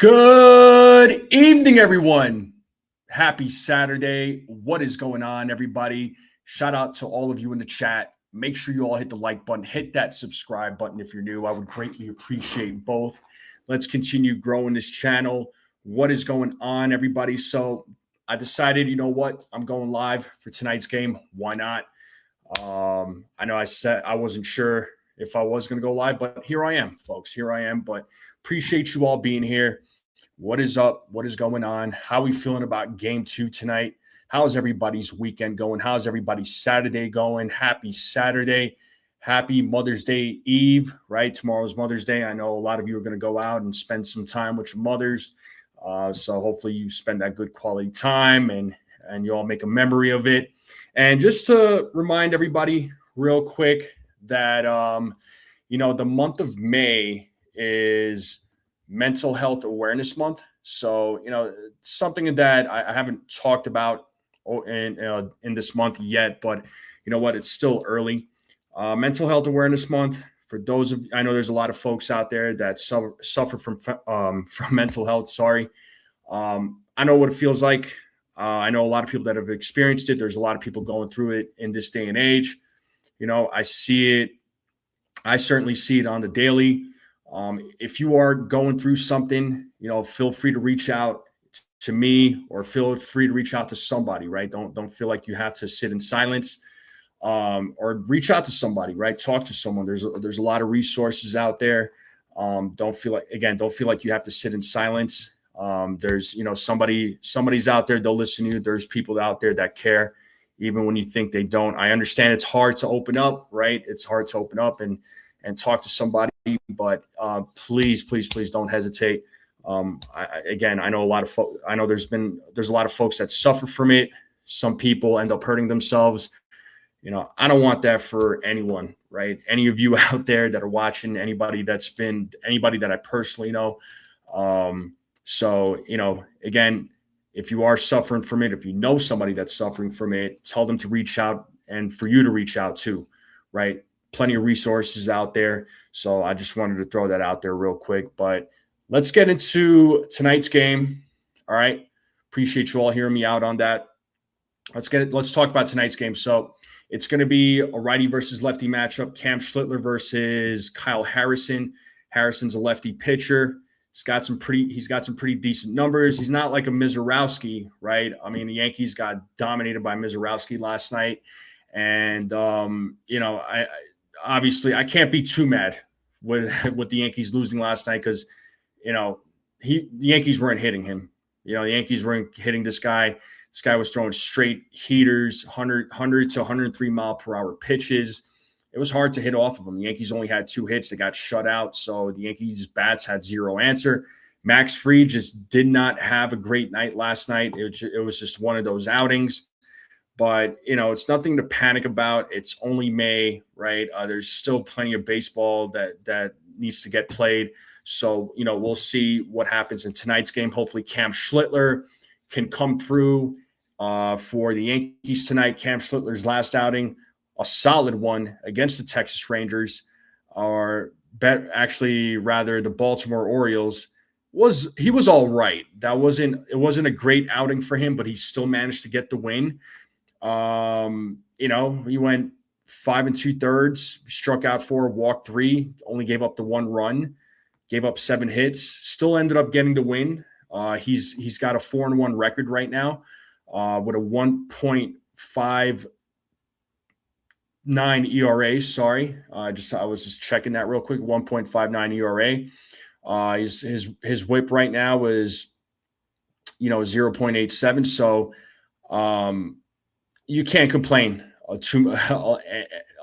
Good evening, everyone. Happy Saturday. What is going on, everybody? Shout out to all of you in the chat. Make sure you all hit the like button, hit that subscribe button if you're new. I would greatly appreciate both. Let's continue growing this channel. What is going on, everybody? So I decided, you know what? I'm going live for tonight's game. Why not? I know I said I wasn't sure if I was going to go live, but here I am, folks. Here I am. But appreciate you all being here. What is up? What is going on? How are we feeling about game 2 tonight? How's everybody's weekend going? How's everybody's Saturday going? Happy Saturday. Happy Mother's Day Eve, right? Tomorrow's Mother's Day. I know a lot of you are going to go out and spend some time with your mothers. So hopefully you spend that good quality time and you all make a memory of it. And just to remind everybody real quick that, the month of May is Mental Health Awareness Month. So, something that I haven't talked about in this month yet, but you know what? It's still early. Mental Health Awareness Month. For those of I know there's a lot of folks out there that suffer from mental health. Sorry. I know what it feels like. I know a lot of people that have experienced it. There's a lot of people going through it in this day and age. I see it. I certainly see it on the daily. If you are going through something, feel free to reach out to me or feel free to reach out to somebody, right? Don't feel like you have to sit in silence, or reach out to somebody, right? Talk to someone. There's a lot of resources out there. Don't feel like you have to sit in silence. There's, somebody's out there. They'll listen to you. There's people out there that care, even when you think they don't. I understand it's hard to open up, right? It's hard to open up and talk to somebody, but please don't hesitate. I know a lot of I know there's a lot of folks that suffer from it. Some people end up hurting themselves. I don't want that for anyone, right? Any of you out there that are watching, anybody that I personally know. So, again, if you are suffering from it, if you know somebody that's suffering from it, tell them to reach out and for you to reach out too, right? Plenty of resources out there. So I just wanted to throw that out there real quick, but let's get into tonight's game. All right. Appreciate you all hearing me out on that. Let's talk about tonight's game. So it's going to be a righty versus lefty matchup. Cam Schlitter versus Kyle Harrison. Harrison's a lefty pitcher. He's got some pretty decent numbers. He's not like a Mizorowski, right? I mean, the Yankees got dominated by Mizorowski last night. And, obviously I can't be too mad with the Yankees losing last night because, the Yankees weren't hitting him. The Yankees weren't hitting this guy. This guy was throwing straight heaters, 100 to 103 mile per hour pitches. It was hard to hit off of him. The Yankees only had 2 hits. They got shut out. So the Yankees bats had 0 answer. Max Fried just did not have a great night last night. It was just one of those outings. But, it's nothing to panic about. It's only May, right? There's still plenty of baseball that needs to get played. So, we'll see what happens in tonight's game. Hopefully Cam Schlitter can come through for the Yankees tonight. Cam Schlitter's last outing, a solid one against the Texas Rangers, or the Baltimore Orioles. He was all right. It wasn't a great outing for him, but he still managed to get the win. He went 5 2/3, struck out 4, walked 3, only gave up the 1 run, gave up 7 hits, still ended up getting the win. He's got a 4-1 record right now, with a 1.59 ERA. Sorry. I was just checking that real quick. 1.59 ERA. His whip right now is, 0.87. So, you can't complain a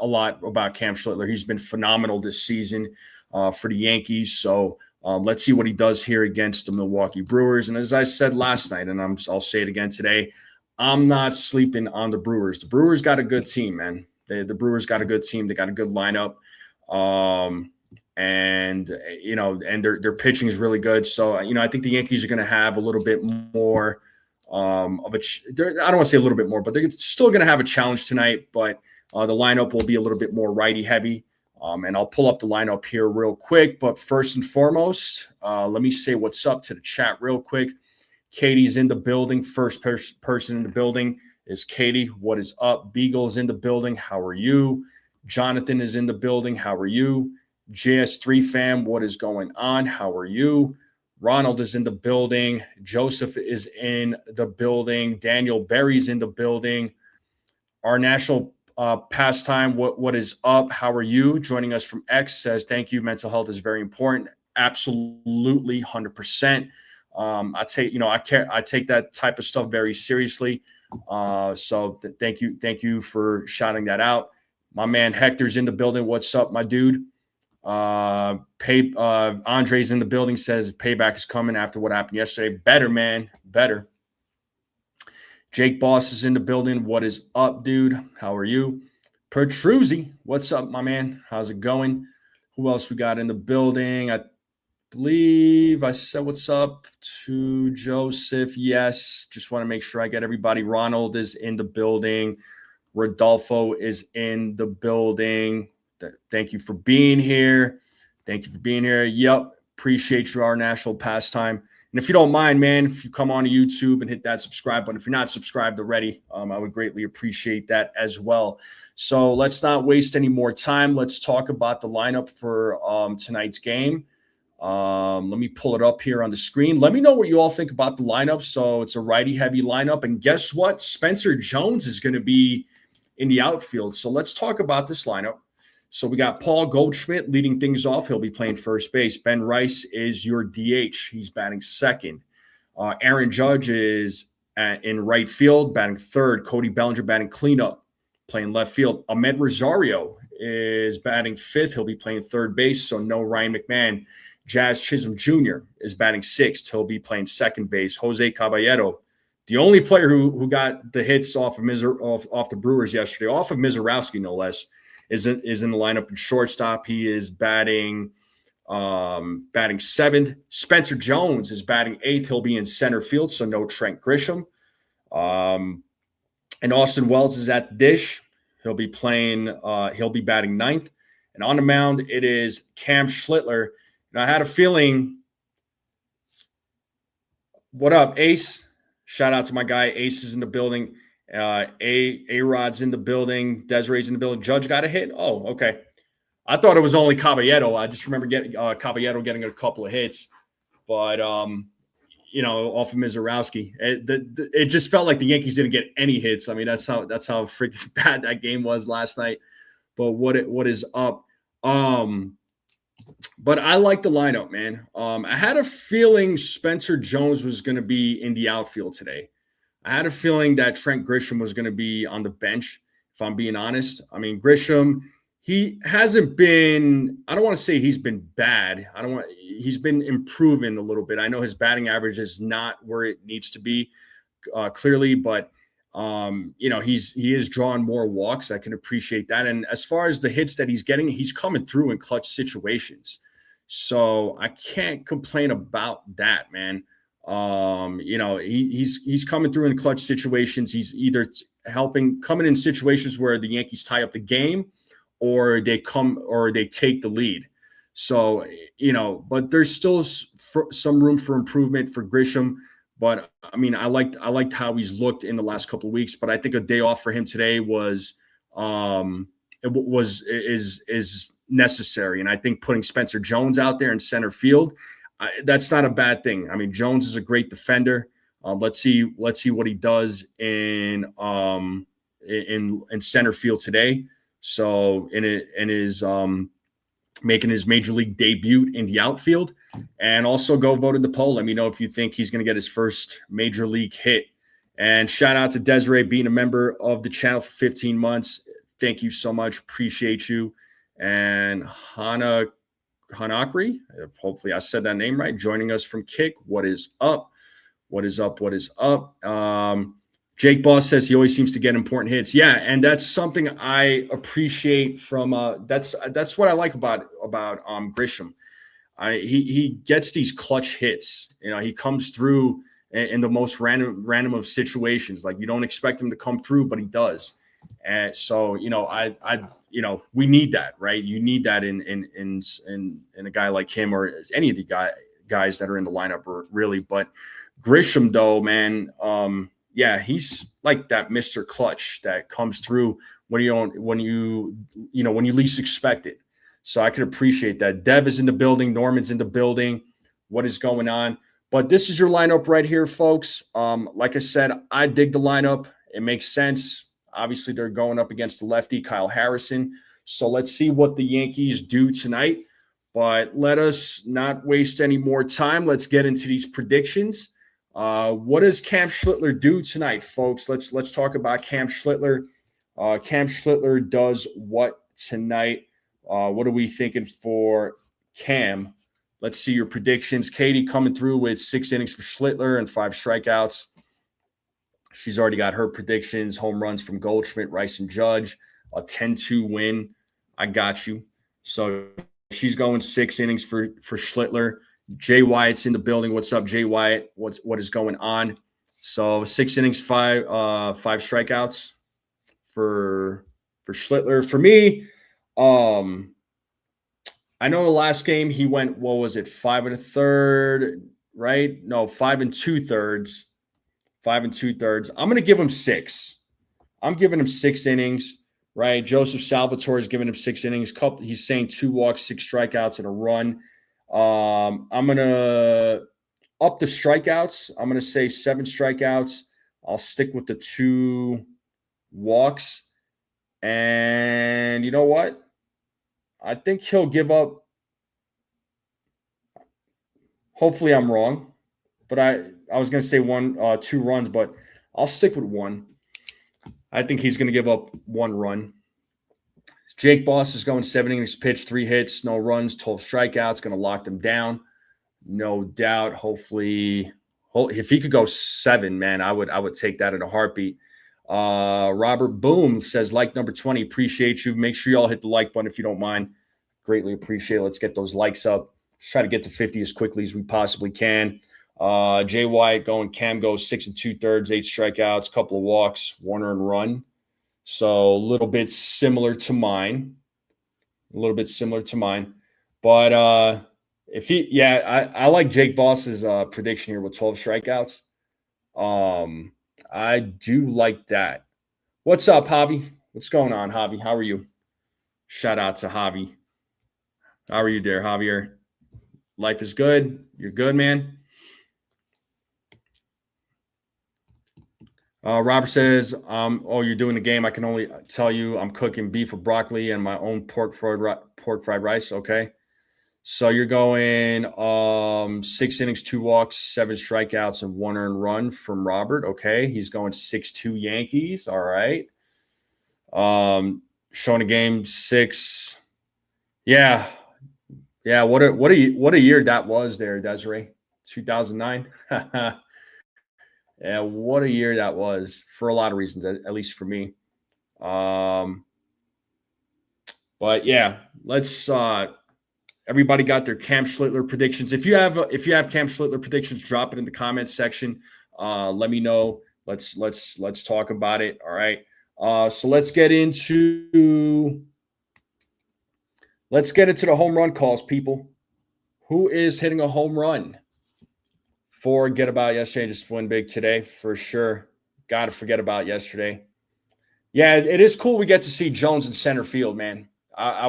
lot about Cam Schlitter. He's been phenomenal this season for the Yankees. So let's see what he does here against the Milwaukee Brewers. And as I said last night, and I'll say it again today, I'm not sleeping on the Brewers. The Brewers got a good team, man. The Brewers got a good team. They got a good lineup. And their pitching is really good. So, I think the Yankees are going to have a little bit more I don't want to say a little bit more, but they're still going to have a challenge tonight. But the lineup will be a little bit more righty heavy. And I'll pull up the lineup here real quick. But first and foremost, let me say what's up to the chat real quick. Katie's in the building. First person in the building is Katie. What is up? Beagle's in the building. How are you? Jonathan is in the building. How are you? JS3 fam, what is going on? How are you? Ronald is in the building. Joseph is in the building. Daniel Berry's in the building. Our national pastime, what is up? How are you? Joining us from X says, thank you. Mental health is very important. Absolutely, 100%. I take that type of stuff very seriously. So thank you for shouting that out. My man Hector's in the building. What's up, my dude? Andre's in the building, says payback is coming after what happened yesterday. Better, man, better. Jake Boss is in the building. What is up, dude? How are you? Pertruzzi, what's up, my man? How's it going? Who else we got in the building? I believe I said what's up to Joseph. Yes, just want to make sure I get everybody. Ronald is in the building. Rodolfo is in the building. Thank you for being here. Thank you for being here. Yep, appreciate you, our national pastime. And if you don't mind, man, if you come on to YouTube and hit that subscribe button, if you're not subscribed already, I would greatly appreciate that as well. So let's not waste any more time. Let's talk about the lineup for tonight's game. Let me pull it up here on the screen. Let me know what you all think about the lineup. So it's a righty-heavy lineup. And guess what? Spencer Jones is going to be in the outfield. So let's talk about this lineup. So we got Paul Goldschmidt leading things off. He'll be playing first base. Ben Rice is your DH. He's batting second. Aaron Judge is in right field, batting third. Cody Bellinger batting cleanup, playing left field. Ahmed Rosario is batting fifth. He'll be playing third base, so no Ryan McMahon. Jazz Chisholm Jr. is batting sixth. He'll be playing second base. Jose Caballero, the only player who got the hits off of the Brewers yesterday, off of Mizorowski, no less, is in the lineup in shortstop. He is batting seventh. Spencer Jones is batting eighth. He'll be in center field, so no Trent Grisham. And Austin Wells is at the dish. He'll be batting ninth. And on the mound, it is Cam Schlitter. And I had a feeling. What up, Ace? Shout out to my guy. Ace is in the building. A-Rod's in the building. Desiree's in the building. Judge got a hit. Oh, okay. I thought it was only Caballero. I just remember Caballero getting a couple of hits. But, off of Mizorowski. It just felt like the Yankees didn't get any hits. I mean, that's how freaking bad that game was last night. But what is up? But I like the lineup, man. I had a feeling Spencer Jones was going to be in the outfield today. I had a feeling that Trent Grisham was going to be on the bench, if I'm being honest. I mean, Grisham, he hasn't been – I don't want to say he's been bad. He's been improving a little bit. I know his batting average is not where it needs to be clearly, but, he is drawing more walks. I can appreciate that. And as far as the hits that he's getting, he's coming through in clutch situations. So I can't complain about that, man. He's coming through in clutch situations. He's either coming in situations where the Yankees tie up the game or they take the lead. So, but there's still some room for improvement for Grisham. But I mean, I liked how he's looked in the last couple of weeks, but I think a day off for him today is necessary. And I think putting Spencer Jones out there in center field, that's not a bad thing. I mean, Jones is a great defender. Let's see what he does in center field today. So making his major league debut in the outfield, and also go vote in the poll. Let me know if you think he's going to get his first major league hit. And shout out to Desiree being a member of the channel for 15 months. Thank you so much. Appreciate you. And Hanakri, hopefully I said that name right, joining us from Kick. What is up? What is up? What is up? Jake Boss says he always seems to get important hits. Yeah, and that's something I appreciate from that's what I like about Grisham. He gets these clutch hits. He comes through in the most random of situations. Like, you don't expect him to come through, but he does. And so, we need that, right? You need that in a guy like him or any of the guys that are in the lineup, really. But Grisham, though, man, he's like that Mr. Clutch that comes through when you least expect it. So I could appreciate that. Dev is in the building. Norman's in the building. What is going on? But this is your lineup right here, folks. Like I said, I dig the lineup. It makes sense. Obviously, they're going up against the lefty, Kyle Harrison. So let's see what the Yankees do tonight. But let us not waste any more time. Let's get into these predictions. What does Cam Schlitter do tonight, folks? Let's talk about Cam Schlitter. Cam Schlitter does what tonight? What are we thinking for Cam? Let's see your predictions. Katie coming through with 6 innings for Schlitter and 5 strikeouts. She's already got her predictions. Home runs from Goldschmidt, Rice, and Judge. A 10-2 win. I got you. So she's going 6 innings for Schlitter. Jay Wyatt's in the building. What's up, Jay Wyatt? What is going on? So 6 innings, 5 strikeouts for Schlitter. For me, I know the last game he went, 5 1/3, right? No, 5 2/3. 5 2/3. I'm going to give him 6. I'm giving him 6 innings, right? Joseph Salvatore is giving him 6 innings. He's saying 2 walks, 6 strikeouts, and a run. I'm going to up the strikeouts. I'm going to say 7 strikeouts. I'll stick with the 2 walks. And you know what? I think he'll give up. Hopefully I'm wrong. But I was going to say 2 runs, but I'll stick with 1. I think he's going to give up 1 run. Jake Boss is going 7 innings pitched, 3 hits, no runs, 12 strikeouts, going to lock them down. No doubt. Hopefully, if he could go 7, man, I would take that in a heartbeat. Robert Boom says, like number 20, appreciate you. Make sure you all hit the like button if you don't mind. Greatly appreciate it. Let's get those likes up. Let's try to get to 50 as quickly as we possibly can. Jay White going, Cam goes 6 2/3, 8 strikeouts, couple of walks, 1 earned run. So a little bit similar to mine. But I like Jake Boss's prediction here with 12 strikeouts. I do like that. What's up, Javi? What's going on, Javi? How are you? Shout out to Javi. How are you there, Javier? Life is good. You're good, man. Robert says, you're doing the game. I can only tell you I'm cooking beef with broccoli and my own pork fried rice. Okay. So you're going 6 innings, 2 walks, 7 strikeouts, and 1 earned run from Robert. Okay. He's going 6-2 Yankees. All right. Showing a game 6. Yeah. Yeah. What a year that was there, Desiree. 2009. Yeah, what a year that was for a lot of reasons, at least for me. But yeah, let's. Everybody got their Cam Schlitter predictions. If you have Cam Schlitter predictions, drop it in the comments section. Let me know. Let's talk about it. All right. So let's get into the home run calls, people. Who is hitting a home run? Forget about yesterday, just win big today for sure. Got to forget about yesterday. Yeah, it is cool we get to see Jones in center field, man. I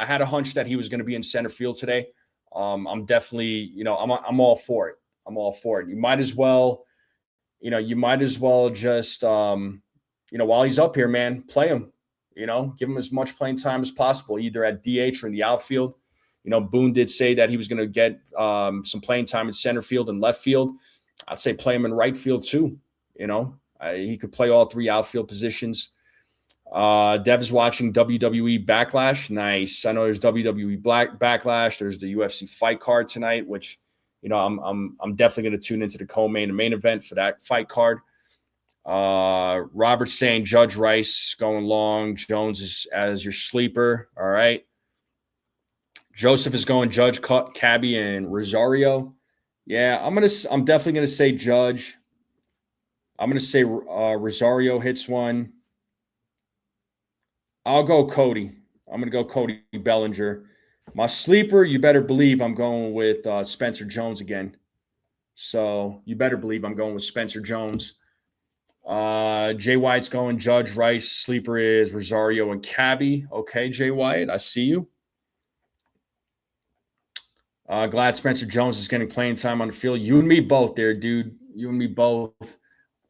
had a hunch that he was going to be in center field today. I'm definitely, I'm all for it. I'm all for it. You might as well just, while he's up here, man, play him. Give him as much playing time as possible, either at DH or in the outfield. Boone did say that he was going to get some playing time in center field and left field. I'd say play him in right field too. He could play all 3 outfield positions. Dev is watching WWE Backlash. Nice. I know there's WWE Backlash. There's the UFC fight card tonight, which I'm definitely going to tune into the co-main and main event for that fight card. Robert's saying Judge, Rice going long. Jones is as your sleeper. All right. Joseph is going Judge, Cabby, and Rosario. Yeah, I'm definitely gonna say Judge. I'm gonna say Rosario hits one. I'll go Cody. I'm going to go Cody Bellinger. My sleeper, you better believe I'm going with Spencer Jones again. So you better believe I'm going with Spencer Jones. Jay White's going Judge, Rice. Sleeper is Rosario and Cabby. Okay, Jay White, I see you. Glad Spencer Jones is getting playing time on the field. You and me both there, dude. You and me both.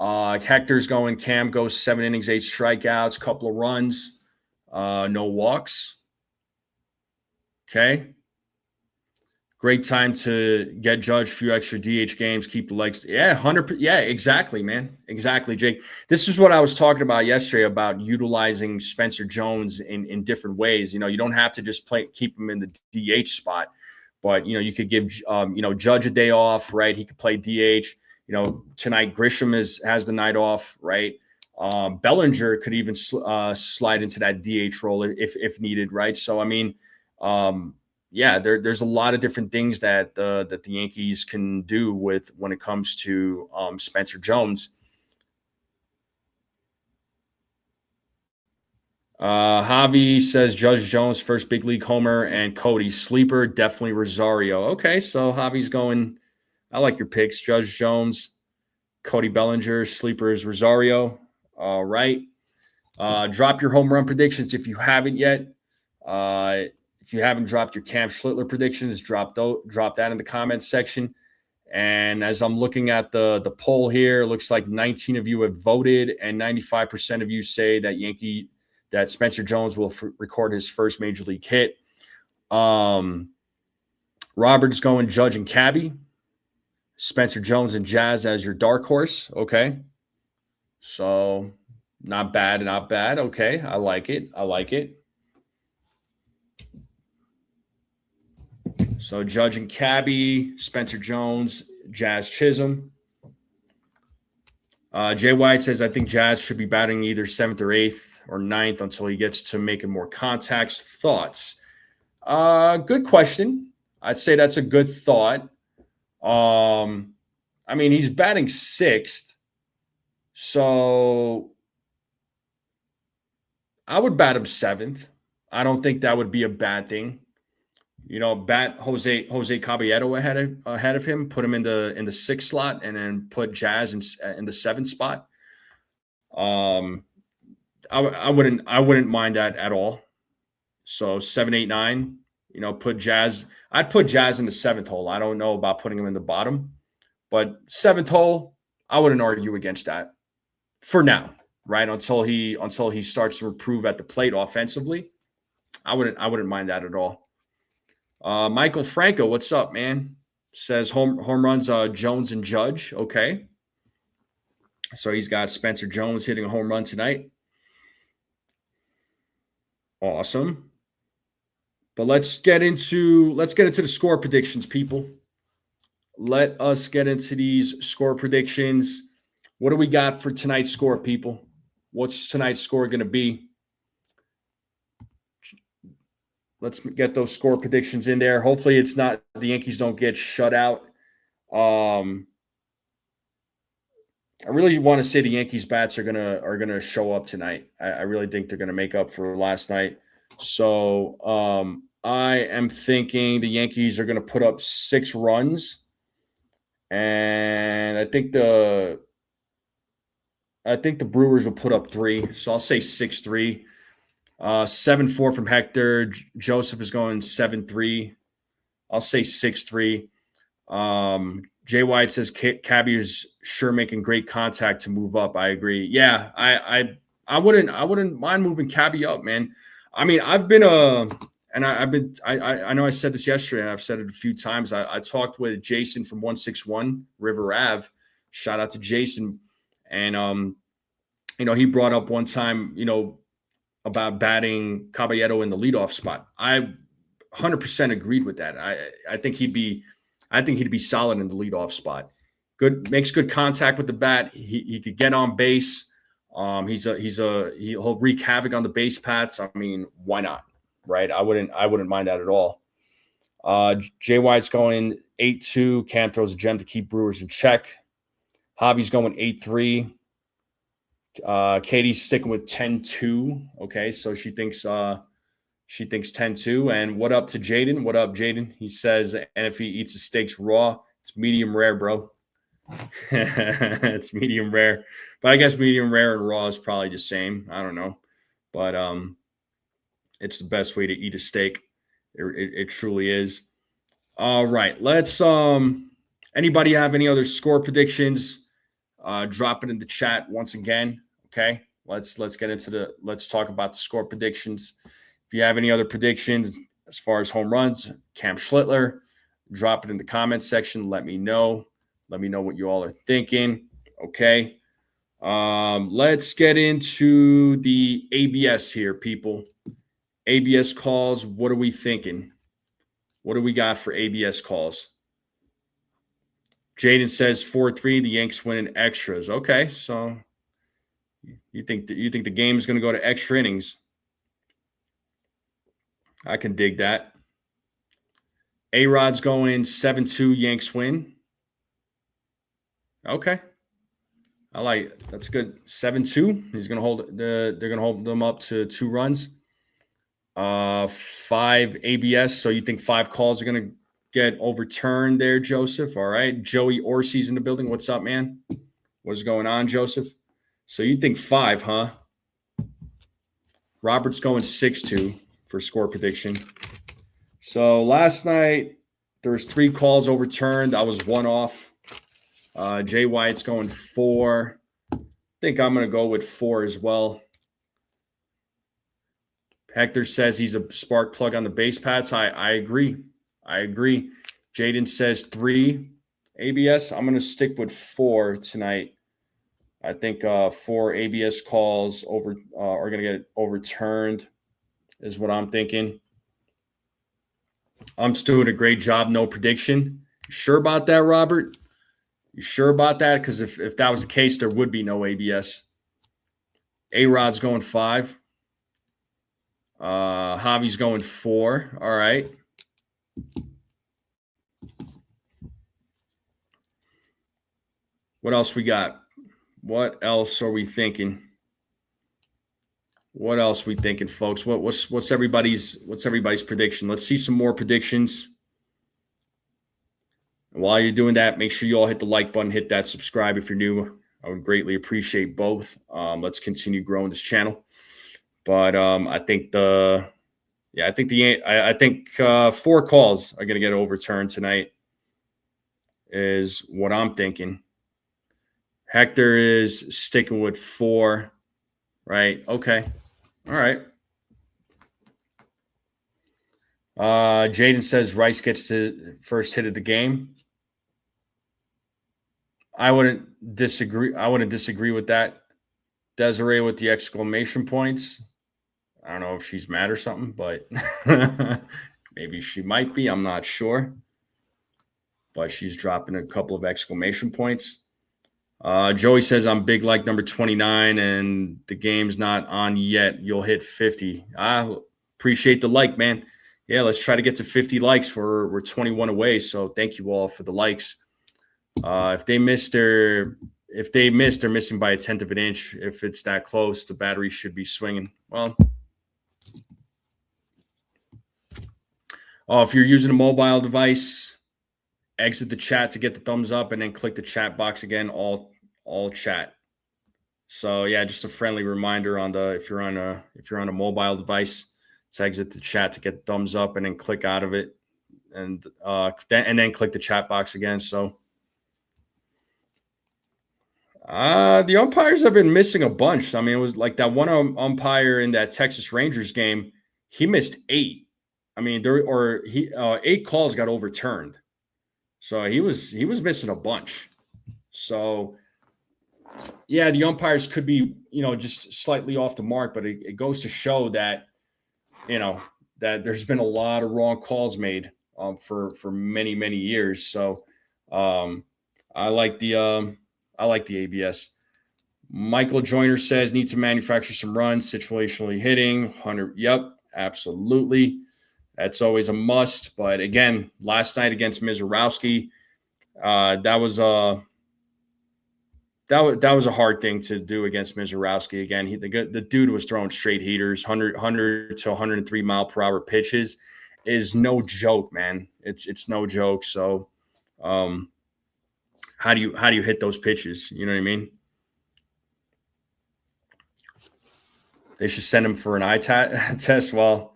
Hector's going. Cam goes 7 innings, 8 strikeouts, couple of runs, no walks. Okay. Great time to get Judge, few extra DH games, keep the legs. Yeah, 100%. Yeah, exactly, man. Exactly, Jake. This is what I was talking about yesterday about utilizing Spencer Jones in different ways. You know, you don't have to just keep him in the DH spot, but, you know, you could give, Judge a day off, right? He could play DH. You know, tonight Grisham has the night off, right? Bellinger could even slide into that DH role if needed, right? So, I mean, yeah, there's a lot of different things that the Yankees can do when it comes to Spencer Jones. Javi says Judge Jones, first big league homer, and Cody sleeper, definitely Rosario. Okay, so Javi's going. I like your picks. Judge Jones, Cody Bellinger, sleepers Rosario. All right. Drop your home run predictions if you haven't yet. If you haven't dropped your Cam Schlitter predictions, drop that in the comments section. And as I'm looking at the poll here, it looks like 19 of you have voted, and 95% of you say that Spencer Jones will record his first major league hit. Robert's going Judge and Cabby. Spencer Jones and Jazz as your dark horse. Okay. So not bad, not bad. Okay. I like it. So Judge and Cabby, Spencer Jones, Jazz Chisholm. Jay White says, I think Jazz should be batting either 7th or 8th or 9th until he gets to making more contacts. Thoughts? Good question. I'd say that's a good thought. I mean, he's batting 6th. So I would bat him 7th. I don't think that would be a bad thing. You know, bat Jose Caballero ahead of him, put him in the 6th slot, and then put Jazz in the 7th spot. I wouldn't mind that at all. So 7, 8, 9. You know, put Jazz. I'd put Jazz in the 7th hole. I don't know about putting him in the bottom, but 7th hole, I wouldn't argue against that for now, right? Until he starts to improve at the plate offensively, I wouldn't mind that at all. Michael Franco, what's up, man? Says home runs Jones and Judge. Okay. So he's got Spencer Jones hitting a home run tonight. Awesome. But let's get into the score predictions, people. Let us get into these score predictions. What do we got for tonight's score, people? What's tonight's score going to be? Let's get those score predictions in there. Hopefully it's not the Yankees don't get shut out. I really want to say the Yankees bats are gonna show up tonight. I really think they're gonna make up for last night. So I am thinking the Yankees are gonna put up 6 runs, and I think the Brewers will put up 3. So I'll say 6-3. 7-4 from Hector. Joseph is going 7-3. I'll say 6-3. Jay White says Cabby is sure making great contact to move up. I agree. Yeah, I wouldn't mind moving Cabby up, man. I mean, I know I said this yesterday, and I've said it a few times. I talked with Jason from 161 River Ave. Shout out to Jason. And he brought up one time, about batting Caballero in the leadoff spot. I 100% agreed with that. I think he'd be solid in the leadoff spot. Good, makes good contact with the bat. He could get on base. He'll wreak havoc on the base paths. I mean, why not? Right? I wouldn't mind that at all. Jay White's going 8-2. Cam throws a gem to keep Brewers in check. Hobby's going 8-3. Katie's sticking with 10-2. Okay, so she thinks 10-2. And what up to Jaden? What up, Jaden? He says, and if he eats the steaks raw, it's medium rare, bro. It's medium rare. But I guess medium rare and raw is probably the same. I don't know. But it's the best way to eat a steak. It truly is. All right. Let's anybody have any other score predictions? Drop it in the chat once again. Okay. Let's talk about the score predictions. If you have any other predictions as far as home runs, Cam Schlitter, drop it in the comments section. Let me know. Let me know what you all are thinking. Okay. Let's get into the ABS here, people. ABS calls. What are we thinking? What do we got for ABS calls? Jaden says 4-3. The Yanks win in extras. Okay, so you think the game is going to go to extra innings? I can dig that. A-Rod's going 7-2. Yanks win. Okay, I like it. That's good. 7-2. He's going to hold. They're going to hold them up to 2 runs. 5 ABS. So you think 5 calls are going to get overturned there, Joseph? All right. Joey Orsi's in the building. What's up, man? What's going on, Joseph? So you think 5, huh? Robert's going 6-2 for score prediction. So last night there was 3 calls overturned. I was 1 off. Jay Wyatt's going 4. I think I'm going to go with 4 as well. Hector says he's a spark plug on the base pads. I agree. Jaden says 3 ABS. I'm going to stick with 4 tonight. I think 4 ABS calls are going to get overturned is what I'm thinking. I'm still doing a great job. No prediction. You sure about that, Robert? You sure about that? Because if that was the case, there would be no ABS. A-Rod's going 5. Javi's going 4. All right. What else we got? What else are we thinking? What else are we thinking, folks? What's everybody's prediction? Let's see some more predictions. And while you're doing that, make sure you all hit the like button, hit that subscribe if you're new. I would greatly appreciate both. Let's continue growing this channel. But I think 4 calls are going to get overturned tonight is what I'm thinking. Hector is sticking with 4, right? Okay. All right. Jaden says Rice gets the first hit of the game. I wouldn't disagree with that. Desiree with the exclamation points. I don't know if she's mad or something, but maybe she might be. I'm not sure. But she's dropping a couple of exclamation points. Joey says, I'm big like number 29, and the game's not on yet. You'll hit 50. I appreciate the like, man. Yeah, let's try to get to 50 likes. We're 21 away, so thank you all for the likes. If they miss, they're missing by 1/10 of an inch. If it's that close, the battery should be swinging. Well, if you're using a mobile device, exit the chat to get the thumbs up, and then click the chat box again. All chat. So yeah, just a friendly reminder if you're on a mobile device, to exit the chat to get the thumbs up, and then click out of it, and then click the chat box again. So the umpires have been missing a bunch. I mean, it was like that one umpire in that Texas Rangers game. He missed 8. I mean, 8 calls got overturned. So he was missing a bunch. So yeah, the umpires could be, just slightly off the mark, but it goes to show that, that there's been a lot of wrong calls made for many, many years. So I like the ABS. Michael Joyner says need to manufacture some runs, situationally hitting 100. Yep, absolutely. That's always a must. But again, last night against Mizorowski, that was that was a hard thing to do against Mizorowski. Again, the dude was throwing straight heaters, 100 to 103 mile per hour pitches is no joke, man. It's no joke. So, how do you hit those pitches? You know what I mean? They should send him for an eye test. Well,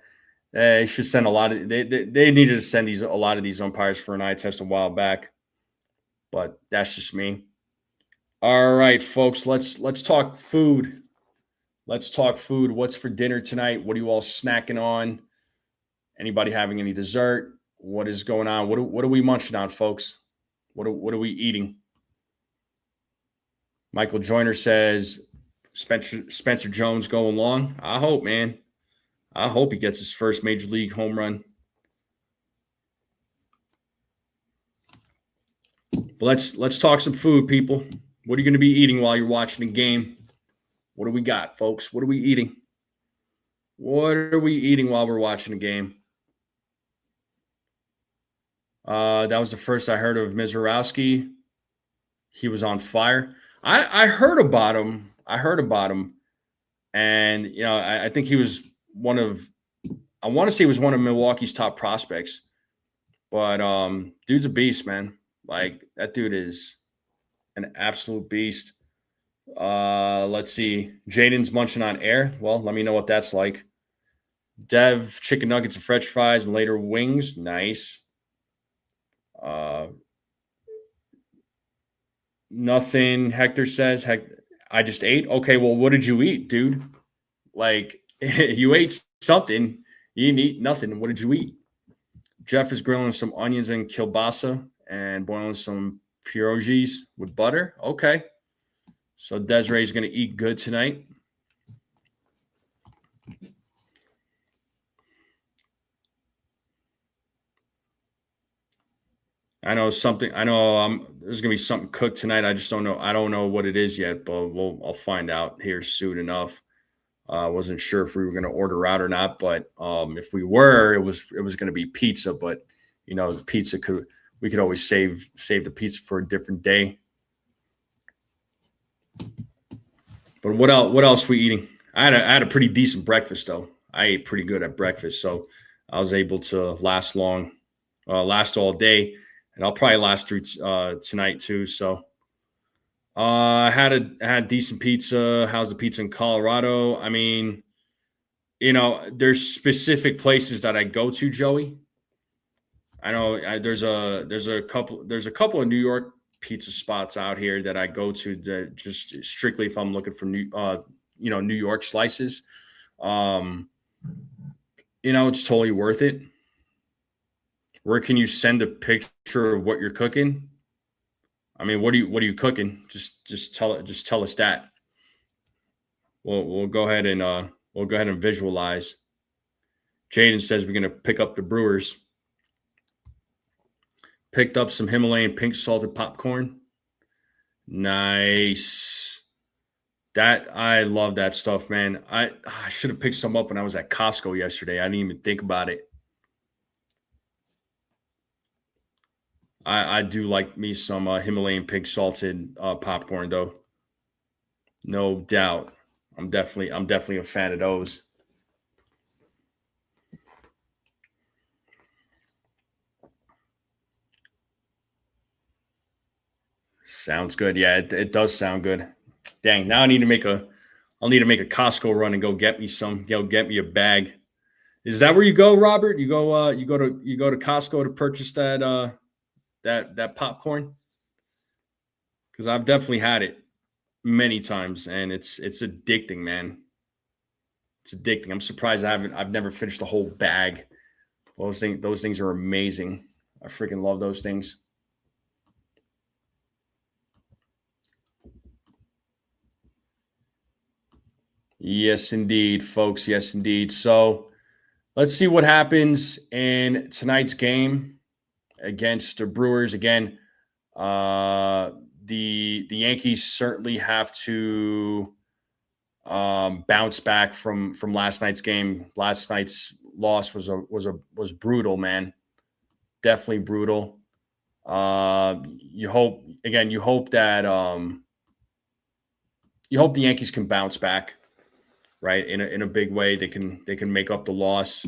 they should send a lot of they needed to send a lot of these umpires for an eye test a while back, but that's just me. All right, folks, let's talk food. Let's talk food. What's for dinner tonight? What are you all snacking on? Anybody having any dessert? What is going on? What are we munching on, folks? What are we eating? Michael Joyner says Spencer Jones going long. I hope, man. I hope he gets his first major league home run. But let's talk some food, people. What are you going to be eating while you're watching the game? What do we got, folks? What are we eating? What are we eating while we're watching the game? That was the first I heard of Mizorowski. He was on fire. I heard about him. And, you know, I think he was I want to say he was one of Milwaukee's top prospects. But dude's a beast, man. Like, that dude is an absolute beast. Let's see. Jaden's munching on air. Well, let me know what that's like. Dev, chicken nuggets and french fries and later wings. Nice. Nothing, Hector says. I just ate. Okay, well, what did you eat, dude? Like, you ate something. You didn't eat nothing. What did you eat? Jeff is grilling some onions and kielbasa and boiling some pierogies with butter. Okay. So Desiree's going to eat good tonight. I know there's going to be something cooked tonight. I just don't know. I don't know what it is yet, but I'll find out here soon enough. I wasn't sure if we were going to order out or not, but if we were, it was going to be pizza. But you know, the pizza we could always save the pizza for a different day. But what else we eating? I had a pretty decent breakfast though. I ate pretty good at breakfast, so I was able to last all day, and I'll probably last through tonight too. So I had decent pizza. How's the pizza in Colorado? I mean, you know, there's specific places that I go to, Joey. I know there's a couple of New York pizza spots out here that I go to that just strictly if I'm looking for New York slices. You know, it's totally worth it. Where can you send a picture of what you're cooking? I mean, what are you cooking? Just tell us that. We'll go ahead and visualize. Jaden says we're gonna pick up the Brewers. Picked up some Himalayan pink salted popcorn. Nice. I love that stuff, man. I should have picked some up when I was at Costco yesterday. I didn't even think about it. I do like me some Himalayan pink salted popcorn though. No doubt. I'm definitely a fan of those. Sounds good. Yeah, it does sound good. Dang, now I'll need to make a Costco run and go get me a bag. Is that where you go, Robert? You go to Costco to purchase that popcorn? Because I've definitely had it many times, and it's addicting, man. It's addicting. I'm surprised I've never finished a whole bag. Those things are amazing. I freaking love those things. Yes, indeed, folks. Yes, indeed. So let's see what happens in tonight's game against the Brewers. Again, the Yankees certainly have to bounce back from last night's game. Last night's loss was brutal, man. Definitely brutal. You hope that you hope the Yankees can bounce back, right? In a big way. They can make up the loss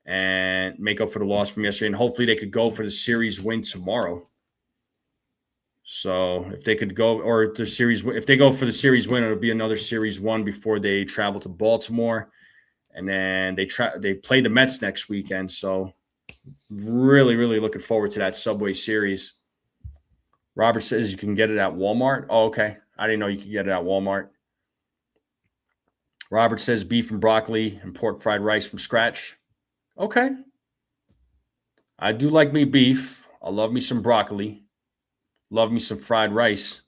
and make up for the loss from yesterday, and hopefully they could go for the series win tomorrow. So if they could go, or if they go for the series win, it'll be another series one before they travel to Baltimore, and then they play the Mets next weekend. So really, really looking forward to that Subway series. Robert says you can get it at Walmart. Oh, okay. I didn't know you could get it at Walmart. Robert says beef and broccoli and pork fried rice from scratch. Okay. I do like me beef. I love me some broccoli. Love me some fried rice.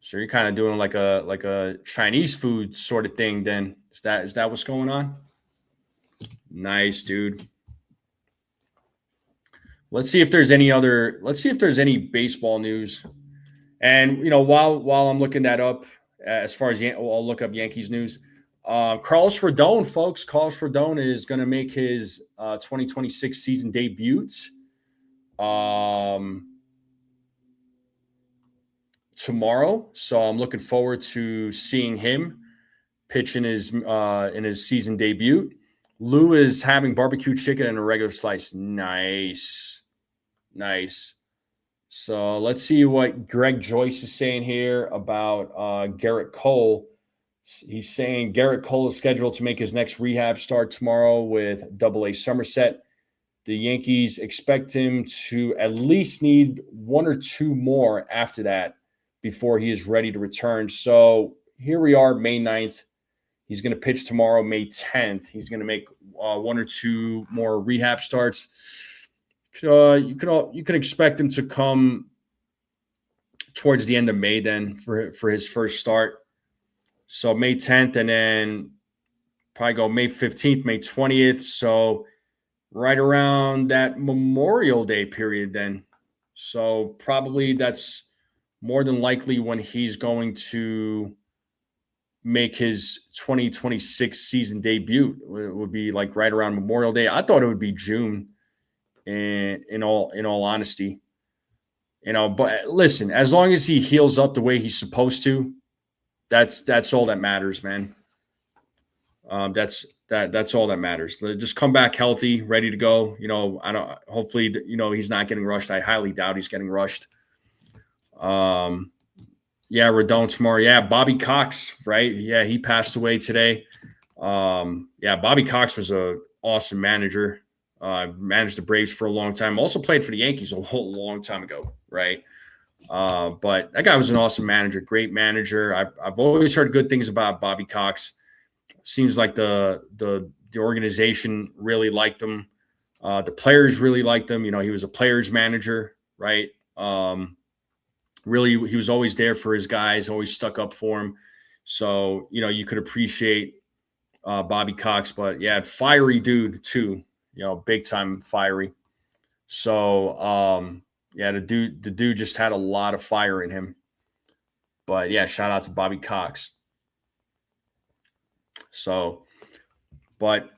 So you're kind of doing like a Chinese food sort of thing then. Is that what's going on? Nice, dude. Let's see if there's any baseball news. And while I'm looking that up, as far as I'll look up Yankees news. Carlos Rodon, folks. Carlos Rodon is going to make his 2026 season debut tomorrow. So I'm looking forward to seeing him pitch in his season debut. Lou is having barbecue chicken and a regular slice. Nice. So let's see what Greg Joyce is saying here about Garrett Cole. He's saying Garrett Cole is scheduled to make his next rehab start tomorrow with AA Somerset. The Yankees expect him to at least need one or two more after that before he is ready to return. So here we are, May 9th. He's going to pitch tomorrow, May 10th. He's going to make one or two more rehab starts. You could expect him to come towards the end of May then for his first start. So May 10th, and then probably go May 15th, May 20th. So right around that Memorial Day period then. So probably that's more than likely when he's going to make his 2026 season debut. It would be like right around Memorial Day. I thought it would be June, in all honesty. But listen, as long as he heals up the way he's supposed to, that's all that matters, man. That's all that matters. Just come back healthy, ready to go. Hopefully, he's not getting rushed. I highly doubt he's getting rushed. Rodon tomorrow. Yeah, Bobby Cox, right? Yeah, he passed away today. Bobby Cox was an awesome manager. Managed the Braves for a long time. Also played for the Yankees a whole long time ago, right? But that guy was an awesome manager, great manager. I've always heard good things about Bobby Cox. Seems like the organization really liked him. The players really liked him. He was a players manager, right? Really, he was always there for his guys, always stuck up for him. So, you could appreciate Bobby Cox, but yeah, fiery dude too, big time fiery. So, the dude just had a lot of fire in him. But yeah, shout out to Bobby Cox. So, but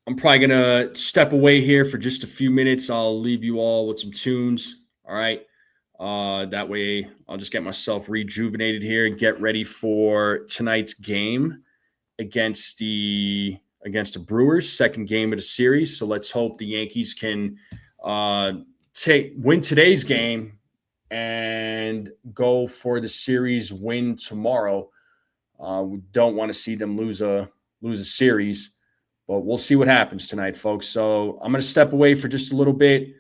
I'm probably going to step away here for just a few minutes. I'll leave you all with some tunes. All right. That way I'll just get myself rejuvenated here and get ready for tonight's game against the Brewers, second game of the series. So let's hope the Yankees can win today's game and go for the series win tomorrow. We don't want to see them lose a series, but we'll see what happens tonight, folks. So I'm going to step away for just a little bit.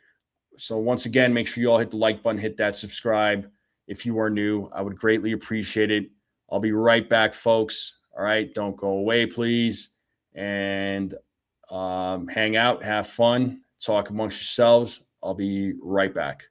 So once again, make sure you all hit the like button, hit that subscribe. If you are new, I would greatly appreciate it. I'll be right back, folks. All right. Don't go away, please. And hang out, have fun, talk amongst yourselves. I'll be right back.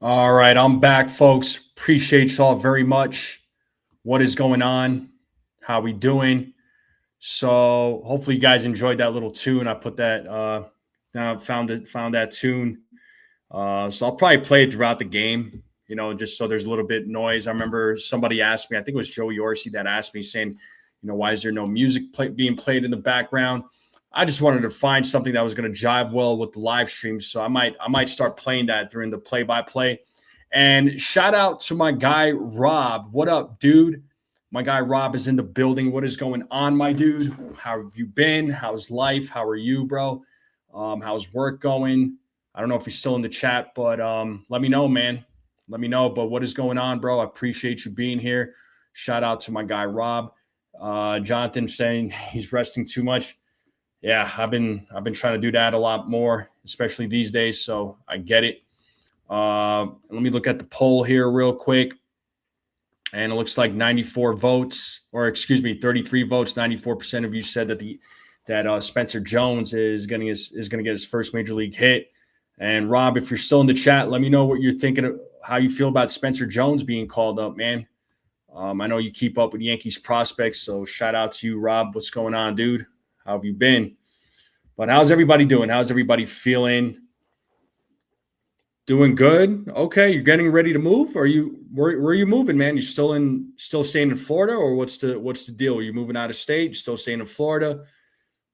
All right, I'm back, folks. Appreciate y'all very much. What is going on? How we doing? So hopefully you guys enjoyed that little tune. I put that now found that tune. So I'll probably play it throughout the game, just so there's a little bit of noise. I remember somebody asked me, I think it was Joe Yorsi that asked me saying, why is there no music being played in the background? I just wanted to find something that was going to jive well with the live stream. So I might start playing that during the play-by-play. And shout out to my guy, Rob. What up, dude? My guy, Rob, is in the building. What is going on, my dude? How have you been? How's life? How are you, bro? How's work going? I don't know if you're still in the chat, but let me know, man. Let me know. But what is going on, bro? I appreciate you being here. Shout out to my guy, Rob. Jonathan saying he's resting too much. Yeah, I've been trying to do that a lot more, especially these days. So I get it. Let me look at the poll here real quick. And it looks like 93 votes. 94% of you said that Spencer Jones is going to get his first major league hit. And Rob, if you're still in the chat, let me know what you're thinking of, how you feel about Spencer Jones being called up, man. I know you keep up with Yankees prospects, so shout out to you, Rob. What's going on, dude? How have you been? But how's everybody doing? How's everybody feeling? Doing good. Okay, you're getting ready to move. Where are you moving, man? You still staying in Florida, or what's the deal? Are you moving out of state? You still staying in Florida?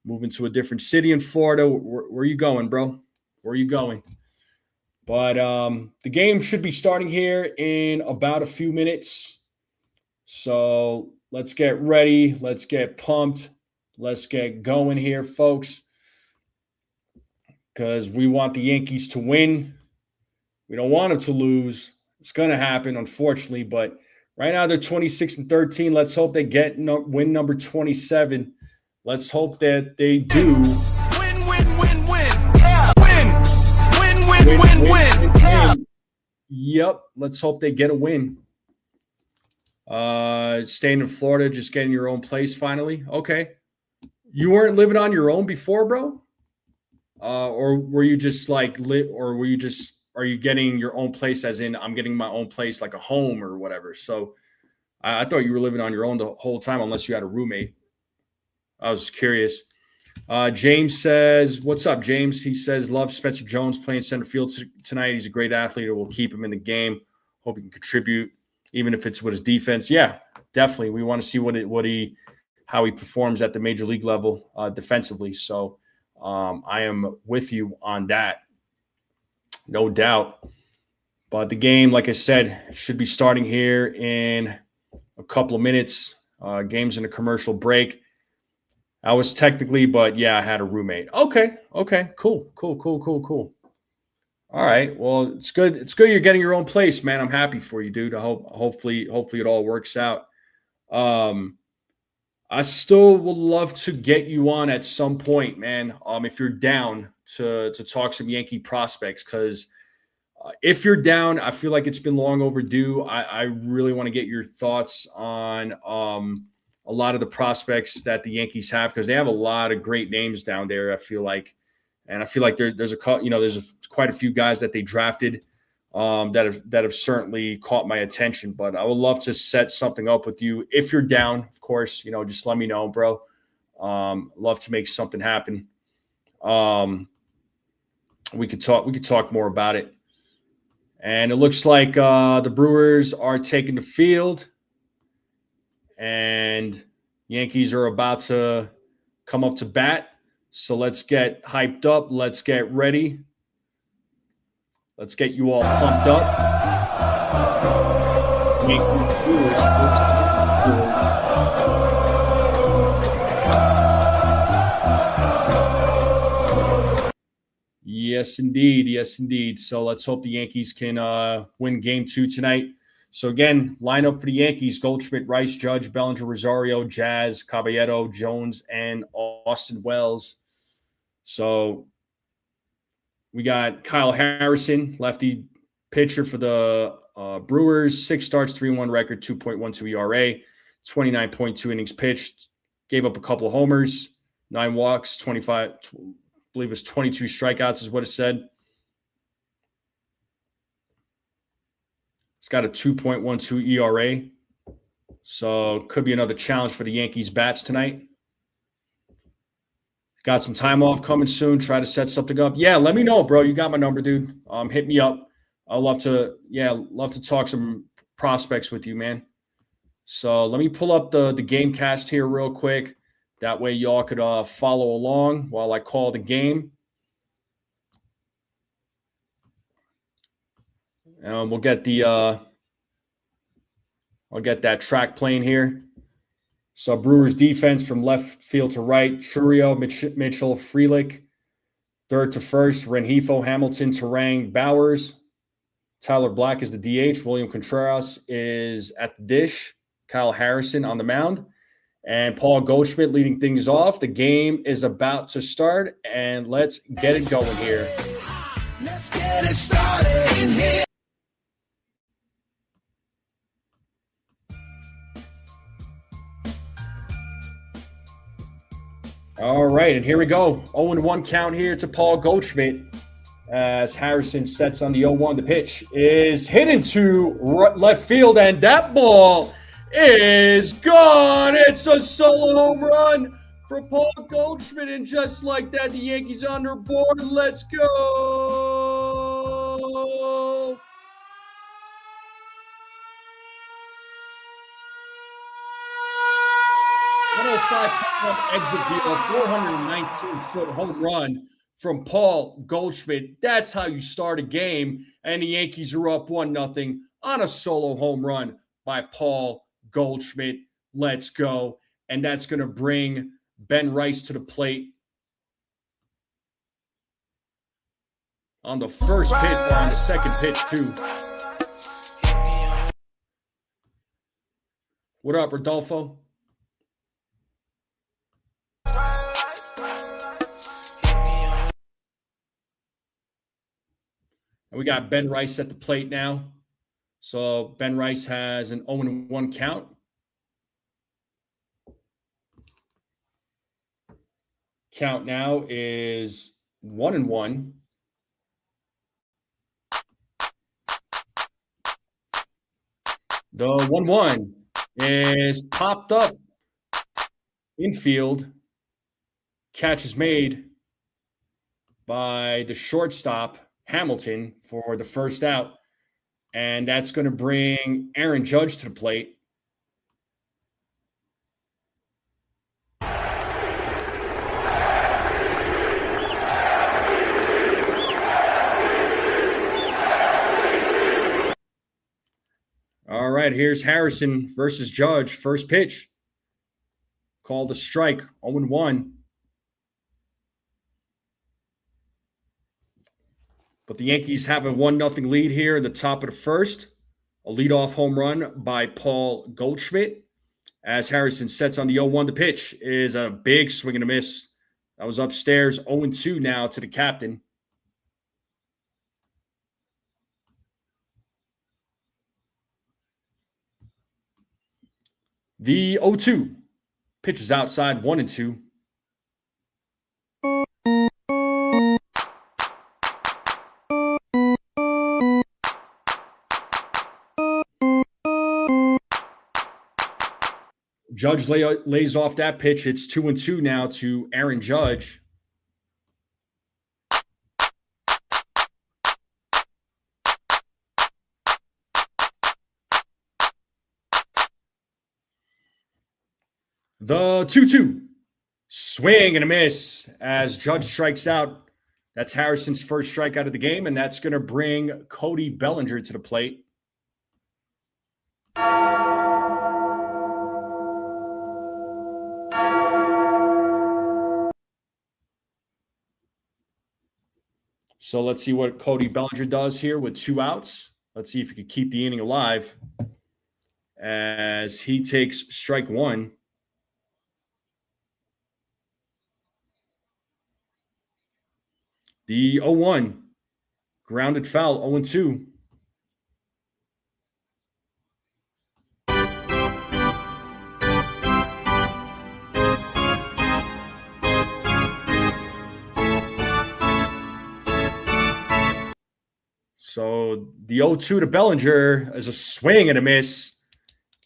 Moving to a different city in Florida? Where are you going, bro? Where are you going? But the game should be starting here in about a few minutes. So let's get ready. Let's get pumped. Let's get going here, folks, because we want the Yankees to win. We don't want them to lose. It's going to happen, unfortunately. But right now they're 26-13. Let's hope they get win number 27. Let's hope that they do. Win. Yep. Let's hope they get a win. Staying in Florida, just getting your own place finally. Okay. You weren't living on your own before, bro? Or were you just are you getting your own place as in I'm getting my own place like a home or whatever? So I thought you were living on your own the whole time unless you had a roommate. I was curious. James says, what's up, James? He says, love Spencer Jones playing center field tonight. He's a great athlete. We'll keep him in the game. Hope he can contribute, even if it's with his defense. Yeah, definitely. We want to see how he performs at the major league level defensively. So I am with you on that. No doubt. But the game, like I said, should be starting here in a couple of minutes. Game's in a commercial break. I was technically, but yeah, I had a roommate. Okay, cool. All right, well, it's good. It's good you're getting your own place, man. I'm happy for you, dude. Hopefully it all works out. I still would love to get you on at some point, man. If you're down to talk some Yankee prospects, because if you're down, I feel like it's been long overdue. I really want to get your thoughts on a lot of the prospects that the Yankees have, because they have a lot of great names down there, I feel like. And I feel like there's quite a few guys that they drafted that have certainly caught my attention. But I would love to set something up with you if you're down. Of course, just let me know, bro. Love to make something happen. We could talk more about it. And it looks like the Brewers are taking the field, and Yankees are about to come up to bat. So let's get hyped up. Let's get ready. Let's get you all pumped up. Yes, indeed. So let's hope the Yankees can win Game 2 tonight. So again, lineup for the Yankees: Goldschmidt, Rice, Judge, Bellinger, Rosario, Jazz, Caballero, Jones, and Austin Wells. So we got Kyle Harrison, lefty pitcher for the Brewers, 6 starts, 3-1 record, 2.12 ERA, 29.2 innings pitched, gave up a couple of homers, 9 walks, 25, I believe it was 22 strikeouts is what it said. It's got a 2.12 ERA. So could be another challenge for the Yankees bats tonight. Got some time off coming soon. Try to set something up. Yeah, let me know, bro. You got my number, dude. Hit me up. I'd love to talk some prospects with you, man. So let me pull up the game cast here real quick. That way y'all could follow along while I call the game. And we'll get I'll get that track playing here. So Brewers defense from left field to right: Churio, Mitchell, Frelick. Third to first: Rengifo, Hamilton, Terang, Bowers. Tyler Black is the DH. William Contreras is at the dish. Kyle Harrison on the mound. And Paul Goldschmidt leading things off. The game is about to start, and let's get it going here. Let's get it started in here. All right, and here we go. 0-1 count here to Paul Goldschmidt as Harrison sets on the 0-1. The pitch is hit into left field, and that ball is gone. It's a solo home run for Paul Goldschmidt, and just like that, the Yankees on their board. Let's go. Exit view, a 419-foot home run from Paul Goldschmidt. That's how you start a game, and the Yankees are up 1-0 on a solo home run by Paul Goldschmidt. Let's go. And that's going to bring Ben Rice to the plate on the first pitch, or on the second pitch too. What up, Rodolfo? And we got Ben Rice at the plate now. So Ben Rice has an 0-1 count. Count now is 1-1. The 1-1 is popped up infield. Catch is made by the shortstop, Hamilton, for the first out. And that's going to bring Aaron Judge to the plate. All right, here's Harrison versus Judge. First pitch. Called a strike, 0-1. But the Yankees have a 1-0 lead here in the top of the first. A leadoff home run by Paul Goldschmidt. As Harrison sets on the 0-1, the pitch is a big swing and a miss. That was upstairs, 0-2 now to the captain. The 0-2 pitch is outside, 1-2. Judge lays off that pitch. It's 2-2 now to Aaron Judge. The 2-2. Swing and a miss as Judge strikes out. That's Harrison's first strikeout of the game, and that's going to bring Cody Bellinger to the plate. So let's see what Cody Bellinger does here with 2 outs. Let's see if he can keep the inning alive as he takes strike 1. The 0-1, grounded foul, 0-2. So the 0-2 to Bellinger is a swing and a miss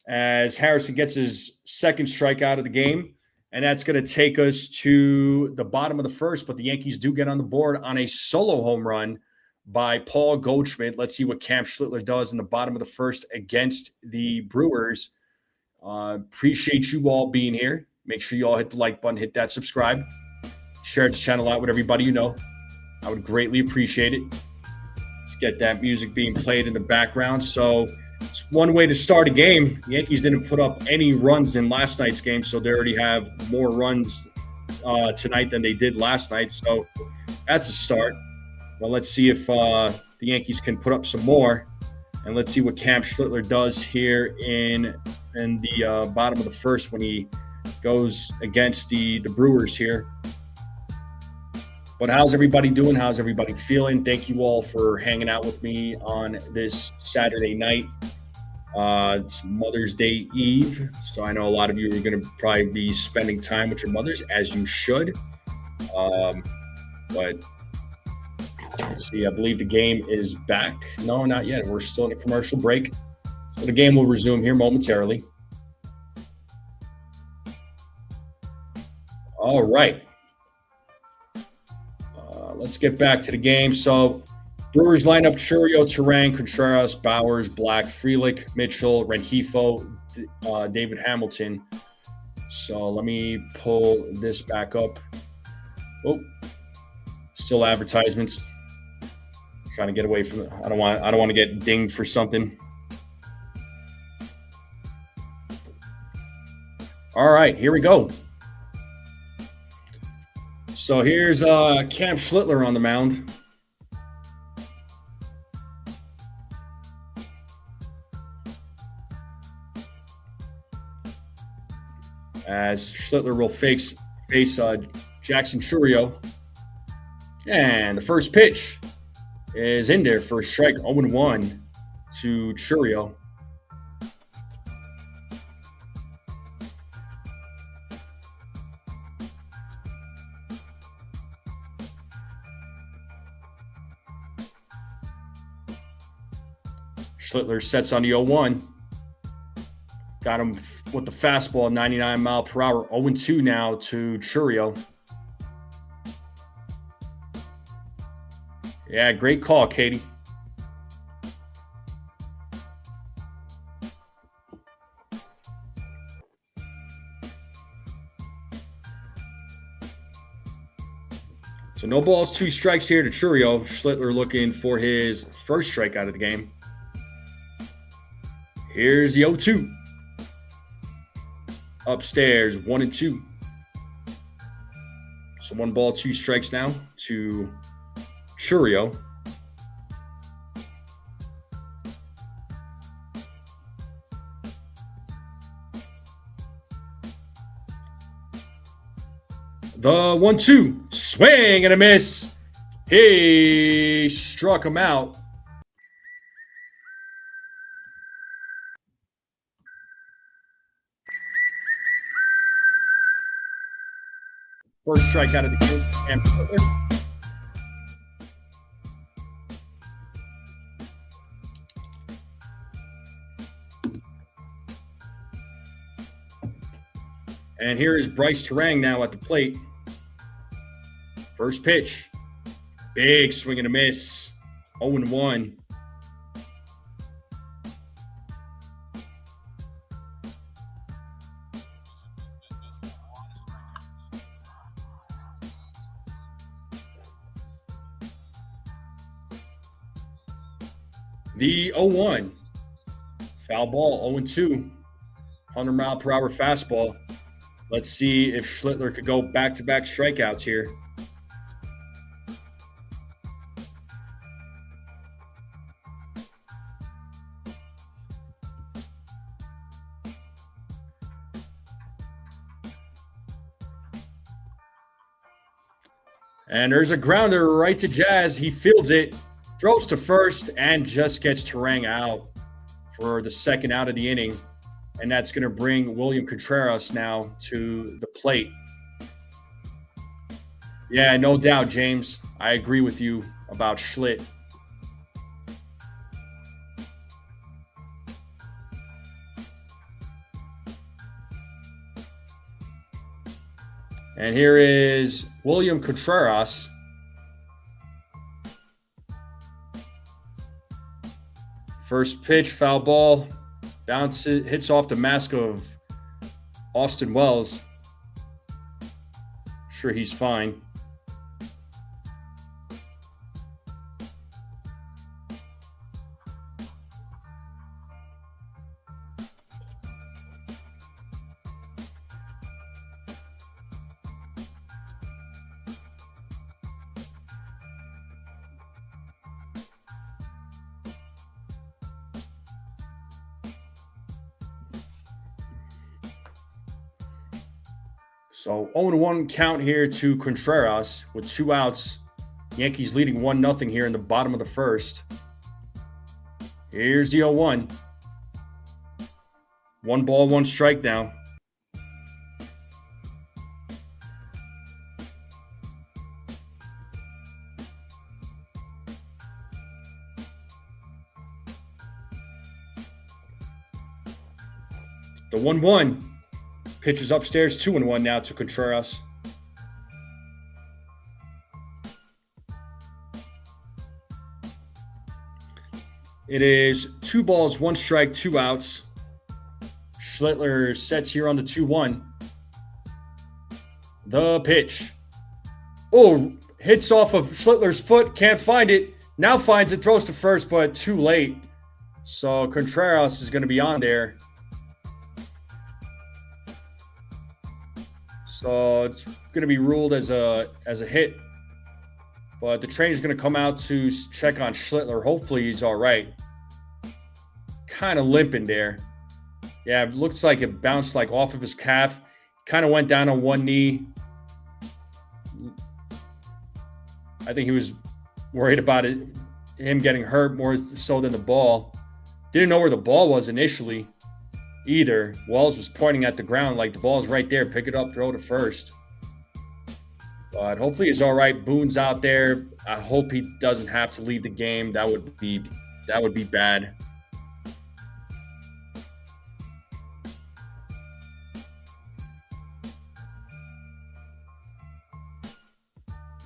as Harrison gets his second strikeout of the game. And that's going to take us to the bottom of the first. But the Yankees do get on the board on a solo home run by Paul Goldschmidt. Let's see what Cam Schlitter does in the bottom of the first against the Brewers. Appreciate you all being here. Make sure you all hit the like button, hit that subscribe. Share this channel out with everybody you know. I would greatly appreciate it. Let's get that music being played in the background. So it's one way to start a game. The Yankees didn't put up any runs in last night's game, so they already have more runs tonight than they did last night. So that's a start. Well, let's see if the Yankees can put up some more. And let's see what Cam Schlitter does here in the bottom of the first when he goes against the Brewers here. But how's everybody doing? How's everybody feeling? Thank you all for hanging out with me on this Saturday night. It's Mother's Day Eve, so I know a lot of you are going to probably be spending time with your mothers, as you should. But let's see. I believe the game is back. No, not yet. We're still in a commercial break. So the game will resume here momentarily. All right. Let's get back to the game. So Brewers lineup: Chourio, Turang, Contreras, Bowers, Black, Frelick, Mitchell, Rengifo, David Hamilton. So let me pull this back up. Oh, still advertisements. Trying to get away from it. I don't want to get dinged for something. All right, here we go. So here's Cam Schlitter on the mound. As Schlitter will face Jackson Chourio. And the first pitch is in there for a strike, 0-1 to Chourio. Schlitter sets on the 0-1. Got him with the fastball, 99 mile per hour. 0-2 now to Chourio. Yeah, great call, Katie. So no balls, 2 strikes here to Chourio. Schlitter looking for his first strikeout of the game. Here's the 0-2. Upstairs, 1-2. So 1 ball, 2 strikes now to Chourio. The 1-2. Swing and a miss. He struck him out. First strikeout of the game, Cam Schlitter. And here is Bryce Turang now at the plate. First pitch. Big swing and a miss. 0-1. The 0-1. Foul ball, 0-2. 100 mile per hour fastball. Let's see if Schlitter could go back-to-back strikeouts here. And there's a grounder right to Jazz. He fields it, throws to first, and just gets Turang out for the second out of the inning. And that's going to bring William Contreras now to the plate. Yeah, no doubt, James. I agree with you about Schlitt. And here is William Contreras. First pitch, foul ball. Bounces, hits off the mask of Austin Wells. Sure, he's fine. So 0-1 count here to Contreras with 2 outs. Yankees leading 1-0 here in the bottom of the first. Here's the 0-1. 1 ball, 1 strike now. The 1-1. Pitches upstairs, 2-1 now to Contreras. It is 2 balls, 1 strike, 2 outs. Schlitter sets here on the 2-1. The pitch. Oh, hits off of Schlitter's foot, can't find it. Now finds it, throws to first, but too late. So Contreras is going to be on there. So it's going to be ruled as a hit. But the trainer's going to come out to check on Schlitter. Hopefully he's all right. Kind of limping there. Yeah, it looks like it bounced like off of his calf. Kind of went down on one knee. I think he was worried about him getting hurt more so than the ball. Didn't know where the ball was initially either. Wells was pointing at the ground like the ball's right there. Pick it up, throw to first. But hopefully he's all right. Boone's out there. I hope he doesn't have to leave the game. That would be bad.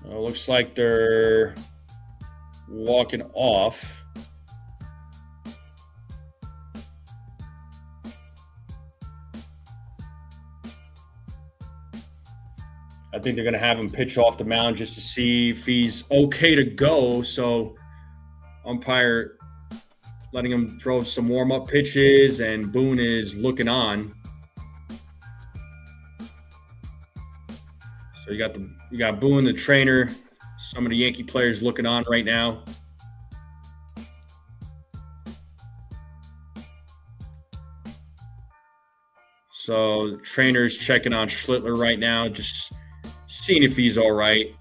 Looks like they're walking off. I think they're going to have him pitch off the mound just to see if he's okay to go. So umpire letting him throw some warm-up pitches, and Boone is looking on. So you got Boone, the trainer, some of the Yankee players looking on right now. So the trainer's checking on Schlitter right now, just seeing if he's all right.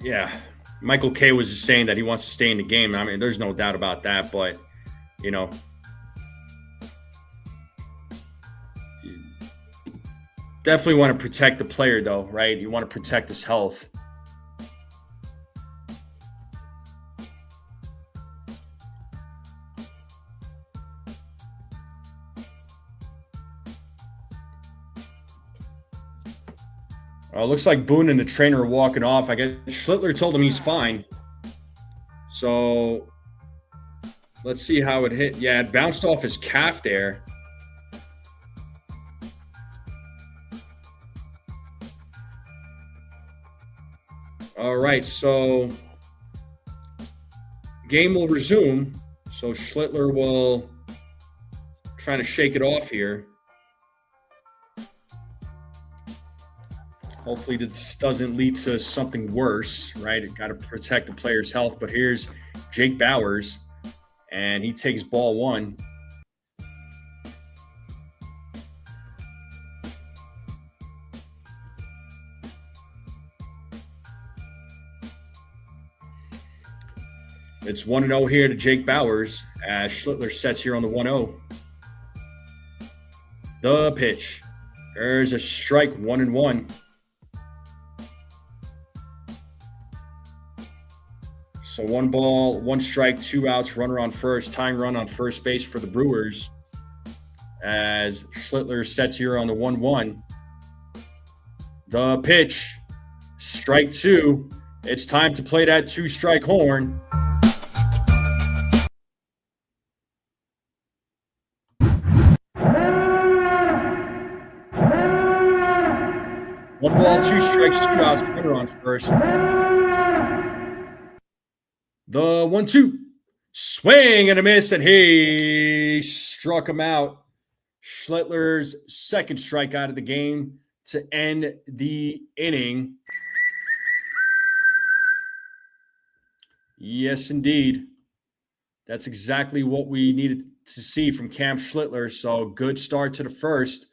Yeah, Michael K was just saying that he wants to stay in the game. I mean, there's no doubt about that, but, you definitely want to protect the player, though, right? You want to protect his health. Looks like Boone and the trainer are walking off. I guess Schlitter told him he's fine. So let's see how it hit. Yeah, it bounced off his calf there. All right, so game will resume. So Schlitter will try to shake it off here. Hopefully this doesn't lead to something worse, right? Got to protect the player's health. But here's Jake Bauers, and he takes ball 1. It's 1-0 here to Jake Bauers as Schlitter sets here on the 1-0. The pitch. There's a strike, 1-1. So 1 ball, 1 strike, 2 outs, runner on first, tying run on first base for the Brewers. As Schlitter sets here on the 1-1. The pitch, strike 2. It's time to play that 2-strike horn. One ball, 2 strikes, 2 outs, runner on first. The 1-2. Swing and a miss, and he struck him out. Schlitter's second strikeout of the game to end the inning. Yes, indeed. That's exactly what we needed to see from Cam Schlitter. So good start to the first.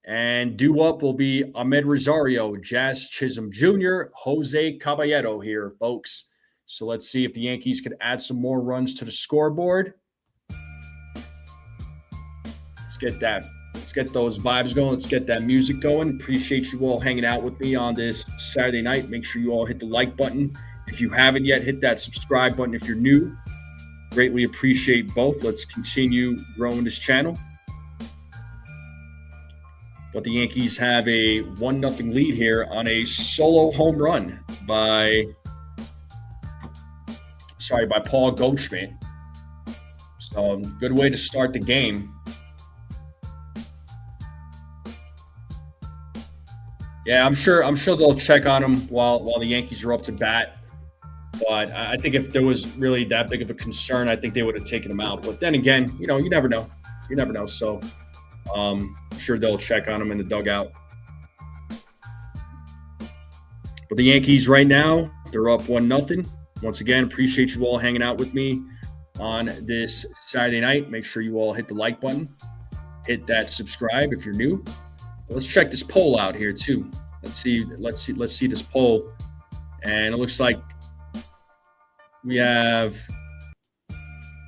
And due up will be Ahmed Rosario, Jazz Chisholm Jr., Jose Caballero here, folks. So let's see if the Yankees can add some more runs to the scoreboard. Let's get those vibes going. Let's get that music going. Appreciate you all hanging out with me on this Saturday night. Make sure you all hit the like button. If you haven't yet, hit that subscribe button if you're new. Greatly appreciate both. Let's continue growing this channel. But the Yankees have a 1-0 lead here on a solo home run by Paul Goldschmidt. So good way to start the game. Yeah, I'm sure they'll check on him while the Yankees are up to bat. But I think if there was really that big of a concern, I think they would have taken him out. But then again, you never know. You never know. So I'm sure they'll check on him in the dugout. But the Yankees right now, they're up 1-0. Once again, appreciate you all hanging out with me on this Saturday night. Make sure you all hit the like button. Hit that subscribe if you're new. Let's check this poll out here too. Let's see this poll. And it looks like we have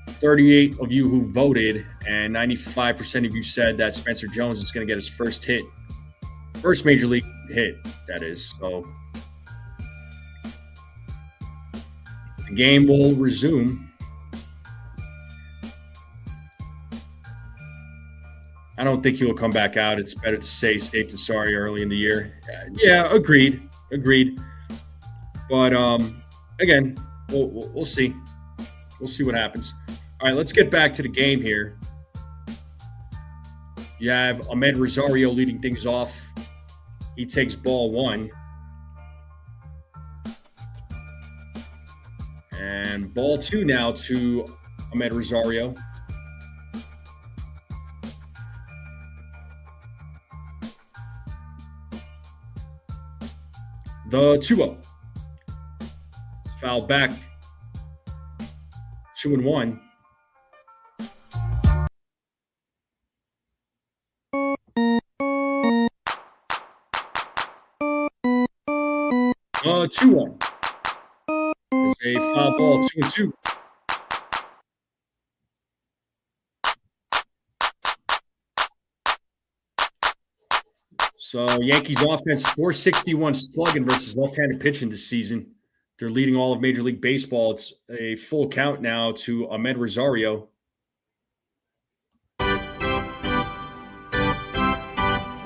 38 of you who voted, and 95% of you said that Spencer Jones is going to get his first major league hit, that is. So the game will resume. I don't think he will come back out. It's better to say safe than sorry early in the year. Yeah, agreed. But again, we'll see. We'll see what happens. All right, let's get back to the game here. You have Ahmed Rosario leading things off. He takes ball 1. And ball 2 now to Ahmed Rosario. The 2-0. Foul back. 2-1. The 2-1. It's a foul ball, 2-2. So Yankees offense, 461 slugging versus left-handed pitching this season. They're leading all of Major League Baseball. It's a full count now to Ahmed Rosario. It's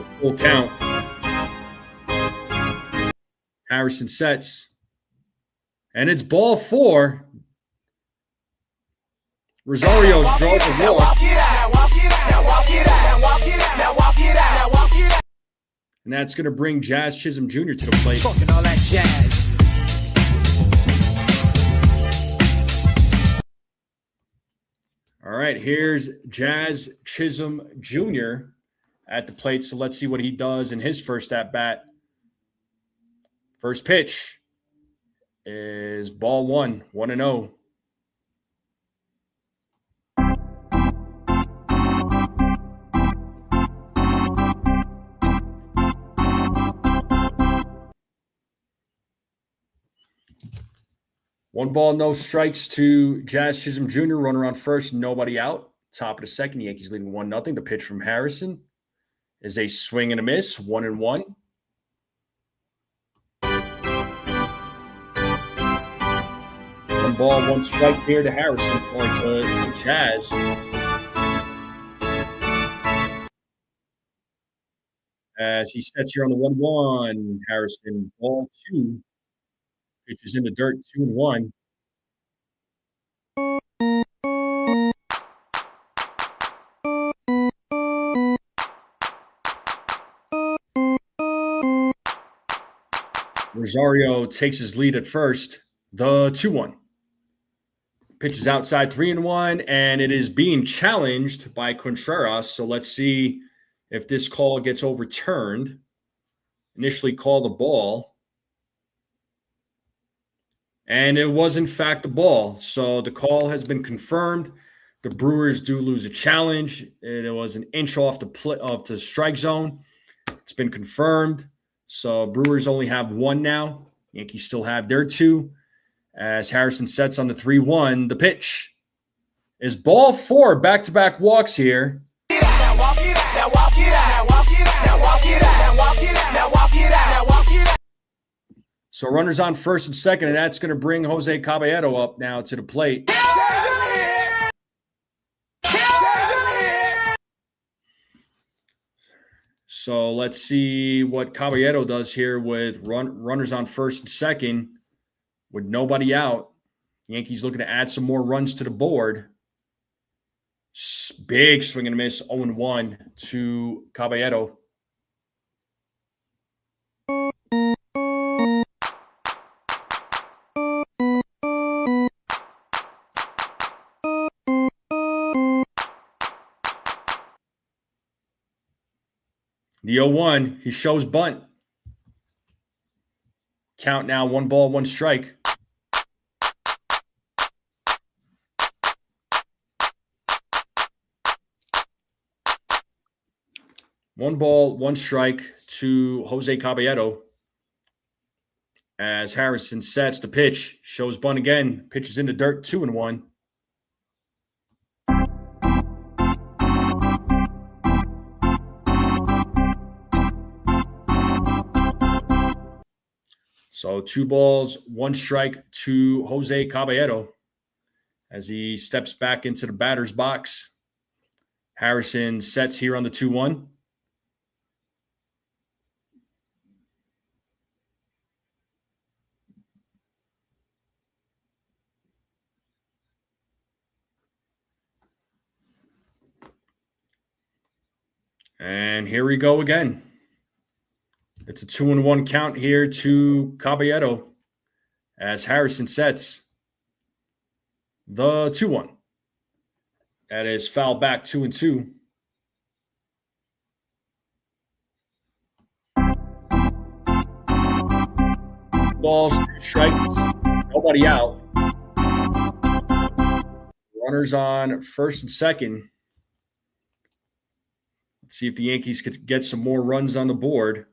a full count. Harrison sets. And it's ball 4. Rosario draws the walk. And that's going to bring Jazz Chisholm Jr. to the plate. Talking all that jazz. All right, here's Jazz Chisholm Jr. at the plate. So let's see what he does in his first at-bat. First pitch is ball 1, 1-0. One ball, no strikes to Jazz Chisholm Jr. Runner on first, nobody out. Top of the second, the Yankees leading 1-0. The pitch from Harrison is a swing and a miss, 1-1. One ball, one strike here to Harrison, or to Chaz. As he sets here on the 1-1, Harrison, ball 2. Pitches in the dirt, 2-1. Rosario takes his lead at first, the 2-1. Pitches outside, 3-1, and it is being challenged by Contreras. So let's see if this call gets overturned. Initially called a ball, and it was in fact a ball. So the call has been confirmed. The Brewers do lose a challenge. It was an inch off the strike zone. It's been confirmed. So Brewers only have 1 now. Yankees still have their 2. As Harrison sets on the 3-1, the pitch is ball 4. Back-to-back walks here. So runners on first and second, and that's going to bring Jose Caballero up now to the plate. So let's see what Caballero does here with runners on first and second with nobody out. Yankees looking to add some more runs to the board. Big swing and a miss, 0-1 to Caballero. The 0-1, he shows bunt. Count now, 1 ball, 1 strike. One ball, 1 strike to Jose Caballero. As Harrison sets the pitch, shows bunt again, pitches in the dirt, 2-1. So 2 balls, 1 strike to Jose Caballero as he steps back into the batter's box. Harrison sets here on the 2-1. And here we go again. It's a 2-1 count here to Caballero as Harrison sets the 2-1. That is foul back, 2-2. Balls, 2 strikes, nobody out. Runners on first and second. Let's see if the Yankees could get some more runs on the board.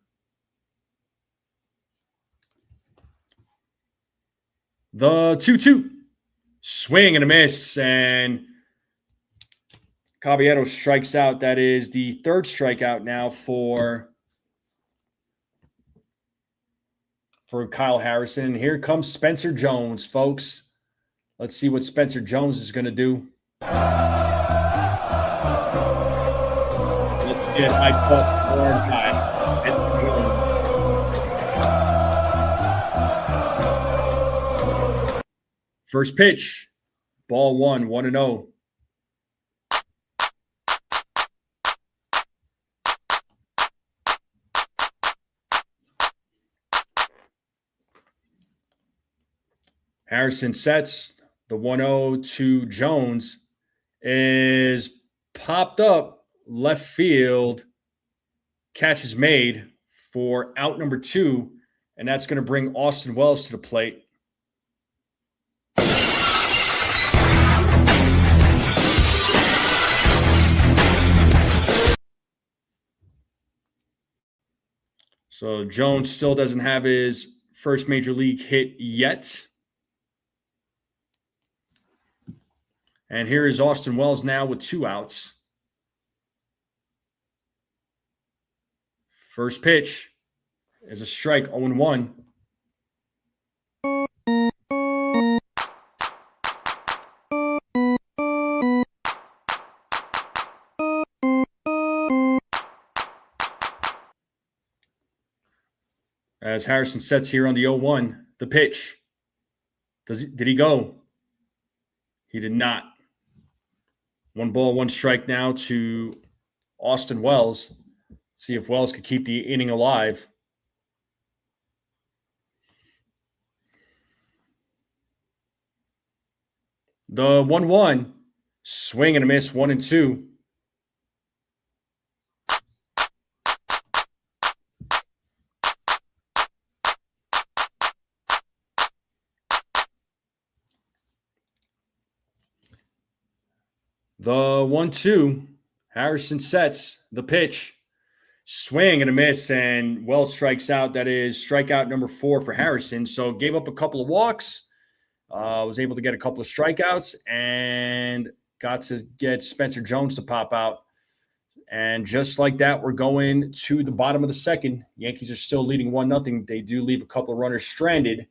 The 2-2. Swing and a miss, and Caballero strikes out. That is the 3rd strikeout now for Kyle Harrison. Here comes Spencer Jones, folks. Let's see what Spencer Jones is going to do. Let's get hyped up more by Spencer Jones. First pitch, ball 1, 1-0. Harrison sets the 1-0 to Jones, is popped up left field. Catch is made for out number 2, and that's going to bring Austin Wells to the plate. So Jones still doesn't have his first major league hit yet. And here is Austin Wells now with 2 outs. First pitch is a strike, 0-1. As Harrison sets here on the 0-1. The pitch. Did he go? He did not. 1 ball, 1 strike now to Austin Wells. See if Wells could keep the inning alive. The 1-1. Swing and a miss, 1-2. The 1-2. Harrison sets the pitch. Swing and a miss, and Wells strikes out. That is strikeout number 4 for Harrison. So gave up a couple of walks. Was able to get a couple of strikeouts and got to get Spencer Jones to pop out. And just like that, we're going to the bottom of the second. Yankees are still leading 1-0. They do leave a couple of runners stranded.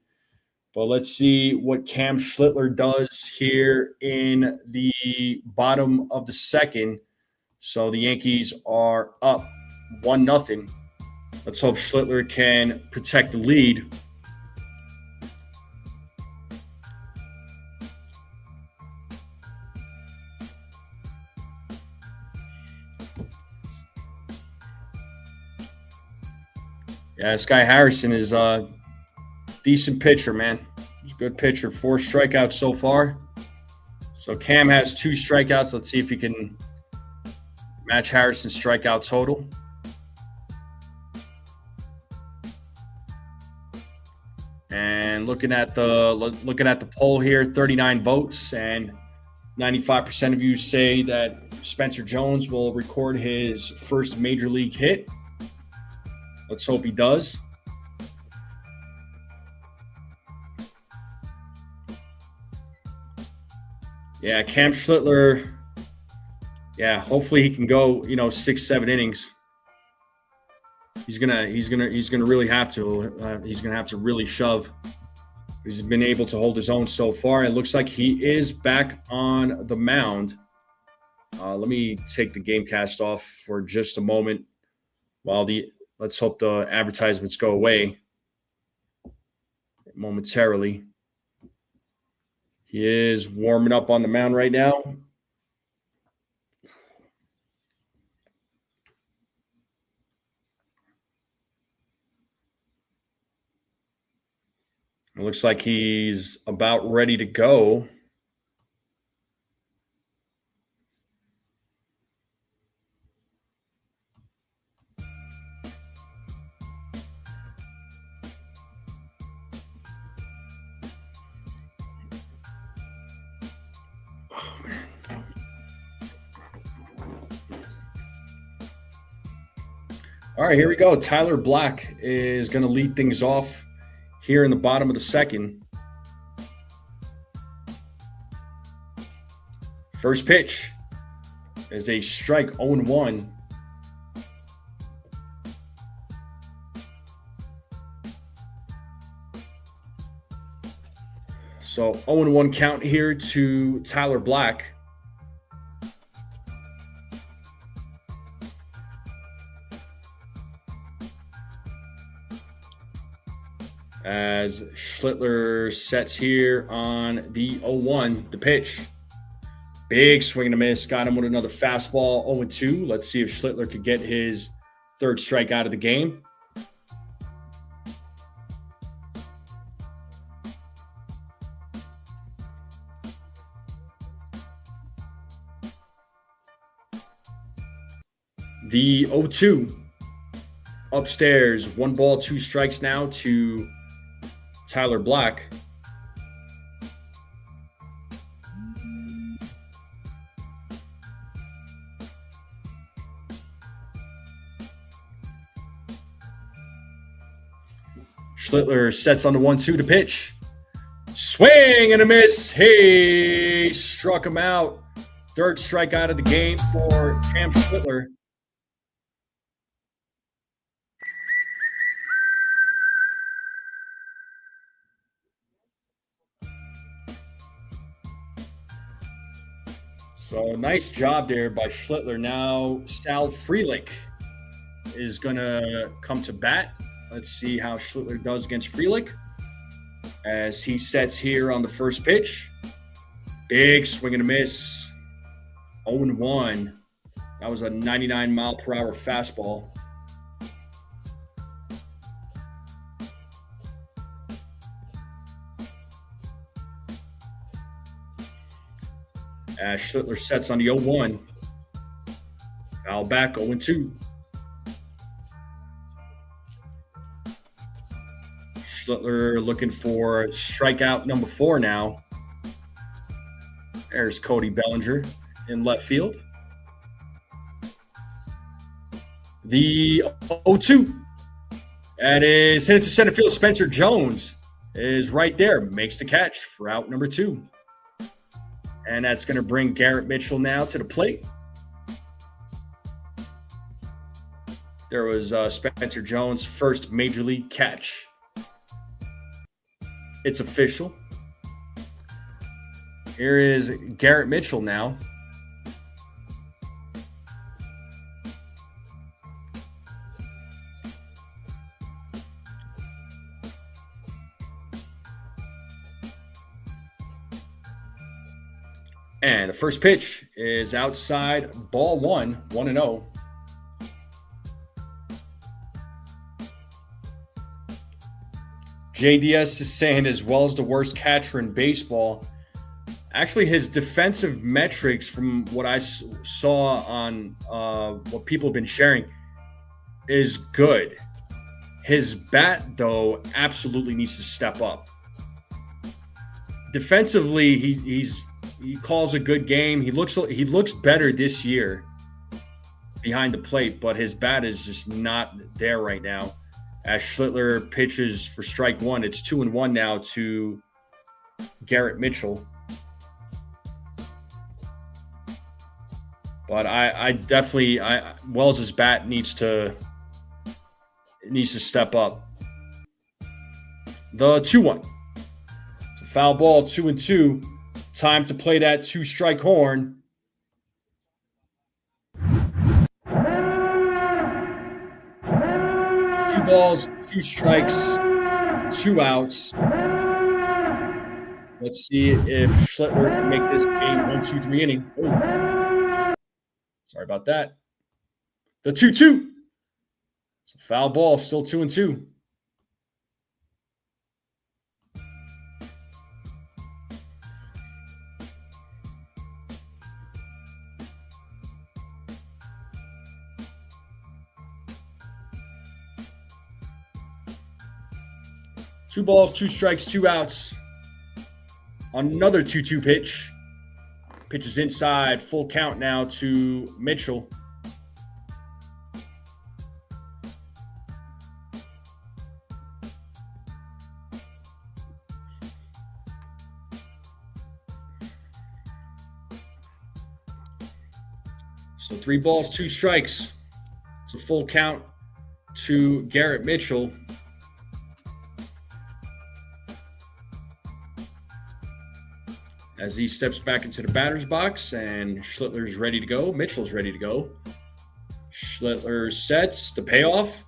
But let's see what Cam Schlitter does here in the bottom of the second. So the Yankees are up 1-0. Let's hope Schlitter can protect the lead. Yeah, this guy Harrison is a decent pitcher, man. He's a good pitcher. 4 strikeouts so far. So Cam has 2 strikeouts. Let's see if he can match Harrison's strikeout total. And looking at the poll here, 39 votes, and 95% of you say that Spencer Jones will record his first major league hit. Let's hope he does. Yeah, Cam Schlitter. Yeah, hopefully he can go, 6-7 innings. He's gonna really have to. He's gonna have to really shove. He's been able to hold his own so far. It looks like he is back on the mound. Let me take the game cast off for just a moment let's hope the advertisements go away momentarily. He is warming up on the mound right now. It looks like he's about ready to go. All right, here we go. Tyler Black is going to lead things off here in the bottom of the second. First pitch is a strike, 0-1. So 0-1 count here to Tyler Black. As Schlitter sets here on the 0-1, the pitch. Big swing and a miss. Got him with another fastball, 0-2. Let's see if Schlitter could get his 3rd strike out of the game. The 0-2. Upstairs, 1 ball, 2 strikes now to Tyler Black. Schlitter sets on the 1-2 to pitch. Swing and a miss. Hey, struck him out. 3rd strikeout of the game for Cam Schlitter. So nice job there by Schlitter. Now Sal Frelick is going to come to bat. Let's see how Schlitter does against Frelick as he sets here on the first pitch. Big swing and a miss. 0-1. That was a 99-mile-per-hour fastball. As Schlitter sets on the 0-1. Foul back, 0-2. Schlitter looking for strikeout number 4 now. There's Cody Bellinger in left field. The 0-2. That is hit to center field. Spencer Jones is right there. Makes the catch for out number 2. And that's going to bring Garrett Mitchell now to the plate. There was Spencer Jones' first major league catch. It's official. Here is Garrett Mitchell now. And the first pitch is outside, ball 1, 1-0. JDS is saying as well as the worst catcher in baseball. Actually, his defensive metrics from what I saw on what people have been sharing is good. His bat, though, absolutely needs to step up. Defensively, he calls a good game. He looks better this year behind the plate, but his bat is just not there right now. As Schlitter pitches for strike 1, it's 2-1 now to Garrett Mitchell. But I definitely Wells' bat needs to step up. The 2-1. It's a foul ball, 2-2. Time to play that 2-strike horn. Two balls, 2 strikes, 2 outs. Let's see if Schlitter can make this game 1-2-3 inning. Oh. Sorry about that. The 2-2. It's a foul ball, still 2-2. Two balls, 2 strikes, 2 outs. Another 2-2 pitch. Pitch is inside. Full count now to Mitchell. So 3 balls, 2 strikes. It's a full count to Garrett Mitchell. As he steps back into the batter's box, and Schlittler's ready to go. Mitchell's ready to go. Schlitter sets the payoff.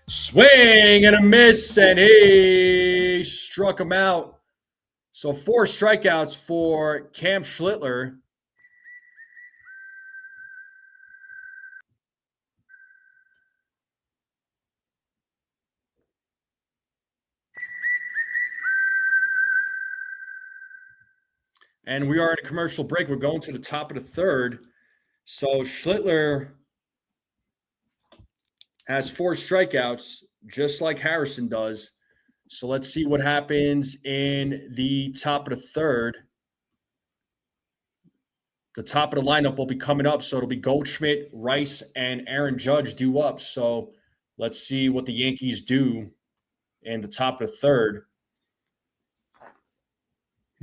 Swing and a miss, and he struck him out. So 4 strikeouts for Cam Schlitter. And we are in a commercial break. We're going to the top of the 3rd. So Schlitter has 4 strikeouts, just like Harrison does. So let's see what happens in the top of the 3rd. The top of the lineup will be coming up. So it'll be Goldschmidt, Rice, and Aaron Judge due up. So let's see what the Yankees do in the top of the 3rd.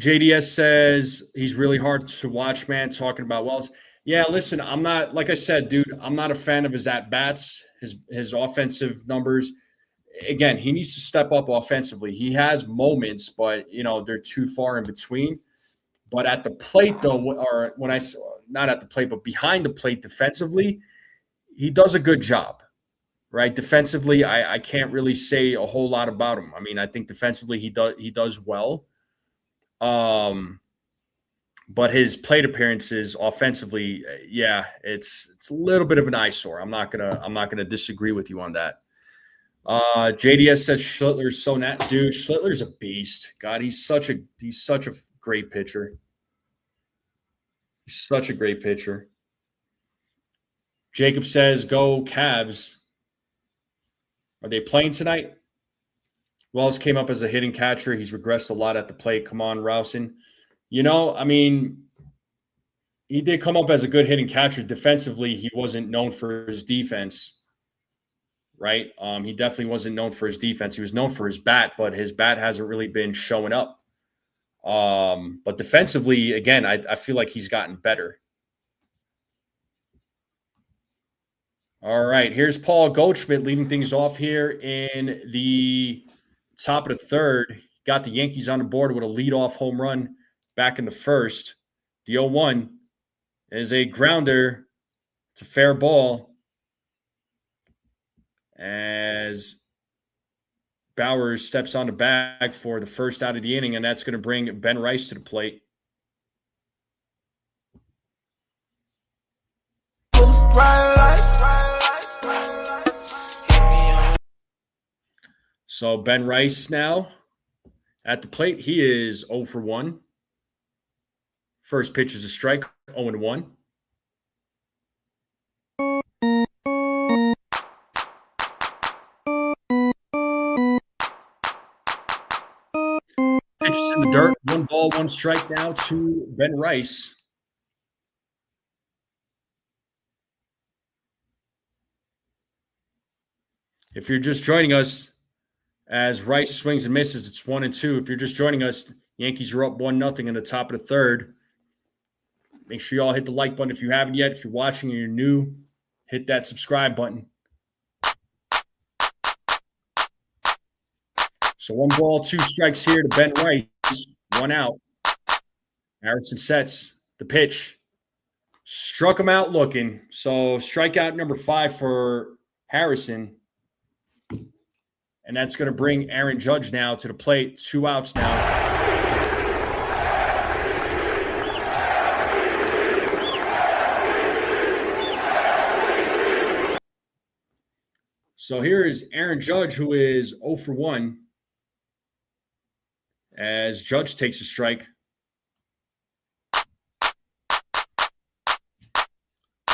JDS says he's really hard to watch, man, talking about Wells. Yeah, listen, I'm not, like I said, dude, I'm not a fan of his at-bats, his offensive numbers. Again, he needs to step up offensively. He has moments, but, they're too far in between. But at the plate, though, or when not at the plate, but behind the plate defensively, he does a good job, right? Defensively, I can't really say a whole lot about him. I mean, I think defensively he does well. But his plate appearances offensively, yeah, it's a little bit of an eyesore. I'm not gonna disagree with you on that. JDS says Schlittler's so dude. Schlittler's a beast. God, he's such a great pitcher. He's such a great pitcher. Jacob says, "Go Cavs." Are they playing tonight? Wells came up as a hitting catcher. He's regressed a lot at the plate. Come on, Rousen. I mean, he did come up as a good hitting catcher. Defensively, he wasn't known for his defense, right? He definitely wasn't known for his defense. He was known for his bat, but his bat hasn't really been showing up. But defensively, again, I feel like he's gotten better. All right, here's Paul Goldschmidt leading things off here in the top of the third. Got the Yankees on the board with a leadoff home run back in the first. The 0-1 is a grounder. It's a fair ball as Bowers steps on the bag for the first out of the inning, and that's going to bring Ben Rice to the plate. So Ben Rice now at the plate. He is 0 for 1. First pitch is a strike, 0-1. Pitches in the dirt. 1 ball, 1 strike now to Ben Rice. If you're just joining us, as Rice swings and misses, it's 1-2. If you're just joining us, Yankees are up 1-0 in the top of the third. Make sure you all hit the like button if you haven't yet. If you're watching and you're new, hit that subscribe button. So 1 ball, 2 strikes here to Ben Rice. 1 out. Harrison sets the pitch. Struck him out looking. So strikeout number 5 for Harrison. And that's going to bring Aaron Judge now to the plate. 2 outs now. So here is Aaron Judge, who is 0 for 1. As Judge takes a strike.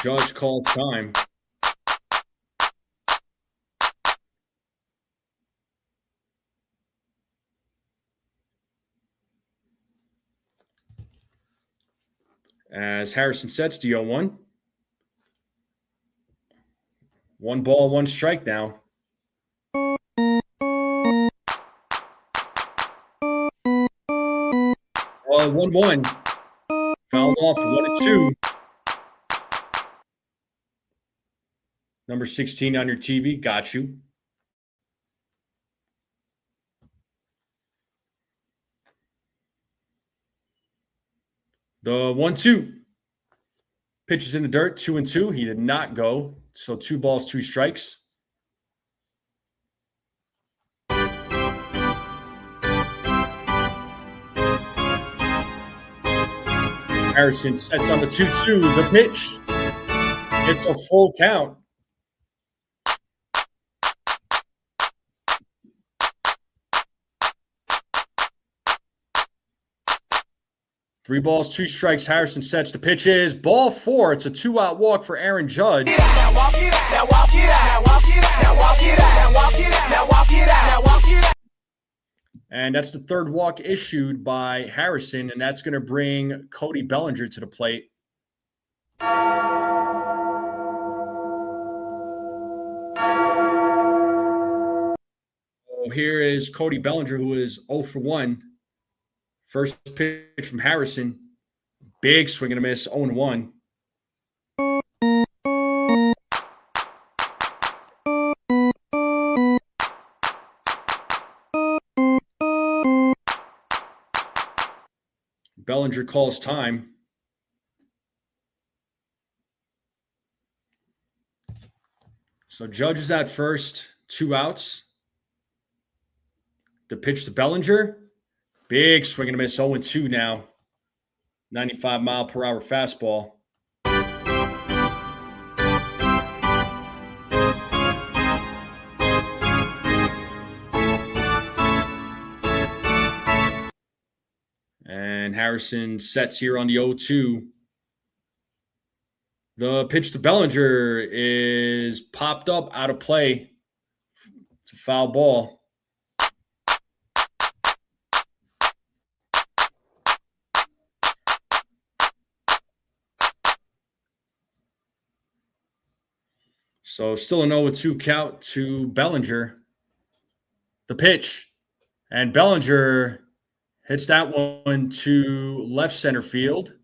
Judge calls time. As Harrison sets the 0-1. 1 ball, 1 strike now. 1-1. Fouled off 1-2. Number 16 on your TV. Got you. The 1-2. Pitches in the dirt, 2-2. He did not go. So 2 balls, 2 strikes. Harrison sets on the 2-2. The pitch. It's a full count. Three balls, 2 strikes. Harrison sets. The pitch is ball 4. It's a 2-out walk for Aaron Judge. And that's the 3rd walk issued by Harrison, and that's going to bring Cody Bellinger to the plate. So here is Cody Bellinger, who is 0 for 1. First pitch from Harrison. Big swing and a miss, 0-1. Bellinger calls time. So Judge is at first, 2 outs. The pitch to Bellinger. Big swing and a miss, 0-2 now. 95-mile-per-hour fastball. And Harrison sets here on the 0-2. The pitch to Bellinger is popped up out of play. It's a foul ball. So still an 0-2 count to Bellinger. The pitch. And Bellinger hits that one to left center field.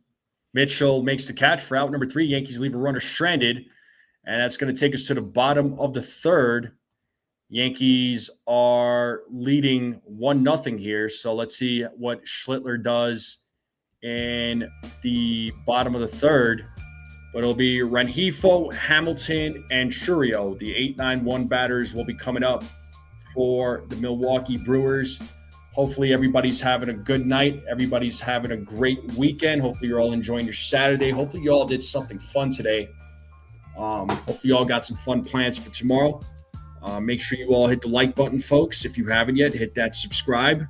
Mitchell makes the catch for out number 3. Yankees leave a runner stranded. And that's going to take us to the bottom of the third. Yankees are leading 1-0 here. So let's see what Schlitter does in the bottom of the third. But it'll be Rengifo, Hamilton, and Yariel. The 8-9-1 batters will be coming up for the Milwaukee Brewers. Hopefully everybody's having a good night. Everybody's having a great weekend. Hopefully you're all enjoying your Saturday. Hopefully you all did something fun today. Hopefully you all got some fun plans for tomorrow. Make sure you all hit the like button, folks. If you haven't yet, hit that subscribe.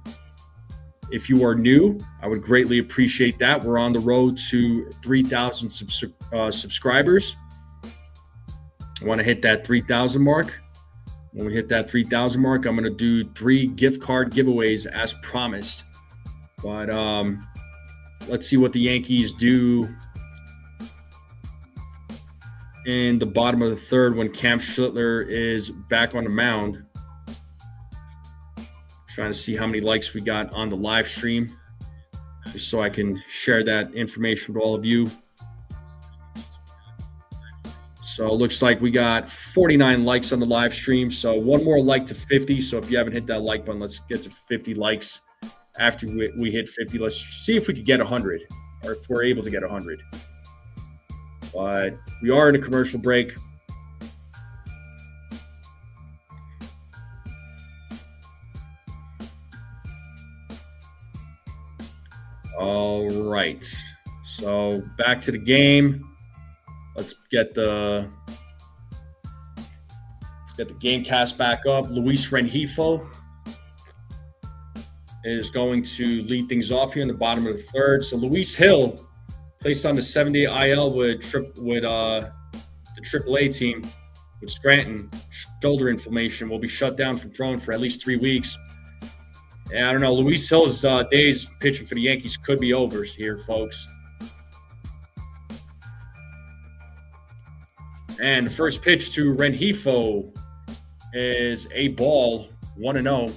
If you are new, I would greatly appreciate that. We're on the road to 3,000 subscribers. I want to hit that 3,000 mark. When we hit that 3,000 mark, I'm going to do 3 gift card giveaways as promised. But let's see what the Yankees do in the bottom of the third when Cam Schlitter is back on the mound. Trying to see how many likes we got on the live stream, just so I can share that information with all of you. So it looks like we got 49 likes on the live stream. So one more like to 50. So if you haven't hit that like button, let's get to 50 likes. After we hit 50, let's see if we could get 100, or if we're able to get 100. But we are in a commercial break. All right. So back to the game. Let's get the game cast back up. Luis Rengifo is going to lead things off here in the bottom of the third. So Luis Hill, placed on the 7-day IL with the AAA team with Scranton, shoulder inflammation, will be shut down from throwing for at least 3 weeks. And I don't know, Luis Hill's days pitching for the Yankees could be over here, folks. And the first pitch to Rengifo is a ball, 1-0.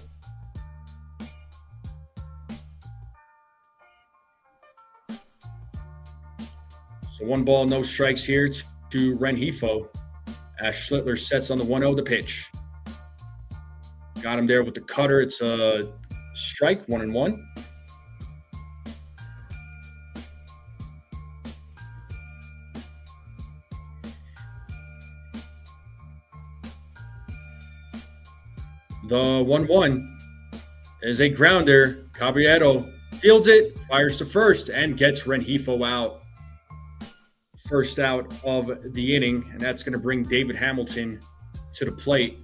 So 1 ball, no strikes here to Rengifo as Schlitter sets on the 1-0 the pitch. Got him there with the cutter. It's a strike, 1-1. The 1-1 is a grounder. Caballero fields it, fires to first, and gets Rengifo out. First out of the inning, and that's going to bring David Hamilton to the plate.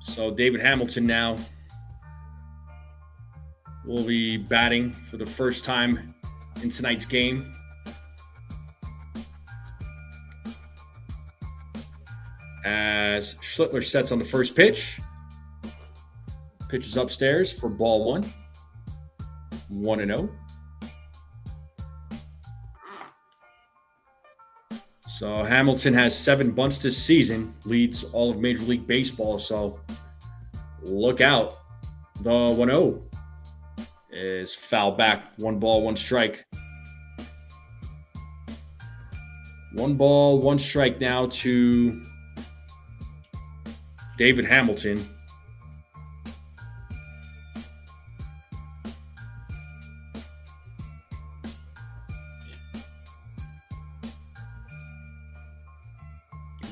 So David Hamilton now will be batting for the first time in tonight's game. As Schlitter sets on the first pitch. Pitch is upstairs for ball 1. 1-0. So Hamilton has 7 bunts this season, leads all of Major League Baseball. So look out. The 1-0 is foul back. 1 ball, 1 strike. 1 ball, 1 strike now to David Hamilton.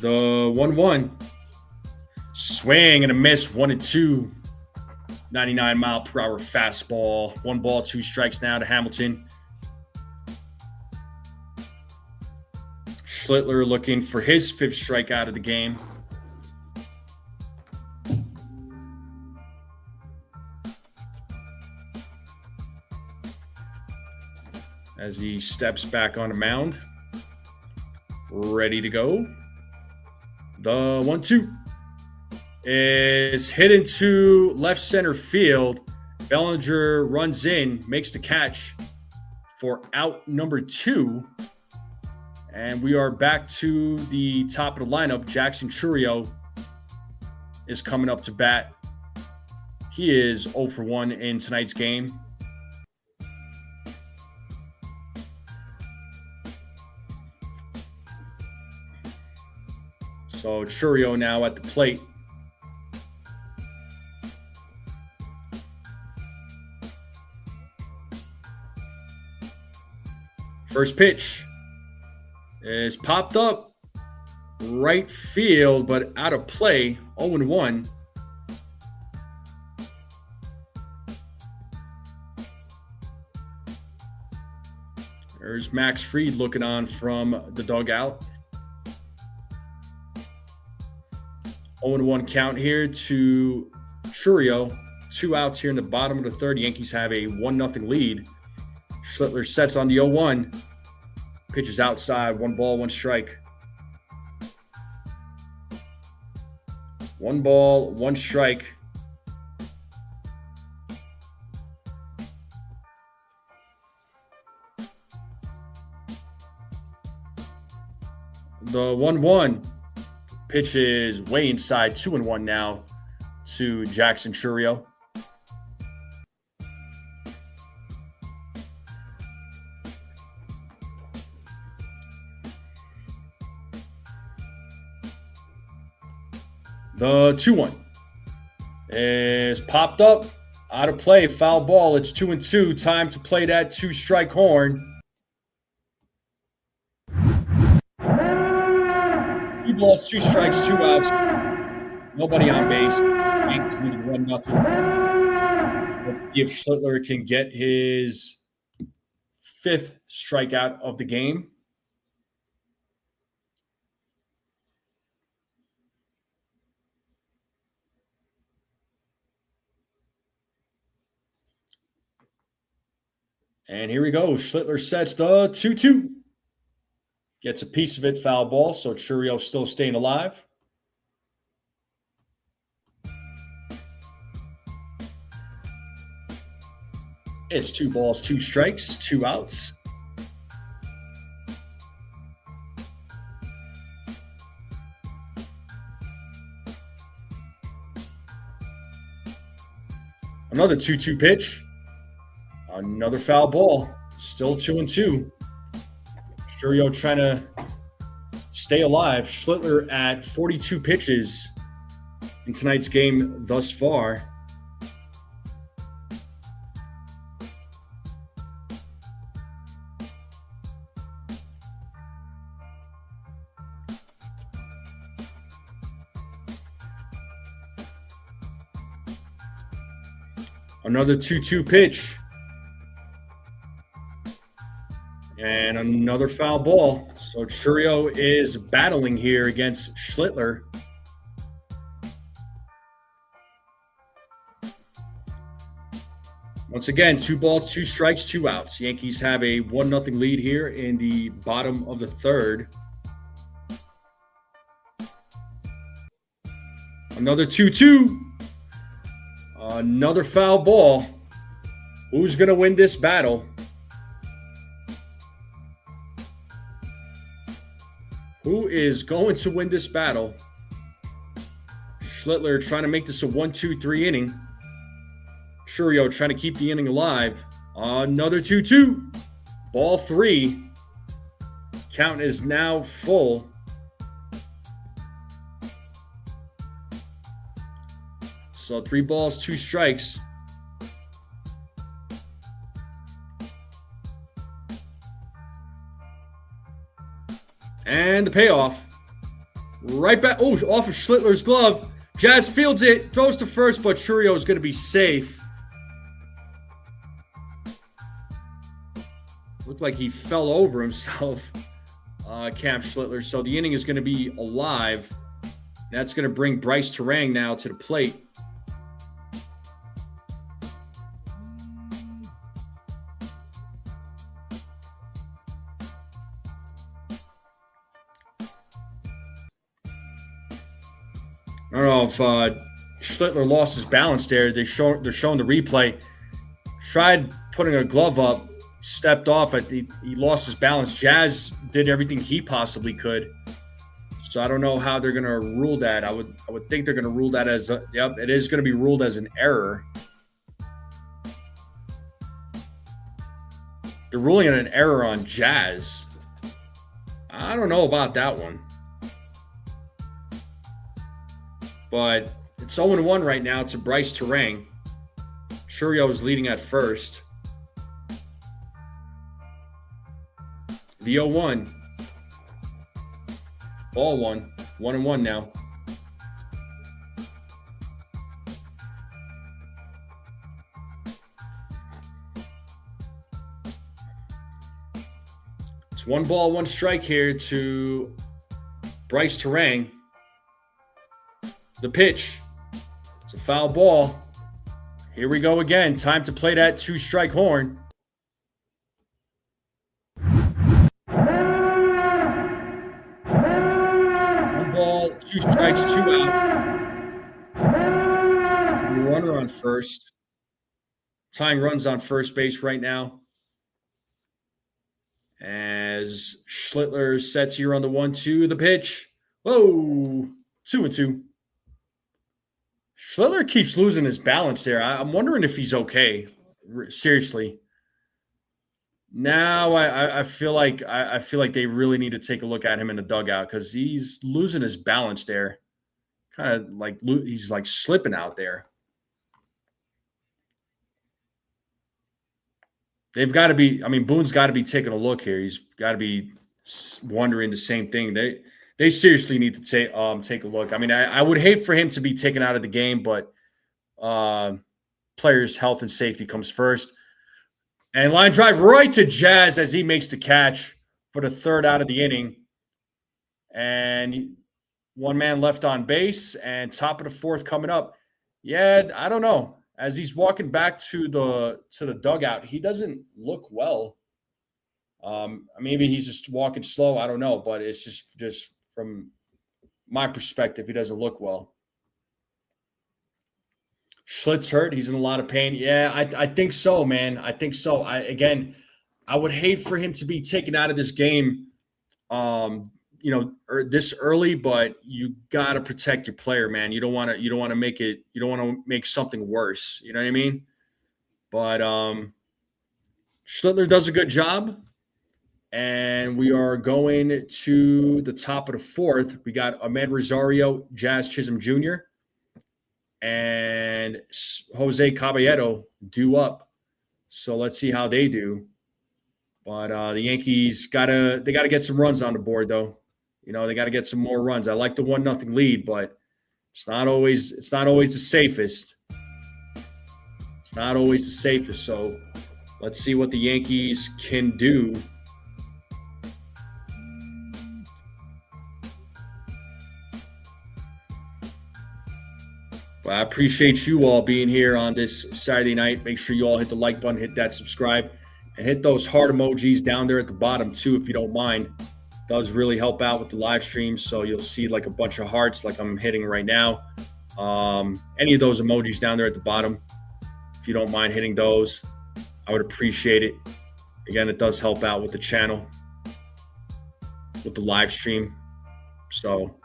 The 1-1. Swing and a miss. 1-2. 99-mile-per-hour fastball. 1 ball, 2 strikes now to Hamilton. Schlitter looking for his 5th strikeout of the game. As he steps back on the mound. Ready to go. The 1-2 is hit into left center field. Bellinger runs in, makes the catch for out number 2. And we are back to the top of the lineup. Jackson Chourio is coming up to bat. He is 0 for 1 in tonight's game. So Chourio now at the plate. First pitch is popped up right field, but out of play. 0-1. There's Max Fried looking on from the dugout. 0-1 count here to Chourio. 2 outs here in the bottom of the 3rd. Yankees have a 1-0 lead. Schlitter sets on the 0-1. Pitches outside. 1 ball, 1 strike. 1 ball, 1 strike. The 1-1 pitch is way inside. 2-1 now to Jackson Chourio. The 2-1 is popped up, out of play, foul ball. It's 2-2. Time to play that 2-strike horn. 2 balls, 2 strikes, 2 outs. Nobody on base. Yankees leading 1-0. Let's see if Schlitter can get his 5th strikeout of the game. And here we go. Schlitter sets the 2-2. Gets a piece of it, foul ball, so Chourio still staying alive. It's 2 balls, 2 strikes, 2 outs. Another 2-2 pitch. Another foul ball. Still 2-2. Chourio trying to stay alive. Schlitter at 42 pitches in tonight's game thus far. Another 2-2 pitch. And another foul ball. So Chourio is battling here against Schlitter. Once again, 2 balls, 2 strikes, 2 outs. Yankees have a 1-0 lead here in the bottom of the 3rd. Another 2-2. Another foul ball. Who's going to win this battle? Who is going to win this battle? Schlitter trying to make this a 1-2-3 inning. Chourio trying to keep the inning alive. Another 2-2. Ball 3. Count is now full. So 3 balls, 2 strikes. And the payoff. Right back. Oh, off of Schlittler's glove. Jazz fields it. Throws to first, but Churio is going to be safe. Looked like he fell over himself, Cam Schlitter. So the inning is going to be alive. That's going to bring Bryce Terang now to the plate. I don't know if Schlitter lost his balance there. They're showing the replay. Tried putting a glove up, stepped off. He lost his balance. Jazz did everything he possibly could. So I don't know how they're going to rule that. I would think they're going to rule that as it is going to be ruled as an error. They're ruling it an error on Jazz. I don't know about that one. But it's 0-1 right now to Bryce Terang. Churio is leading at first. The 0-1. Ball one. 1-1 now. It's 1 ball, 1 strike here to Bryce Terang. The pitch. It's a foul ball. Here we go again. Time to play that 2-strike horn. 1 ball, 2 strikes, 2 out. Runner on first. Tying runs on first base right now. As Schlitter sets here on the 1-2. The pitch. Whoa. 2-2. Schlitter keeps losing his balance there. I'm wondering if he's okay. Seriously. Now I feel like they really need to take a look at him in the dugout because he's losing his balance there. Kind of like he's like slipping out there. They've got to be. I mean, Boone's got to be taking a look here. He's got to be wondering the same thing. They seriously need to take a look. I mean, I would hate for him to be taken out of the game, but players' health and safety comes first. And line drive right to Jazz as he makes the catch for the 3rd out of the inning. And 1 man left on base and top of the 4th coming up. Yeah, I don't know. As he's walking back to the dugout, he doesn't look well. Maybe he's just walking slow. I don't know, but it's just from my perspective, he doesn't look well. Schlitt's hurt. He's in a lot of pain. Yeah, I think so, man. I think so. I would hate for him to be taken out of this game, this early. But you got to protect your player, man. You don't want to make something worse. You know what I mean? But Schlitter does a good job. And we are going to the top of the 4th. We got Ahmed Rosario, Jazz Chisholm Jr., and Jose Caballero due up. So let's see how they do. But the Yankees gotta get some runs on the board, though. They got to get some more runs. I like the 1-0 lead, but it's not always the safest. It's not always the safest. So let's see what the Yankees can do. Well, I appreciate you all being here on this Saturday night. Make sure you all hit the like button, hit that subscribe, and hit those heart emojis down there at the bottom too, if you don't mind. It does really help out with the live stream. So you'll see like a bunch of hearts like I'm hitting right now. Any of those emojis down there at the bottom, if you don't mind hitting those, I would appreciate it. Again, it does help out with the channel, with the live stream. So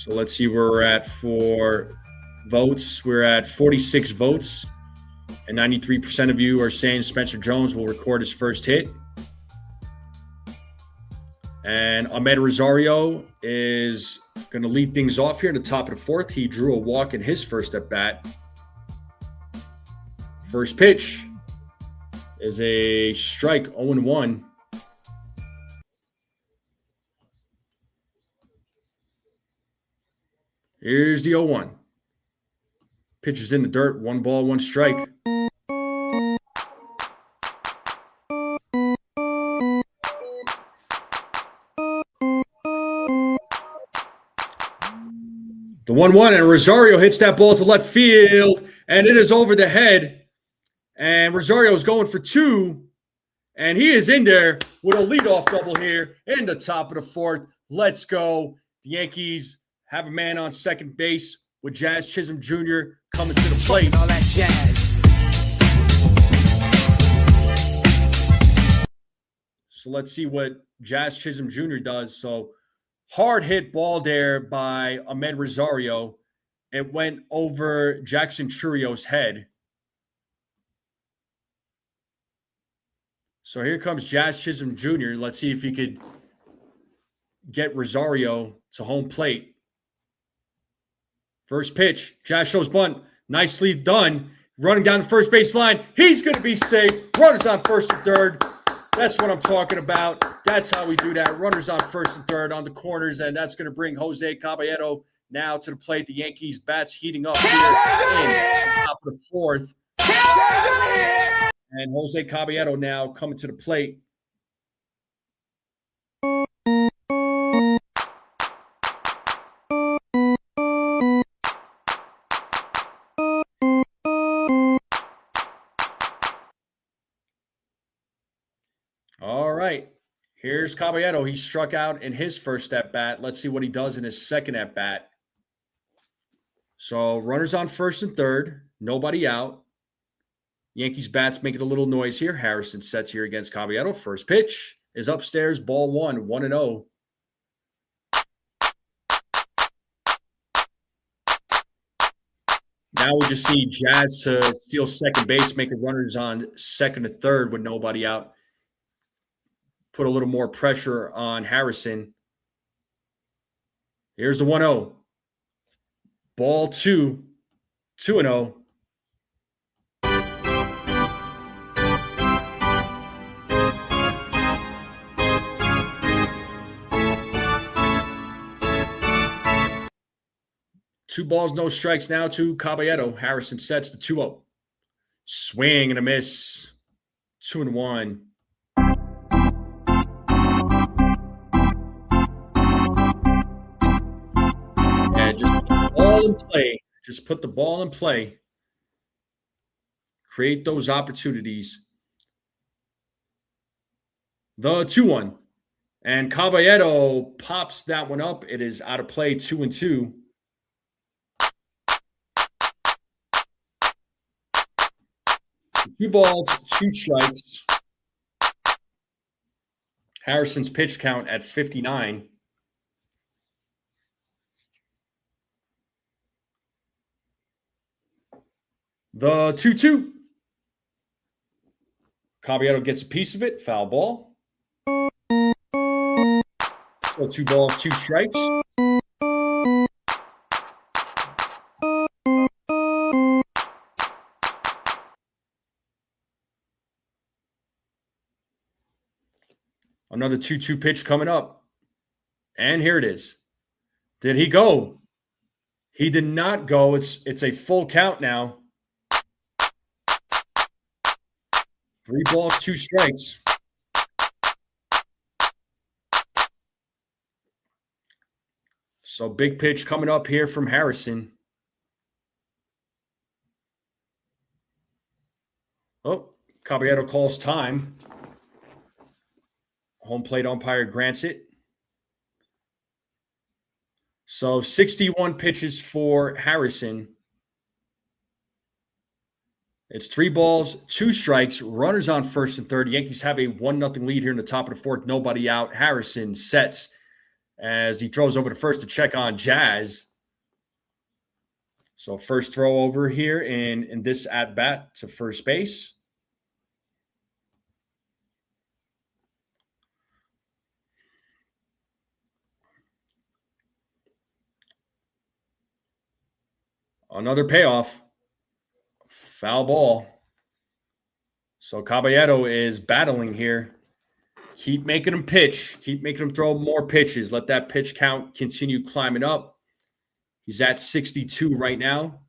let's see where we're at for votes. We're at 46 votes, and 93% of you are saying Spencer Jones will record his first hit. And Ahmed Rosario is going to lead things off here in the top of the 4th. He drew a walk in his first at bat. First pitch. is a strike, 0-1. Here's the 0-1. Pitch is in the dirt. 1 ball, 1 strike. The 1-1, and Rosario hits that ball to left field, and it is over the head. And Rosario is going for 2, and he is in there with a leadoff double here in the top of the 4th. Let's go. The Yankees have a man on second base with Jazz Chisholm Jr. coming to the plate. All that jazz. So let's see what Jazz Chisholm Jr. does. So hard hit ball there by Ahmed Rosario. It went over Jackson Churrio's head. So here comes Jazz Chisholm Jr. Let's see if he could get Rosario to home plate. First pitch, Jazz shows bunt. Nicely done. Running down the first base line. He's going to be safe. Runners on first and third. That's what I'm talking about. That's how we do that. Runners on first and third on the corners, and that's going to bring Jose Caballero now to the plate. The Yankees bats heating up here in the top of the 4th. And Jose Caballero now coming to the plate. All right. Here's Caballero. He struck out in his first at-bat. Let's see what he does in his second at-bat. So runners on first and third. Nobody out. Yankees bats making a little noise here. Harrison sets here against Caballero. First pitch is upstairs. Ball 1, 1-0. Now we just need Jazz to steal second base, make the runners on second and third with nobody out. Put a little more pressure on Harrison. Here's the 1-0. Ball 2, 2-0. Two balls, no strikes now to Caballero. Harrison sets the 2-0. Swing and a miss. 2-1. Yeah, just put the ball in play. Just put the ball in play. Create those opportunities. The 2-1. And Caballero pops that one up. It is out of play, 2-2. Two balls, 2 strikes. Harrison's pitch count at 59. The 2-2. Caballero gets a piece of it. Foul ball. So 2 balls, 2 strikes. Another 2-2 pitch coming up. And here it is. Did he go? He did not go. It's a full count now. 3 balls, 2 strikes. So big pitch coming up here from Harrison. Oh, Caballero calls time. Home plate umpire grants it. So 61 pitches for Harrison. It's 3 balls, 2 strikes, runners on first and third. Yankees have a 1-0 lead here in the top of the 4th. Nobody out. Harrison sets as he throws over to first to check on Jazz. So first throw over here in this at-bat to first base. Another payoff. Foul ball. So Caballero is battling here. Keep making him pitch. Keep making him throw more pitches. Let that pitch count continue climbing up. He's at 62 right now.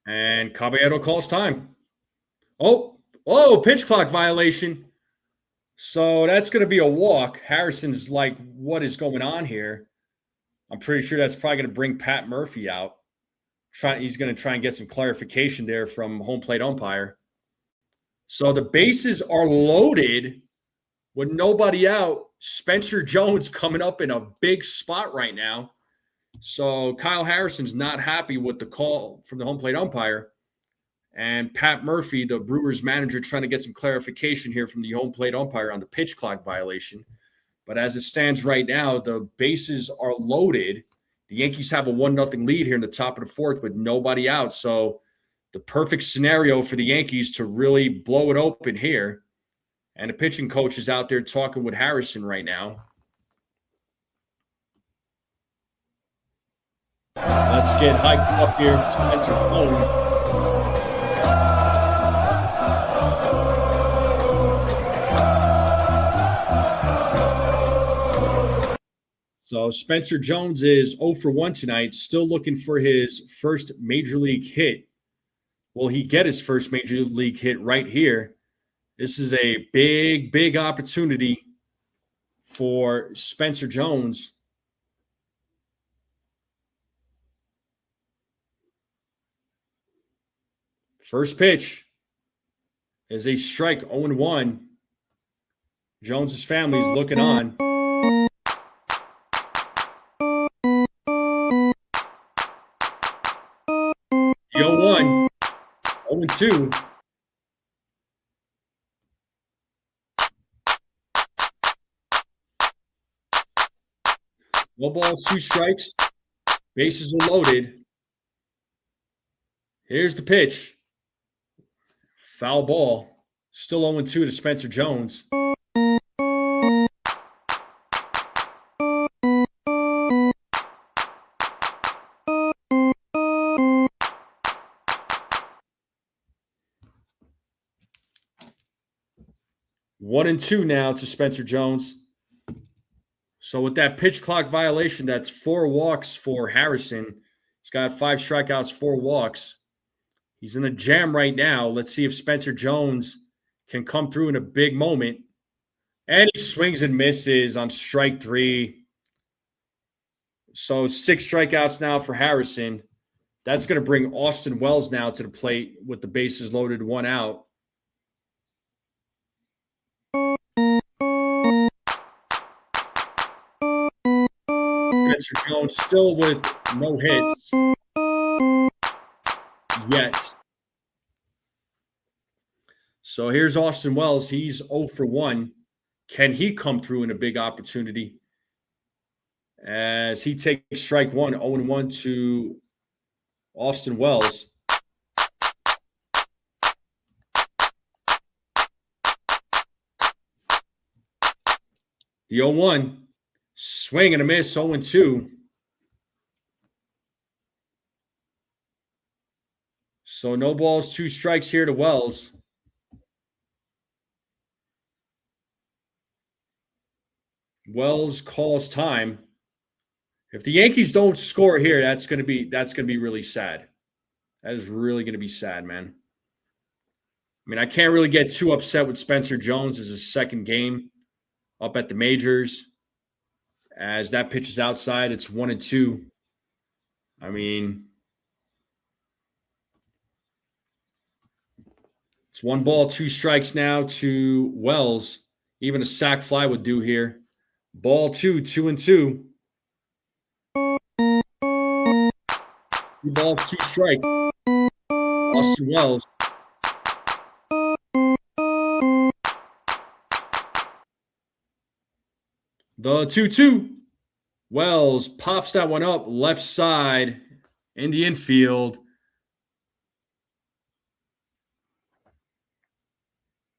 And Caballero calls time. Oh, pitch clock violation. So that's going to be a walk. Harrison's like, what is going on here? I'm pretty sure that's probably going to bring Pat Murphy out. He's going to try and get some clarification there from home plate umpire. So the bases are loaded with nobody out. Spencer Jones coming up in a big spot right now. So Kyle Harrison's not happy with the call from the home plate umpire. And Pat Murphy, the Brewers manager, trying to get some clarification here from the home plate umpire on the pitch clock violation. But as it stands right now, the bases are loaded. The Yankees have a 1-0 lead here in the top of the fourth with nobody out. So the perfect scenario for the Yankees to really blow it open here. And the pitching coach is out there talking with Harrison right now. Let's get hyped up here for Spencer Jones. So Spencer Jones is 0 for 1 tonight, still looking for his first major league hit. Will he get his first major league hit right here? This is a big, big opportunity for Spencer Jones. First pitch is a strike, 0-1. Jones's family is looking on. The 0-1, 0-2. No balls, 2 strikes. Bases are loaded. Here's the pitch. Foul ball. Still 0-2 to Spencer Jones. One and 2 now to Spencer Jones. So with that pitch clock violation, that's 4 walks for Harrison. He's got 5 strikeouts, 4 walks. He's in a jam right now. Let's see if Spencer Jones can come through in a big moment. And he swings and misses on strike 3. So 6 strikeouts now for Harrison. That's going to bring Austin Wells now to the plate with the bases loaded, 1 out. Spencer Jones still with no hits yet. So here's Austin Wells. He's 0 for 1. Can he come through in a big opportunity? As he takes strike 1, 0-1 to Austin Wells. The 0-1. Swing and a miss, 0-2. So no balls, 2 strikes here to Wells. Wells calls time. If the Yankees don't score here, that's gonna be really sad. That is really gonna be sad, man. I mean, I can't really get too upset with Spencer Jones as his second game up at the majors. As that pitch is outside, it's 1-2. I mean, it's 1 ball, 2 strikes now to Wells. Even a sac fly would do here. Ball 2, 2-2. 2 balls, 2 strikes. Austin Wells. The 2-2. Wells pops that one up left side in the infield.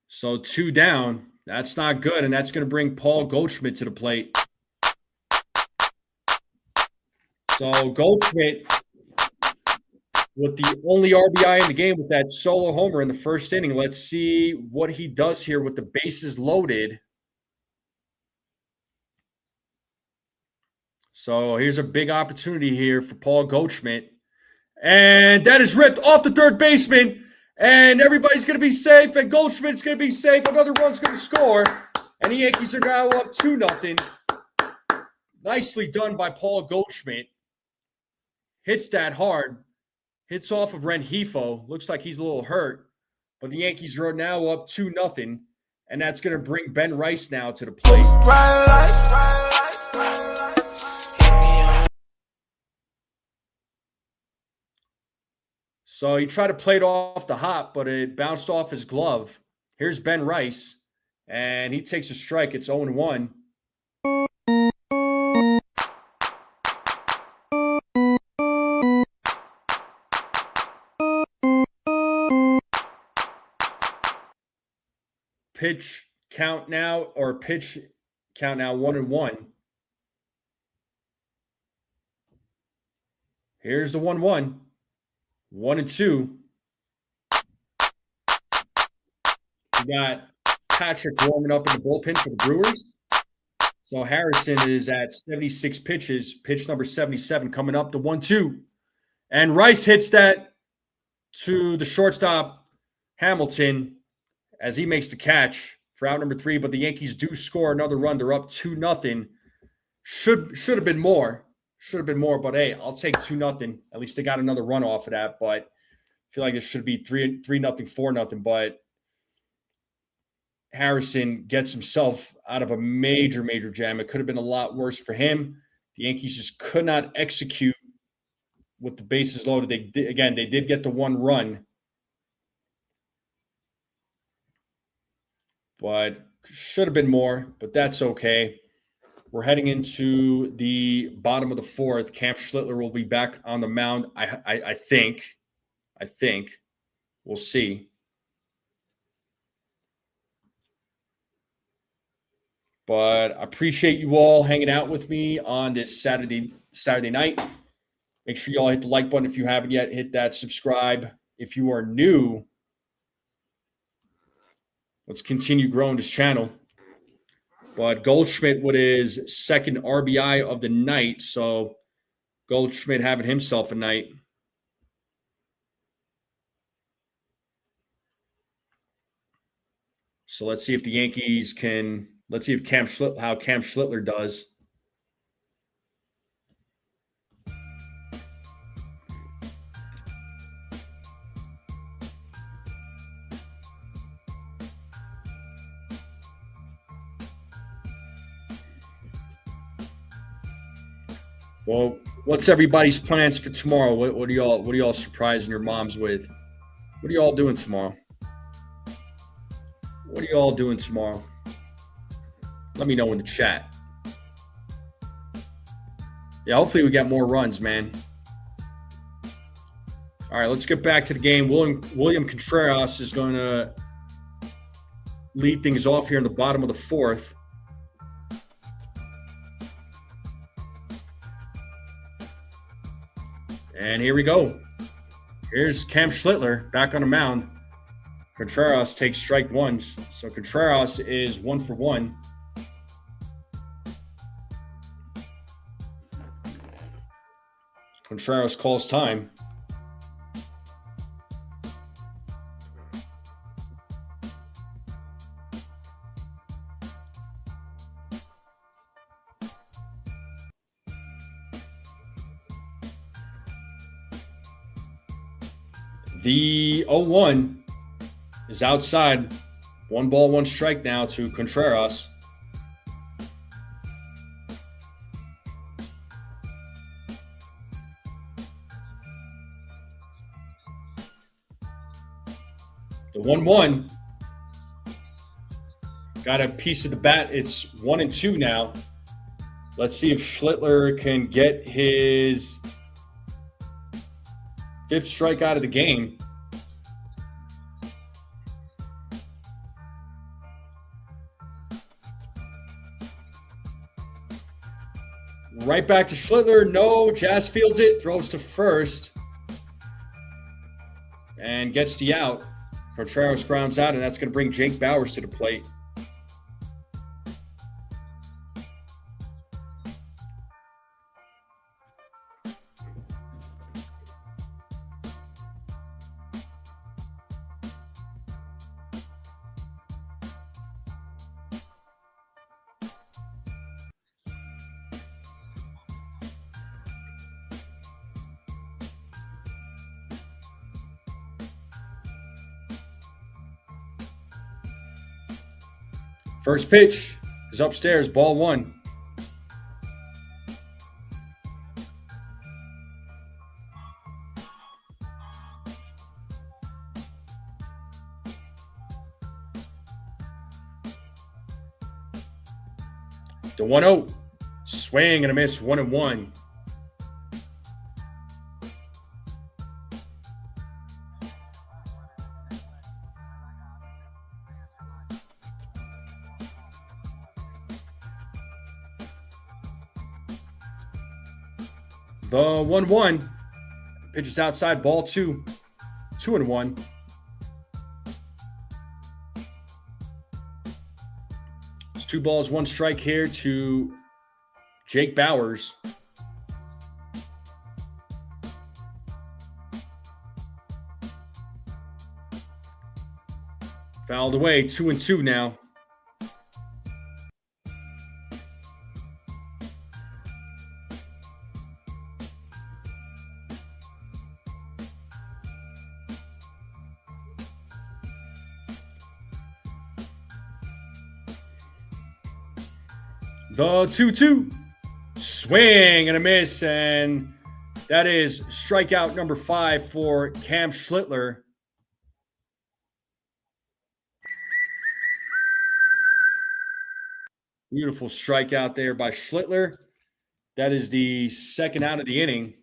So 2 down. That's not good, and that's going to bring Paul Goldschmidt to the plate. So Goldschmidt with the only RBI in the game with that solo homer in the first inning. Let's see what he does here with the bases loaded. So here's a big opportunity here for Paul Goldschmidt. And that is ripped off the third baseman. And everybody's going to be safe. And Goldschmidt's going to be safe. Another run's going to score. And the Yankees are now up 2-0. Nicely done by Paul Goldschmidt. Hits that hard. Hits off of Rengifo. Looks like he's a little hurt. But the Yankees are now up 2-0. And that's going to bring Ben Rice now to the plate. So he tried to play it off the hop, but it bounced off his glove. Here's Ben Rice. And he takes a strike. It's 0-1. Pitch count now 1-1. Here's the 1-1. 1-2. We got Patrick warming up in the bullpen for the Brewers. So Harrison is at 76 pitches. Pitch number 77 coming up to 1-2. And Rice hits that to the shortstop, Hamilton, as he makes the catch for out number 3. But the Yankees do score another run. They're up 2-0. Should have been more. But hey, I'll take 2-0. At least they got another run off of that. But I feel like it should be 3-0, 4-0. But Harrison gets himself out of a major, major jam. It could have been a lot worse for him. The Yankees just could not execute with the bases loaded. They did get the one run. But should have been more, but that's okay. We're heading into the bottom of the 4th. Cam Schlitter will be back on the mound, I think. We'll see. But I appreciate you all hanging out with me on this Saturday night. Make sure you all hit the like button if you haven't yet. Hit that subscribe if you are new. Let's continue growing this channel. But Goldschmidt with his second RBI of the night. So Goldschmidt having himself a night. So let's see if the Yankees can. Let's see if how Cam Schlitter does. Well, what's everybody's plans for tomorrow? What are y'all surprising your moms with? What are y'all doing tomorrow? Let me know in the chat. Yeah, hopefully we got more runs, man. All right, let's get back to the game. William Contreras is going to lead things off here in the bottom of the 4th. And here we go. Here's Cam Schlitter back on the mound. Contreras takes strike 1. So Contreras is 1 for 1. Contreras calls time. The 0-1 is outside. 1 ball, 1 strike now to Contreras. The 1-1 got a piece of the bat. It's 1-2 now. Let's see if Schlitter can get his 5th strikeout of the game. Right back to Schlitter. No, Jazz fields it, throws to first, and gets the out. Contreras grounds out, and that's going to bring Jake Bauers to the plate. First pitch is upstairs, ball one. The 1-0. Swing and a miss, 1-1. The 1-1. Pitches outside, ball two. 2-1. It's 2 balls, 1 strike here to Jake Bauers. Fouled away, 2-2 now. The 2-2. Swing and a miss, and that is strikeout number 5 for Cam Schlitter. Beautiful strikeout there by Schlitter. That is the second out of the inning.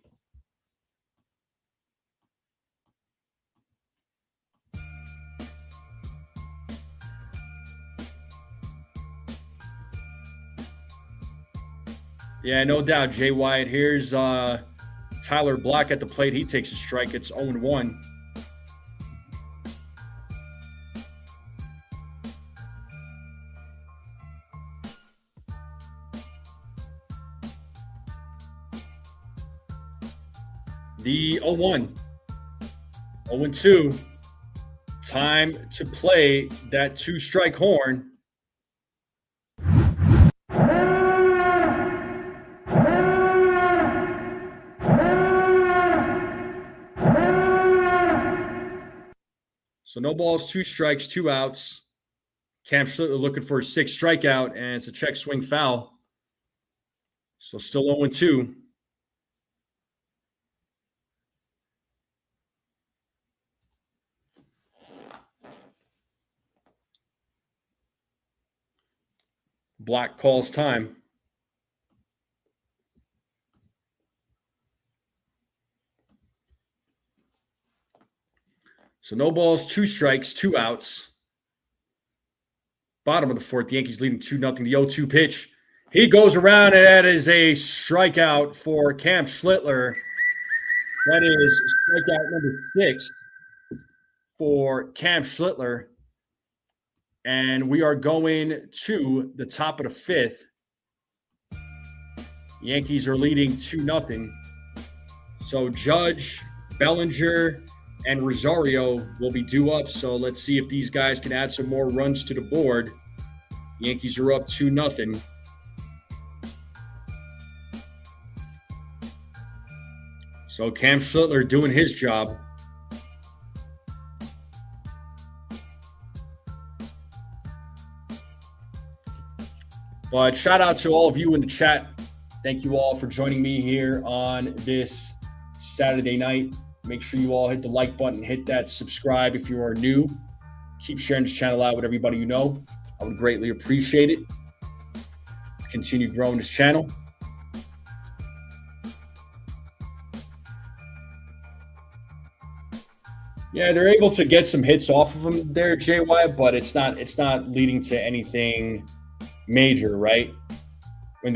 Yeah, no doubt, Jay Wyatt. Here's Tyler Black at the plate. He takes a strike. It's 0-1. The 0-1. 0-2. Time to play that 2-strike horn. So no balls, 2 strikes, 2 outs. Cam Schlitter looking for a 6th strikeout, and it's a check swing foul. So still 0-2. Black calls time. So no balls, 2 strikes, 2 outs. Bottom of the 4th, the Yankees leading 2-0. The 0-2 pitch. He goes around, and that is a strikeout for Cam Schlitter. That is strikeout number 6 for Cam Schlitter. And we are going to the top of the 5th. Yankees are leading 2-0. So Judge, Bellinger, and Rosario will be due up. So let's see if these guys can add some more runs to the board. Yankees are up 2-0. So Cam Schlitter doing his job. But shout out to all of you in the chat. Thank you all for joining me here on this Saturday night. Make sure you all hit the like button, hit that subscribe if you are new. Keep sharing this channel out with everybody you know. I would greatly appreciate it. Continue growing this channel. Yeah, they're able to get some hits off of him there, JY, but it's not leading to anything major, right? I mean,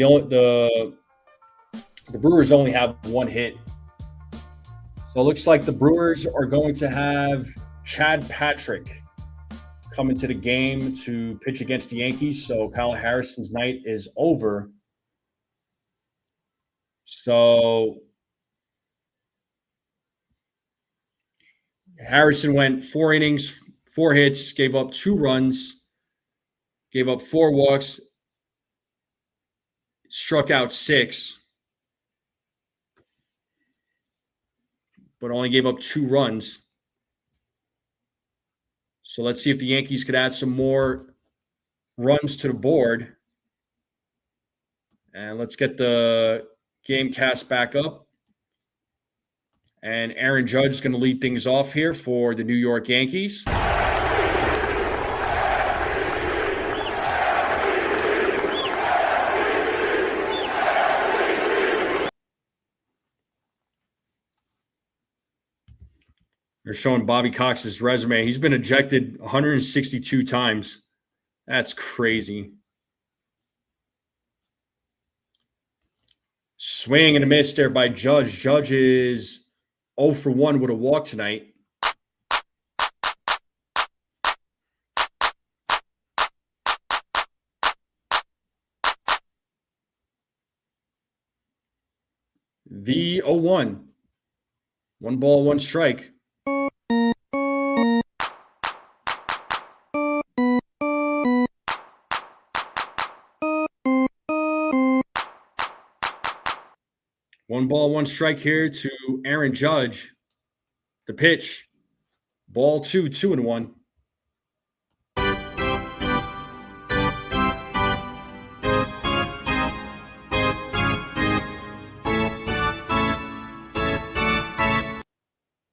The Brewers only have one hit. So it looks like the Brewers are going to have Chad Patrick come into the game to pitch against the Yankees. So Kyle Harrison's night is over. So Harrison went 4 innings, 4 hits, gave up 2 runs, gave up 4 walks, struck out 6, but only gave up 2 runs. So let's see if the Yankees could add some more runs to the board. And let's get the game cast back up. And Aaron Judge is going to lead things off here for the New York Yankees. They're showing Bobby Cox's resume. He's been ejected 162 times. That's crazy. Swing and a miss there by Judge. Judge is 0 for 1 with a walk tonight. The 0-1. 1 ball, 1 strike. One ball, 1 strike here to Aaron Judge. The pitch. Ball 2, 2-1.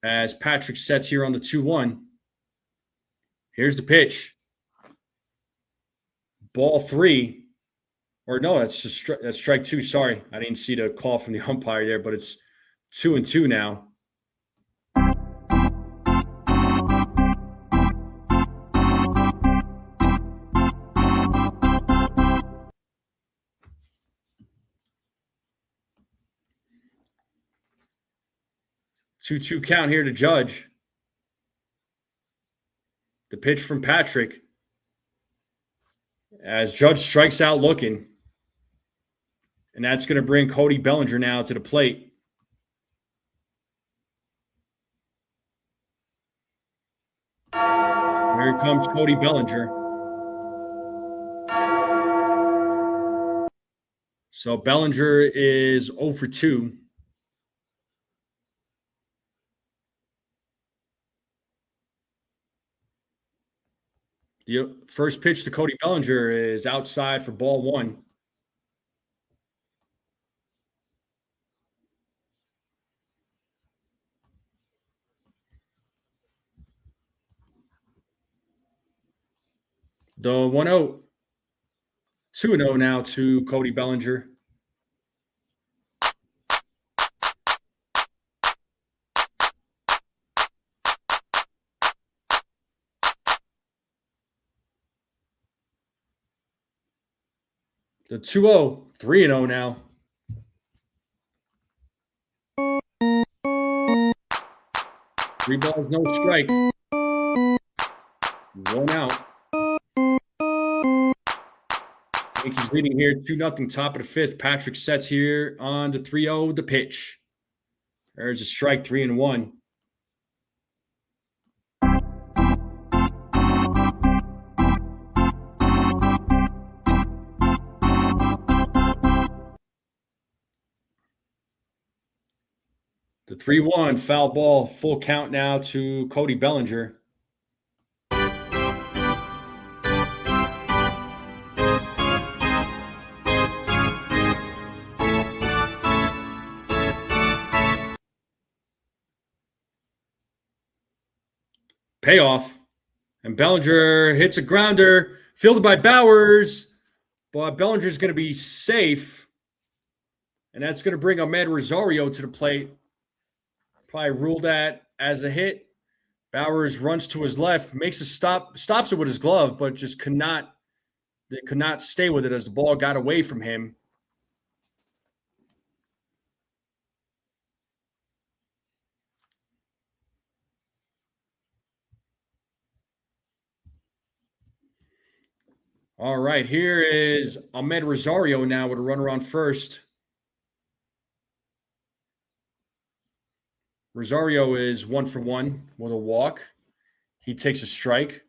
As Patrick sets here on the 2-1. Here's the pitch. Ball 3. Or no, that's just that's strike 2. Sorry, I didn't see the call from the umpire there, but it's 2-2 now. Two count here to Judge. The pitch from Patrick. As Judge strikes out looking. And that's going to bring Cody Bellinger now to the plate. Here comes Cody Bellinger. So Bellinger is 0 for 2. The first pitch to Cody Bellinger is outside for ball 1. The 1-0. 2-0 now to Cody Bellinger. The 2-0, 3-0 now. Three balls, no strike. 1 out. Yankees leading here 2-0, top of the 5th. Patrick sets here on the 3-0, the pitch. There's a strike, 3-1. The 3-1, foul ball, full count now to Cody Bellinger. Payoff. And Bellinger hits a grounder, fielded by Bowers. But Bellinger's going to be safe. And that's going to bring Ahmed Rosario to the plate. Probably ruled that as a hit. Bowers runs to his left, makes a stop, stops it with his glove, but just could not stay with it as the ball got away from him. All right, here is Ahmed Rosario now with a runner on first. Rosario is 1-for-1 with a walk. He takes a strike.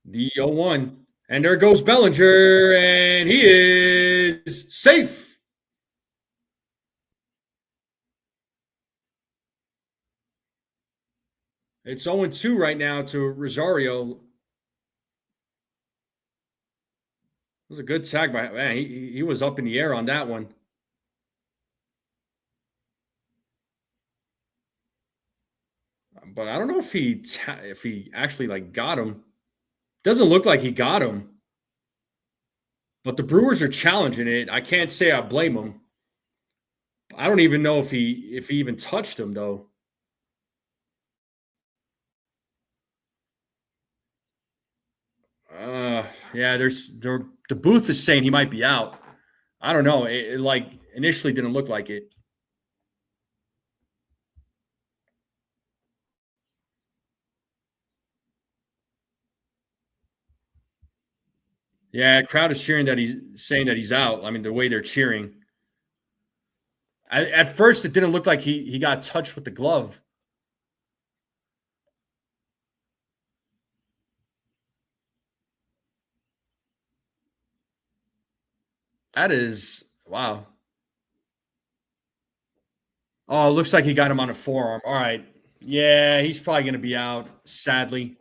The 0-1. And there goes Bellinger, and he is safe. It's 0-2 right now to Rosario. It was a good tag by man. He was up in the air on that one. But I don't know if he actually like got him. Doesn't look like he got him. But the Brewers are challenging it. I can't say I blame them. I don't even know if he even touched him though. Yeah, the booth is saying he might be out. I don't know. It like initially didn't look like it. Yeah, crowd is cheering that he's saying that he's out. I mean, the way they're cheering. At first, it didn't look like he got touched with the glove. That is wow. Oh, it looks like he got him on a forearm. All right. Yeah, he's probably going to be out, sadly.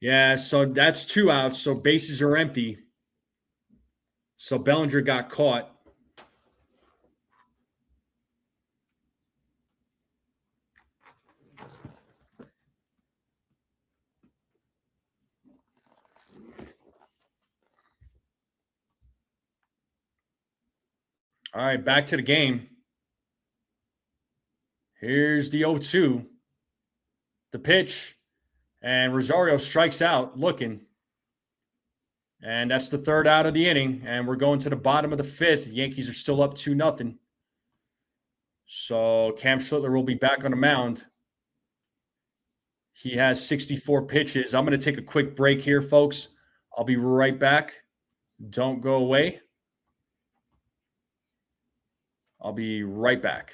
Yeah, so that's 2 outs. So bases are empty. So Bellinger got caught. All right, back to the game. Here's the 0-2. The pitch. And Rosario strikes out looking. And that's the third out of the inning. And we're going to the bottom of the fifth. The Yankees are still up 2-0. So Cam Schlitter will be back on the mound. He has 64 pitches. I'm going to take a quick break here, folks. I'll be right back. Don't go away. I'll be right back.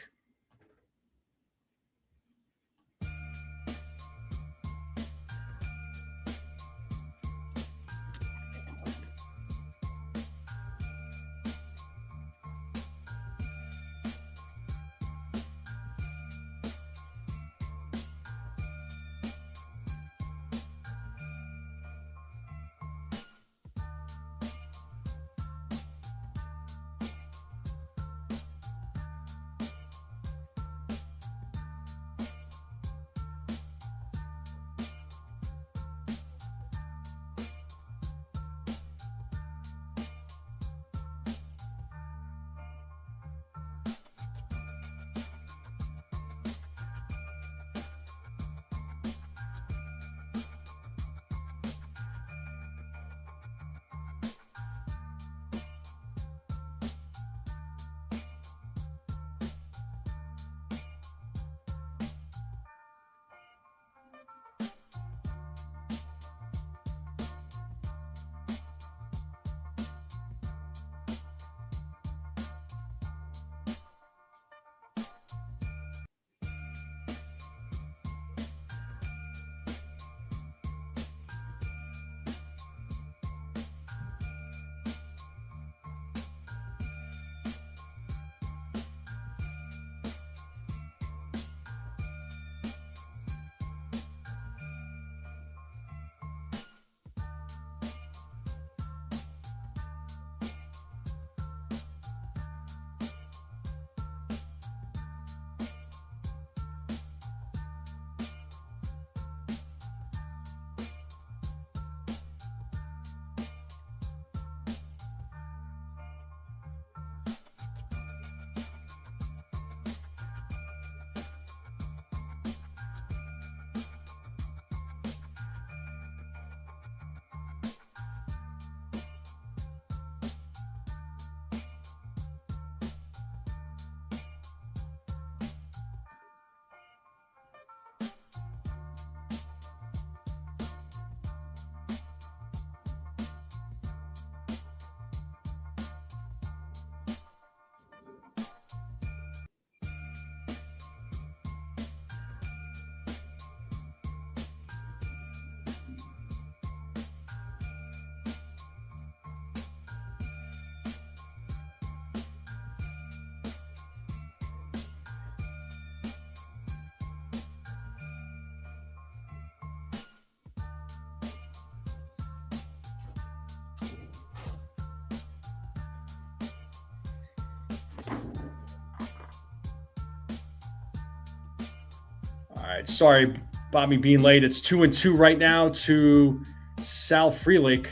right, sorry about me being late. It's 2-2 right now to Sal Frelick.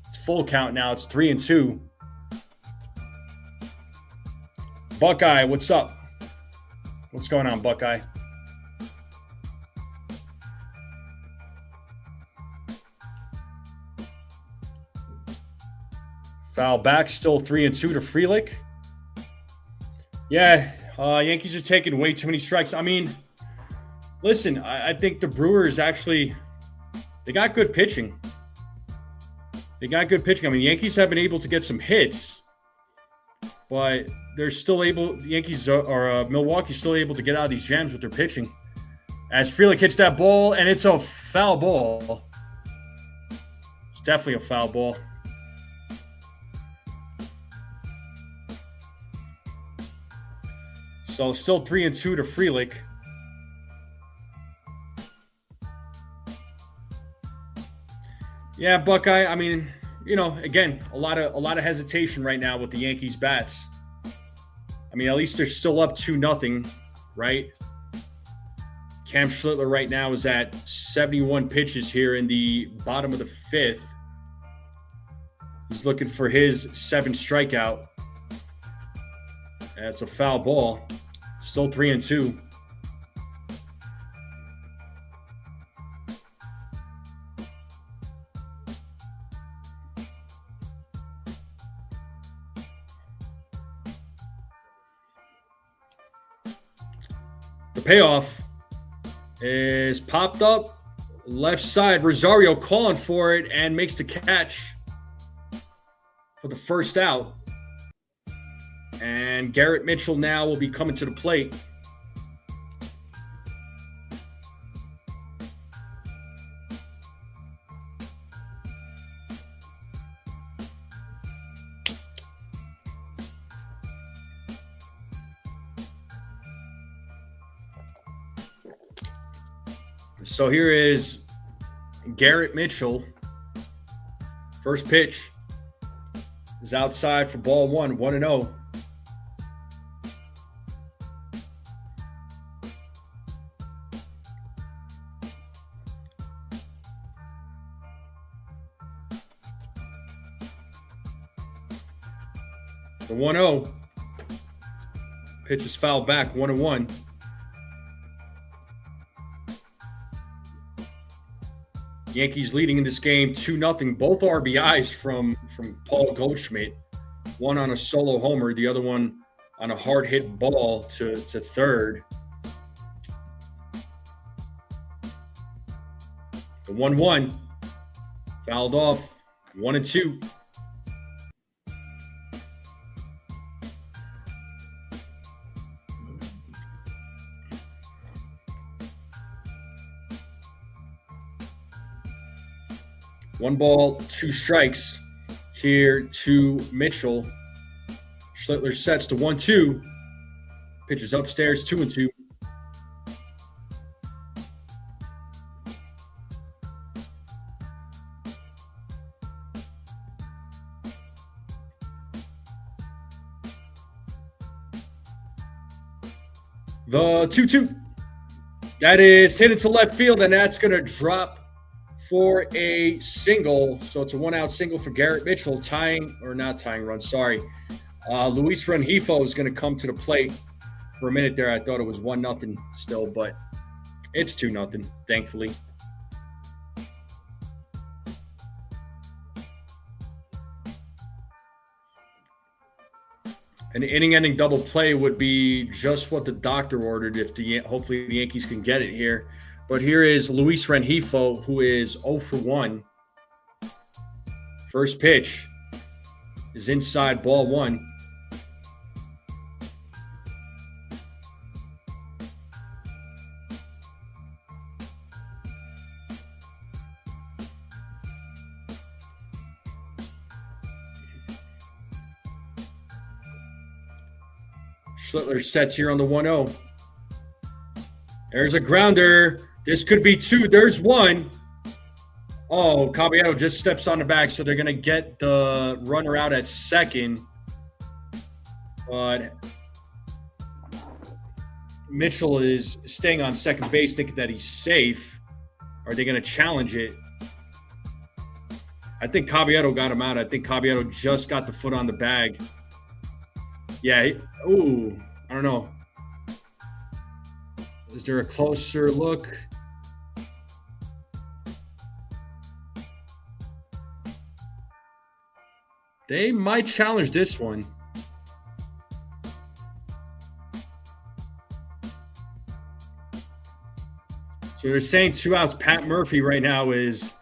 It's full count now. It's 3-2. Buckeye, what's up? What's going on, Buckeye? Foul back, still 3-2 to Frelick. Yeah, Yankees are taking way too many strikes. I mean, listen, I think the Brewers actually, they got good pitching. I mean, the Yankees have been able to get some hits, but they're still able, the Yankees or Milwaukee's still able to get out of these jams with their pitching. As Frelick hits that ball, and it's a foul ball. It's definitely a foul ball. So still 3-2 to Frelick. Yeah, Buckeye. I mean, again, a lot of hesitation right now with the Yankees bats. I mean, at least they're still up 2-0, right? Cam Schlitter right now is at 71 pitches here in the bottom of the fifth. He's looking for his 7th strikeout. That's a foul ball. Still 3-2. The payoff is popped up left side. Rosario calling for it and makes the catch for the first out. And Garrett Mitchell now will be coming to the plate. So here is Garrett Mitchell. First pitch is outside for ball one, 1-0. The 1-0. Pitch is fouled back, 1-1. Yankees leading in this game 2-0. Both RBIs from Paul Goldschmidt. One on a solo homer, the other one on a hard hit ball to third. The 1-1 fouled off, 1-2. One ball, 2 strikes here to Mitchell. Schlitter sets to 1-2. Pitches upstairs, 2-2. The 2-2. That is hit into left field, and that's going to drop for a single. So it's a 1-out single for Garrett Mitchell, Luis Rengifo is going to come to the plate. For a minute there, I thought it was 1-0 still, but it's 2-0, thankfully. An inning-ending double play would be just what the doctor ordered if hopefully the Yankees can get it here. But here is Luis Rengifo, who is 0 for 1. First pitch is inside, ball 1. Schlitter sets here on the 1-0. There's a grounder. This could be 2. There's 1. Oh, Caballero just steps on the bag, so they're going to get the runner out at second. But Mitchell is staying on second base, thinking that he's safe. Are they going to challenge it? I think Caballero got him out. I think Caballero just got the foot on the bag. Yeah. Ooh, I don't know. Is there a closer look? They might challenge this one. So they're saying 2 outs. Pat Murphy right now is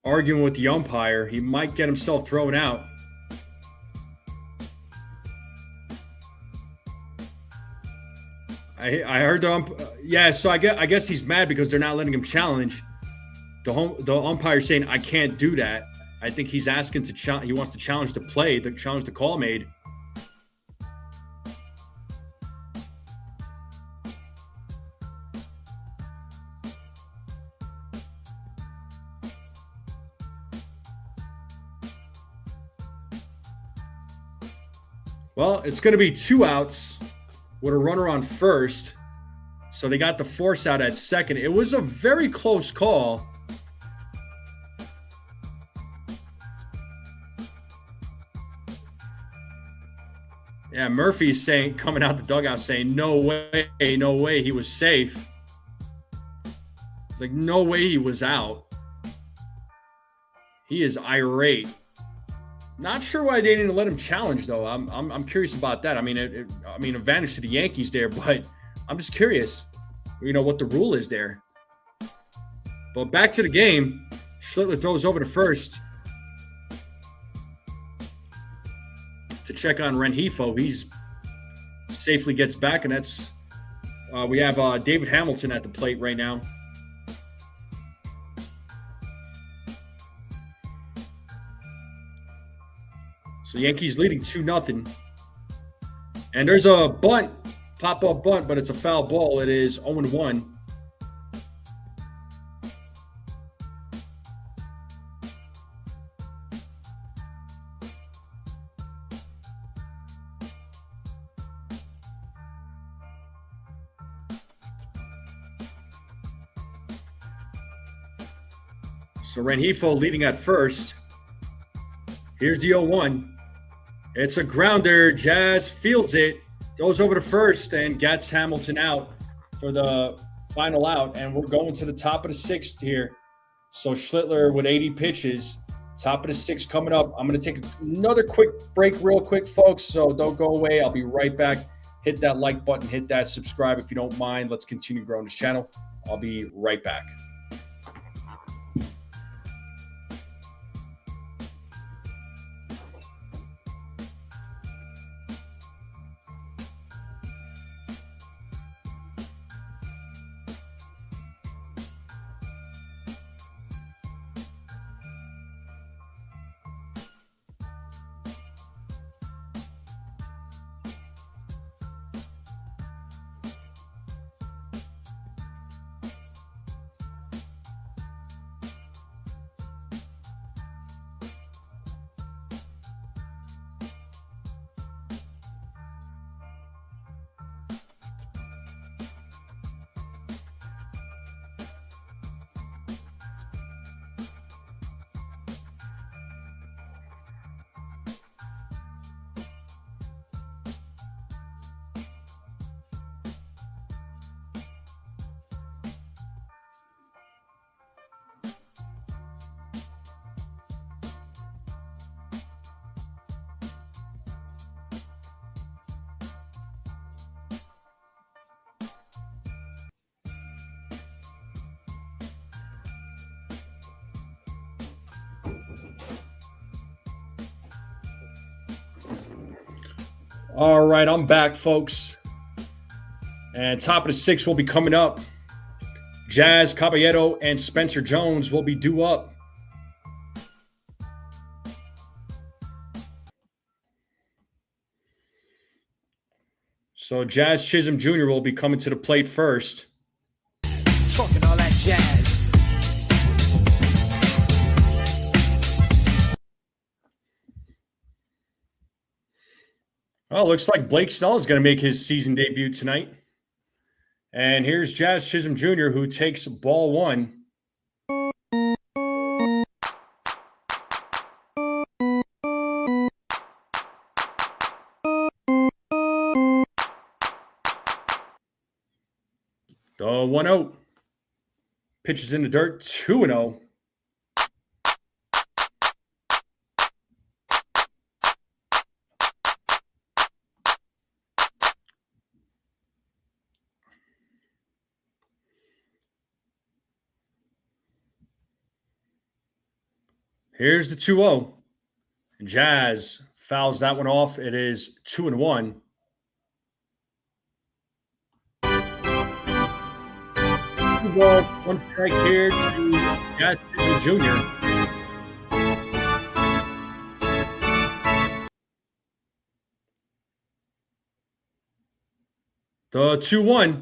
arguing with the umpire. He might get himself thrown out. I heard the yeah. So I guess he's mad because they're not letting him challenge. The umpire saying I can't do that. I think he's asking to he wants to challenge the play, challenge the call made. Well, it's going to be 2 outs with a runner on first. So they got the force out at second. It was a very close call. Yeah, Murphy's coming out the dugout saying, no way, he was safe. It's like, no way he was out. He is irate. Not sure why they didn't let him challenge, though. I'm curious about that. I mean, advantage to the Yankees there, but I'm just curious, what the rule is there. But back to the game. Schlitter throws over to first to check on Rengifo. He's safely gets back, and that's we have David Hamilton at the plate right now. So Yankees leading 2-0. And there's a bunt, pop-up bunt, but it's a foul ball. It is 0-1. So Rengifo leading at first. Here's the 0-1. It's a grounder. Jazz fields it, goes over to first, and gets Hamilton out for the final out. And we're going to the top of the 6th here. So Schlitter with 80 pitches. Top of the 6th coming up. I'm going to take another quick break real quick, folks. So don't go away. I'll be right back. Hit that like button. Hit that subscribe if you don't mind. Let's continue growing this channel. I'll be right back. All right, I'm back, folks. And top of the 6th will be coming up. Jazz, Caballero, and Spencer Jones will be due up. So Jazz Chisholm Jr. will be coming to the plate first. Talking all that jazz. Well, looks like Blake Snell is going to make his season debut tonight. And here's Jazz Chisholm Jr., who takes ball one. The 1-0. Pitches in the dirt, 2-0. Here's the 2-0. Jazz fouls that one off. It is 2-1. Two balls, one strike here to Jazz Chisholm Jr. The 2-1.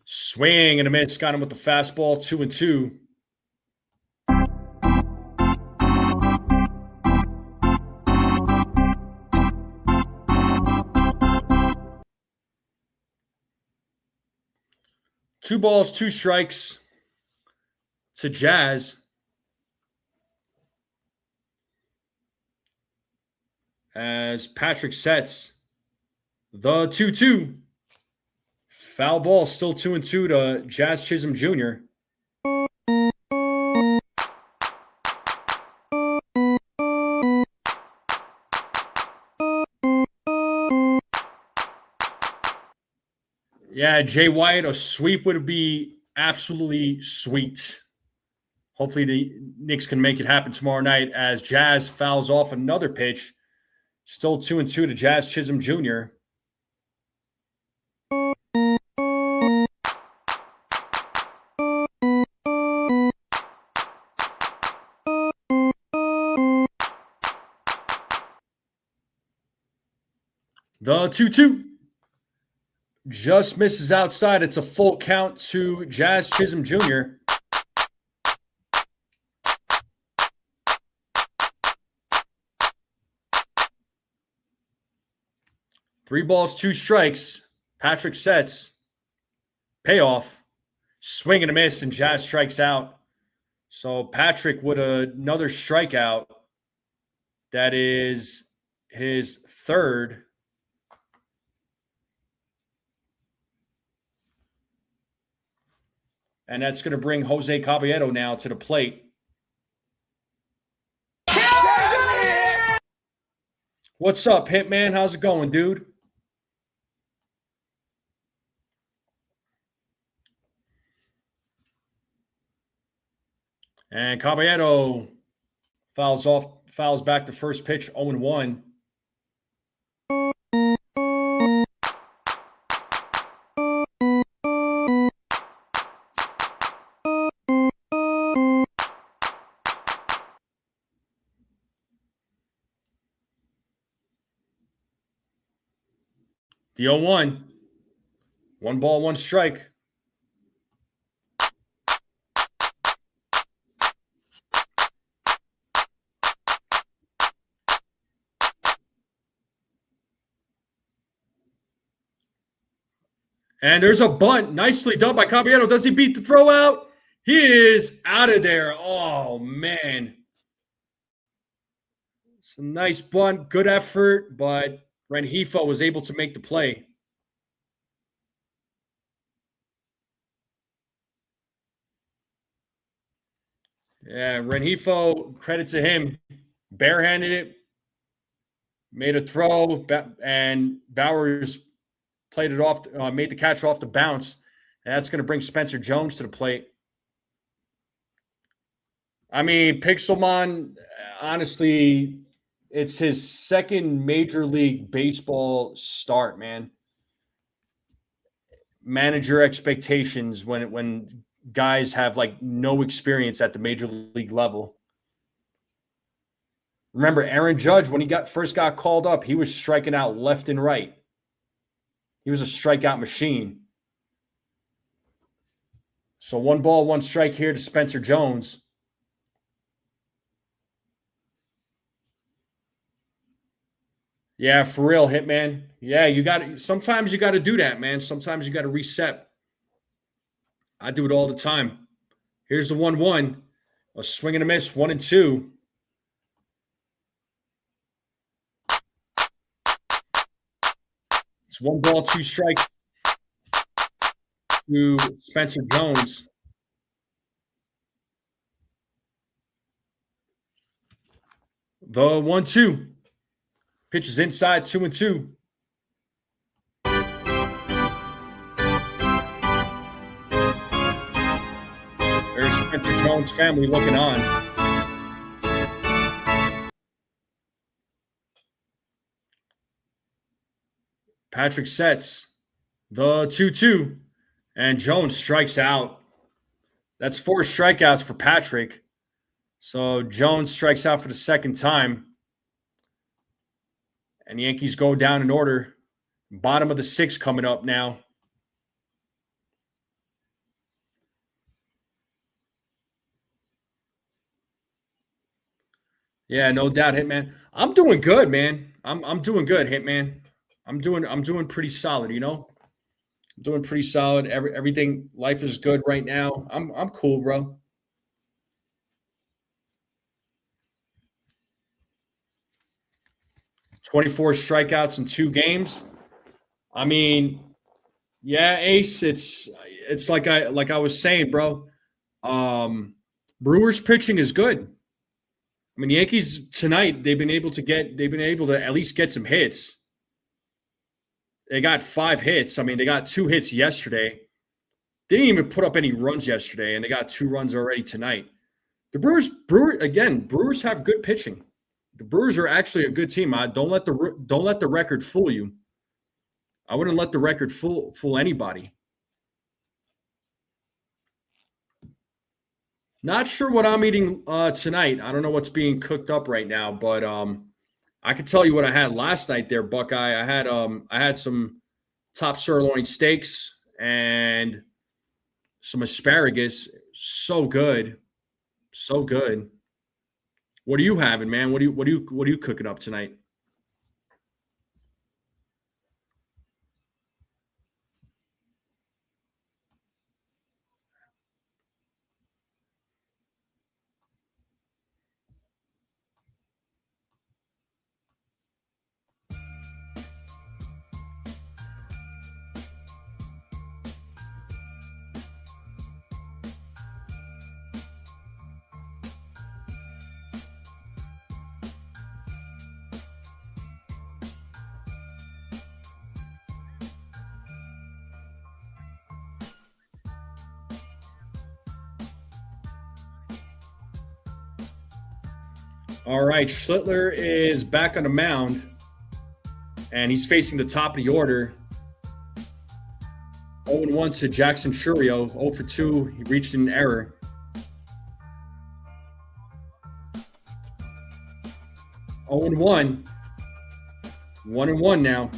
Swing and a miss. Got him with the fastball, 2-2. Two balls, two strikes to Jazz. As Patrick sets the 2-2. Foul ball, still 2-2 to Jazz Chisholm Jr. Yeah, Jay White, a sweep would be absolutely sweet. Hopefully the Knicks can make it happen tomorrow night as Jazz fouls off another pitch. Still 2-2 to Jazz Chisholm Jr. The 2-2. Just misses outside. It's a full count to Jazz Chisholm Jr. Three balls, two strikes. Patrick sets. Payoff. Swing and a miss, and Jazz strikes out. So Patrick with another strikeout. That is his third. And that's going to bring Jose Caballero now to the plate. What's up, Hitman? How's it going, dude? And Caballero fouls back the first pitch, 0-1. The 0-1. One ball, one strike. And there's a bunt. Nicely done by Caballero. Does he beat the throw out? He is out of there. Oh, man. It's a nice bunt. Good effort, but Rengifo was able to make the play. Yeah, Rengifo, credit to him. Barehanded it, made a throw, and Bowers played it off, made the catch off the bounce. And that's going to bring Spencer Jones to the plate. I mean, Pixelmon, honestly, it's his second Major League Baseball start, man. Manager expectations when guys have like no experience at the Major League level. Remember, Aaron Judge, when he first got called up, he was striking out left and right. He was a strikeout machine. So one ball, one strike here to Spencer Jones. Yeah, for real, Hitman. Yeah, sometimes you got to do that, man. Sometimes you got to reset. I do it all the time. Here's the 1-1. A swing and a miss, 1-2. It's 1 ball, 2 strikes to Spencer Jones. The 1-2. Pitch is inside, 2-2. There's Spencer Jones' family looking on. Patrick sets the 2-2, and Jones strikes out. That's 4 strikeouts for Patrick. So Jones strikes out for the second time. And the Yankees go down in order. Bottom of the 6th coming up now. Yeah, no doubt, Hitman. I'm doing good, man. I'm doing good, Hitman. I'm doing pretty solid, you know? I'm doing pretty solid. Everything, life is good right now. I'm cool, bro. "24 strikeouts in 2 games." I mean, yeah, Ace, it's like I was saying, bro. Brewers pitching is good. I mean, the Yankees tonight, they've been able to at least get some hits. They got 5 hits. I mean, they got 2 hits yesterday. They didn't even put up any runs yesterday, and they got 2 runs already tonight. The Brewers have good pitching. The Brewers are actually a good team. Don't let the record fool you. I wouldn't let the record fool anybody. Not sure what I'm eating tonight. I don't know what's being cooked up right now, but I could tell you what I had last night there, Buckeye. I had some top sirloin steaks and some asparagus. So good. So good. What are you having, man? What are you cooking up tonight? All right, Schlitter is back on the mound, and he's facing the top of the order. 0-1 to Jackson Churio. 0 for 2. He reached an error. Oh and 1. 1-1 now.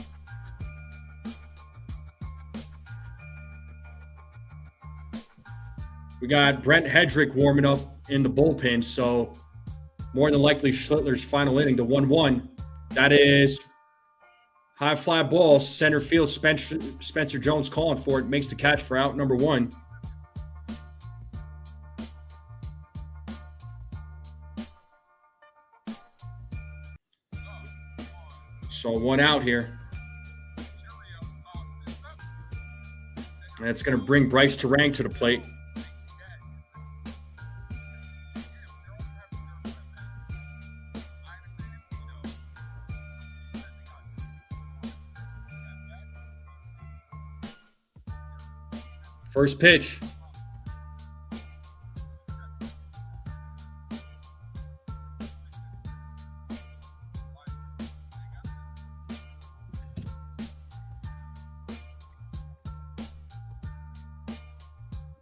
We got Brent Hedrick warming up in the bullpen, so more than likely Schlitter's final inning, the 1-1. That is high fly ball, center field. Spencer Jones calling for it, makes the catch for out number 1. So 1 out here. And it's going to bring Bryce Terang to the plate. First pitch.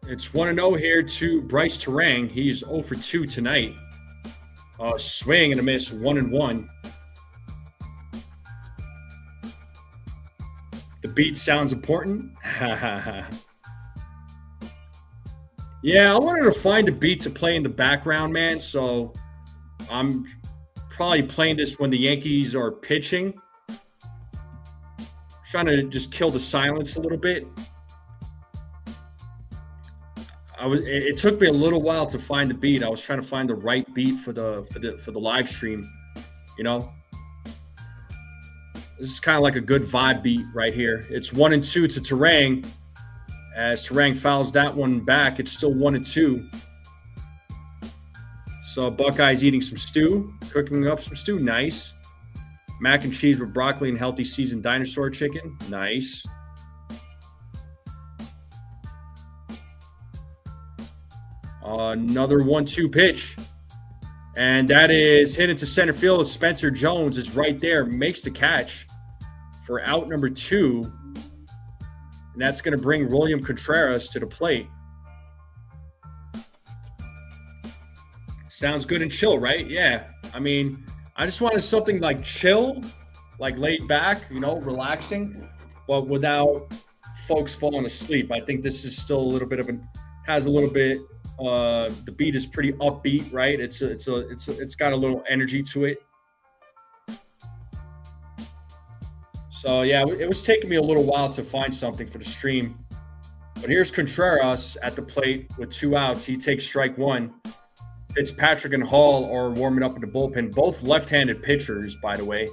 It's 1-0 here to Bryce Terang. He's 0 for 2 tonight. Swing and a miss, 1-1. The beat sounds important. Yeah, I wanted to find a beat to play in the background, man. So I'm probably playing this when the Yankees are pitching. Trying to just kill the silence a little bit. It took me a little while to find the beat. I was trying to find the right beat for the live stream. You know, this is kind of like a good vibe beat right here. It's 1-2 to Terang. As Terang fouls that one back, it's still 1-2. So Buckeyes eating some stew, cooking up some stew. Nice. Mac and cheese with broccoli and healthy seasoned dinosaur chicken. Nice. Another 1-2 pitch. And that is hit into center field. Spencer Jones is right there. Makes the catch for out number 2. And that's going to bring William Contreras to the plate. Sounds good and chill, right? Yeah. I mean, I just wanted something like chill, like laid back, you know, relaxing, but without folks falling asleep. I think this is still a little bit of the beat is pretty upbeat, right? It's got a little energy to it. So yeah, it was taking me a little while to find something for the stream. But here's Contreras at the plate with 2 outs. He takes strike 1. Fitzpatrick and Hall are warming up in the bullpen. Both left-handed pitchers, by the way.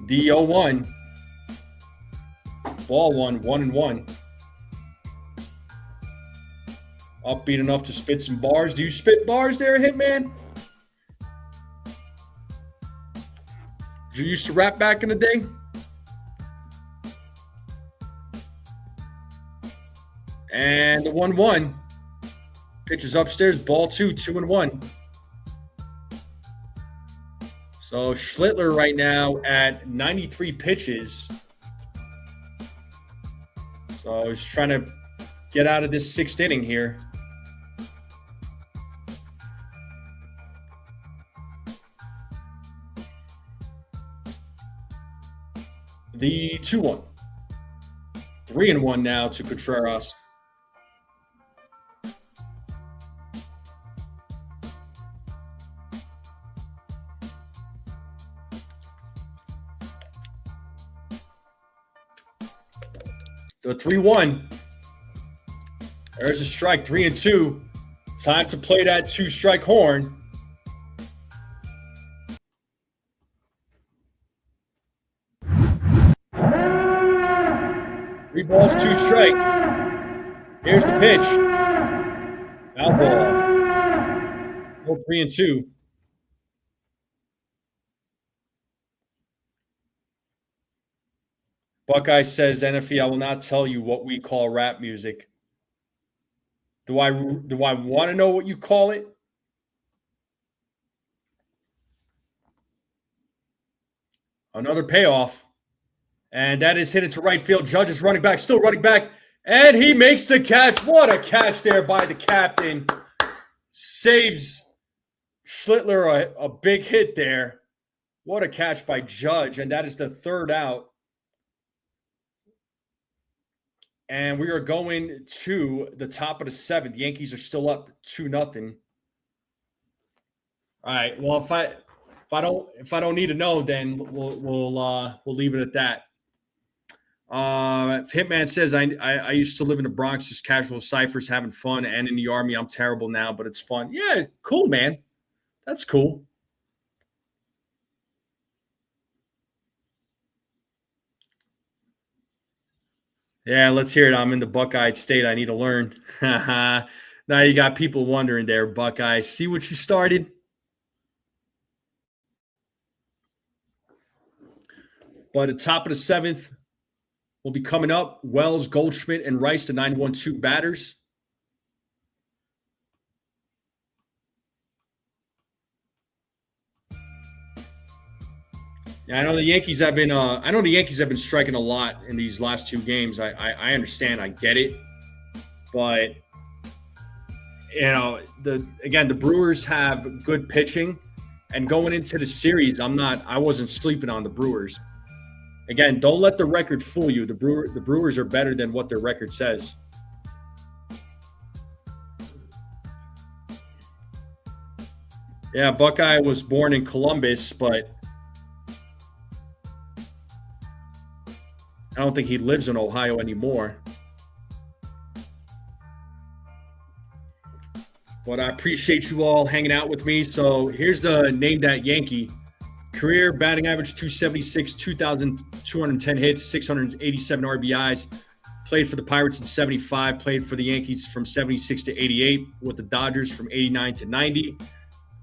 The 0-1. Ball 1-1. Upbeat enough to spit some bars. Do you spit bars there, Hitman? Did you used to rap back in the day? And the 1-1. Pitch is upstairs. Ball 2, 2-1. So Schlitter right now at 93 pitches. So he's trying to get out of this 6th inning here. The 2-1. 3-1 now to Contreras. The 3-1. There's a strike, 3-2. Time to play that 2-strike horn. Three balls, 2 strike. Here's the pitch. Foul ball. Still 3-2. Buckeye says, NFE, I will not tell you what we call rap music. Do I want to know what you call it? Another payoff. And that is hit into right field. Judge is running back, still running back. And he makes the catch. What a catch there by the captain. Saves Schlitter a big hit there. What a catch by Judge. And that is the 3rd out. And we are going to the top of the 7th. The Yankees are still up 2-0. All right. Well, if I don't need to know, then we'll leave it at that. Hitman says I used to live in the Bronx, just casual ciphers, having fun, and in the Army I'm terrible now, but it's fun. Yeah, cool, man. That's cool. Yeah, let's hear it. I'm in the Buckeye State. I need to learn. Now you got people wondering there, Buckeye. See what you started? But at the top of the 7th will be coming up. Wells, Goldschmidt, and Rice, the 9-1-2 batters. Yeah, I know the Yankees have been striking a lot in these last 2 games. I understand, I get it, but you know, the Brewers have good pitching, and going into the series, I wasn't sleeping on the Brewers. Again, don't let the record fool you. The Brewers are better than what their record says. Yeah, Buckeye was born in Columbus, but I don't think he lives in Ohio anymore. But I appreciate you all hanging out with me. So here's the Name That Yankee. Career batting average 276, 2,210 hits, 687 RBIs. Played for the Pirates in 75. Played for the Yankees from 76 to 88. With the Dodgers from 89 to 90.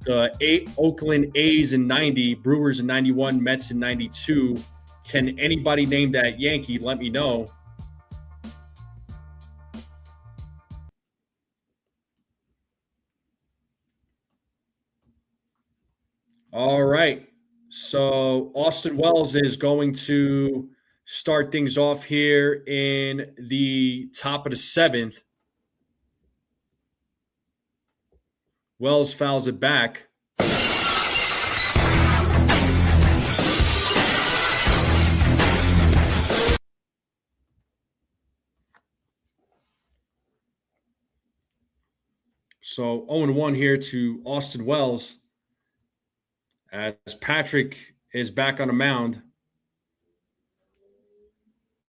The Oakland A's in 90. Brewers in 91. Mets in 92. Can anybody name that Yankee? Let me know. All right. So Austin Wells is going to start things off here in the top of the 7th. Wells fouls it back. So 0-1 here to Austin Wells as Patrick is back on the mound.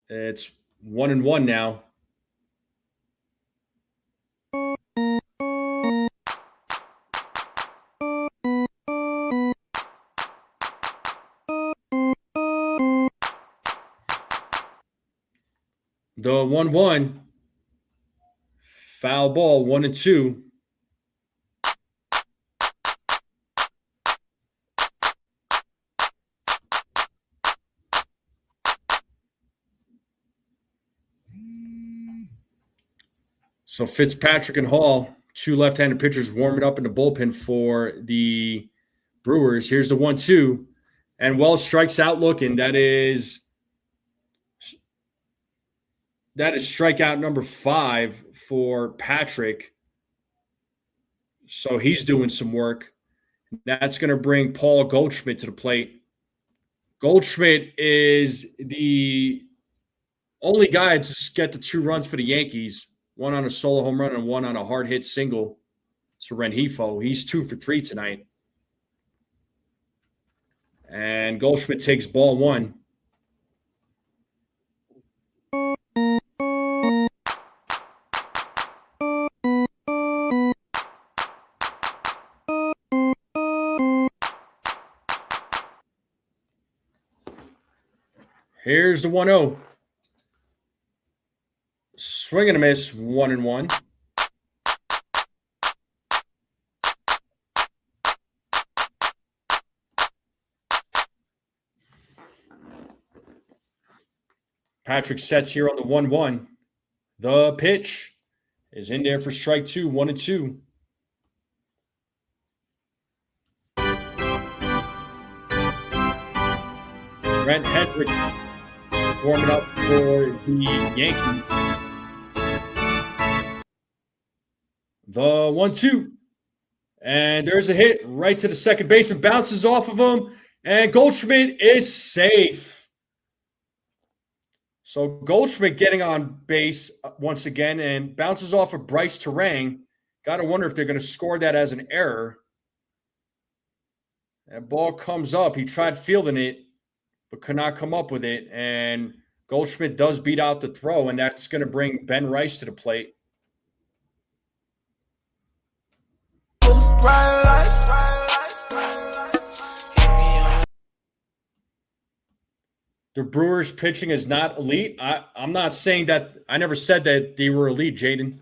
It's 1-1 now. The 1-1, foul ball, 1-2. So Fitzpatrick and Hall, two left-handed pitchers warming up in the bullpen for the Brewers. Here's the 1-2, and Wells strikes out looking. That is strikeout number 5 for Patrick. So he's doing some work. That's going to bring Paul Goldschmidt to the plate. Goldschmidt is the only guy to get the 2 runs for the Yankees, one on a solo home run and one on a hard hit single to Rengifo. He's 2 for 3 tonight. And Goldschmidt takes ball 1. Here's the 1-0. Swing and a miss, 1-1. Patrick sets here on the 1-1. The pitch is in there for strike 2, 1-2. Brent Hendrick warming up for the Yankees. The 1-2. And there's a hit right to the second baseman. Bounces off of him. And Goldschmidt is safe. So Goldschmidt getting on base once again and bounces off of Bryce Terang. Got to wonder if they're going to score that as an error. That ball comes up. He tried fielding it, but could not come up with it. And Goldschmidt does beat out the throw, and that's going to bring Ben Rice to the plate. The Brewers pitching is not elite. I'm not saying that. I never said that they were elite, Jaden.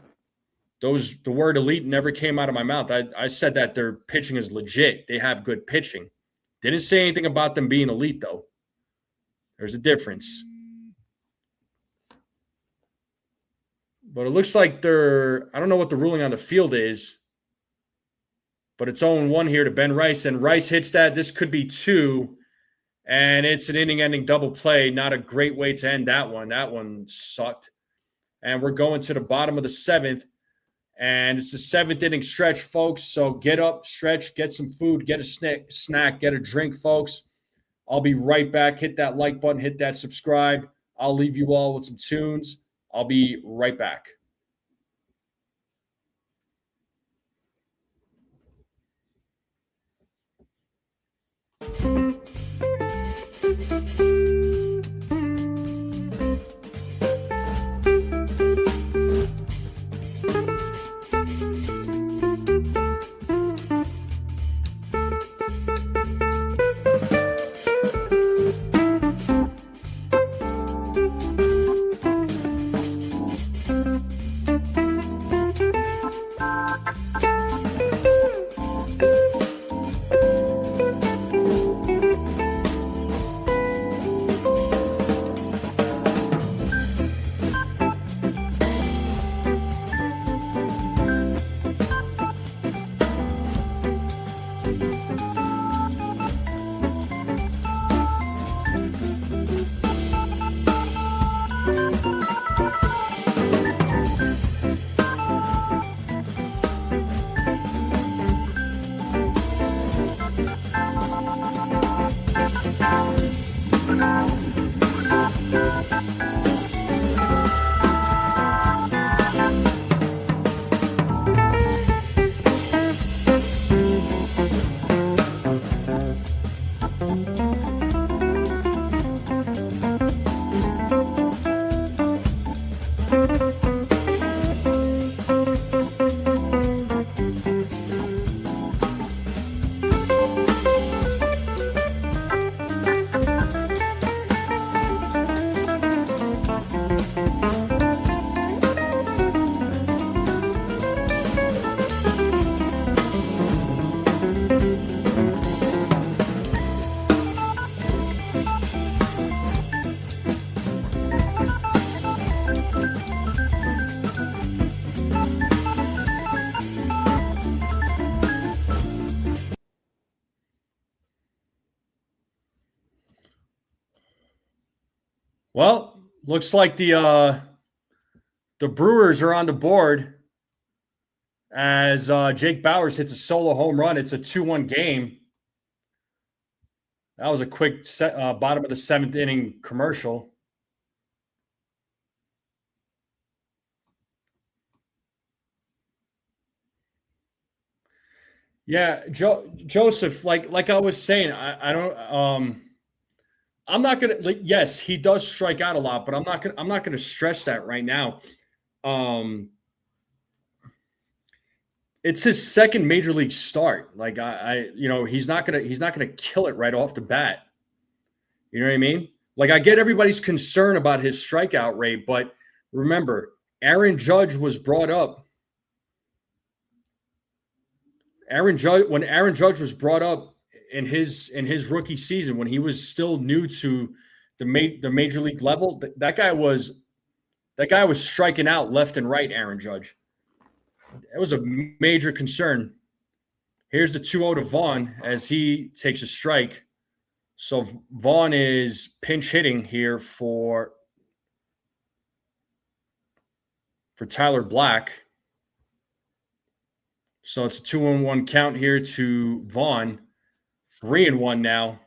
The word elite never came out of my mouth. I said that their pitching is legit. They have good pitching. Didn't say anything about them being elite, though. There's a difference. But it looks like I don't know what the ruling on the field is, but it's 0-1 here to Ben Rice, and Rice hits that. This could be 2, and it's an inning-ending double play. Not a great way to end that one. That one sucked. And we're going to the bottom of the 7th, and it's the 7th inning stretch, folks. So get up, stretch, get some food, get a snack, get a drink, folks. I'll be right back. Hit that like button, hit that subscribe. I'll leave you all with some tunes. I'll be right back. Well, looks like the Brewers are on the board as Jake Bauers hits a solo home run. It's a 2-1 game. That was a quick bottom of the 7th inning commercial. Yeah, Joseph, like I was saying, I don't I'm not gonna yes, he does strike out a lot, but I'm not gonna stress that right now. It's his second major league start. Like he's not gonna kill it right off the bat. You know what I mean? Like, I get everybody's concern about his strikeout rate, but remember, Aaron Judge was brought up. When Aaron Judge was brought up in his rookie season, when he was still new to the major league level, that guy was striking out left and right. Aaron Judge. It was a major concern. Here's the 2-0 to Vaughn as he takes a strike. So Vaughn is pinch hitting here for Tyler Black. So it's a 2-1 count here to Vaughn. 3-1 now.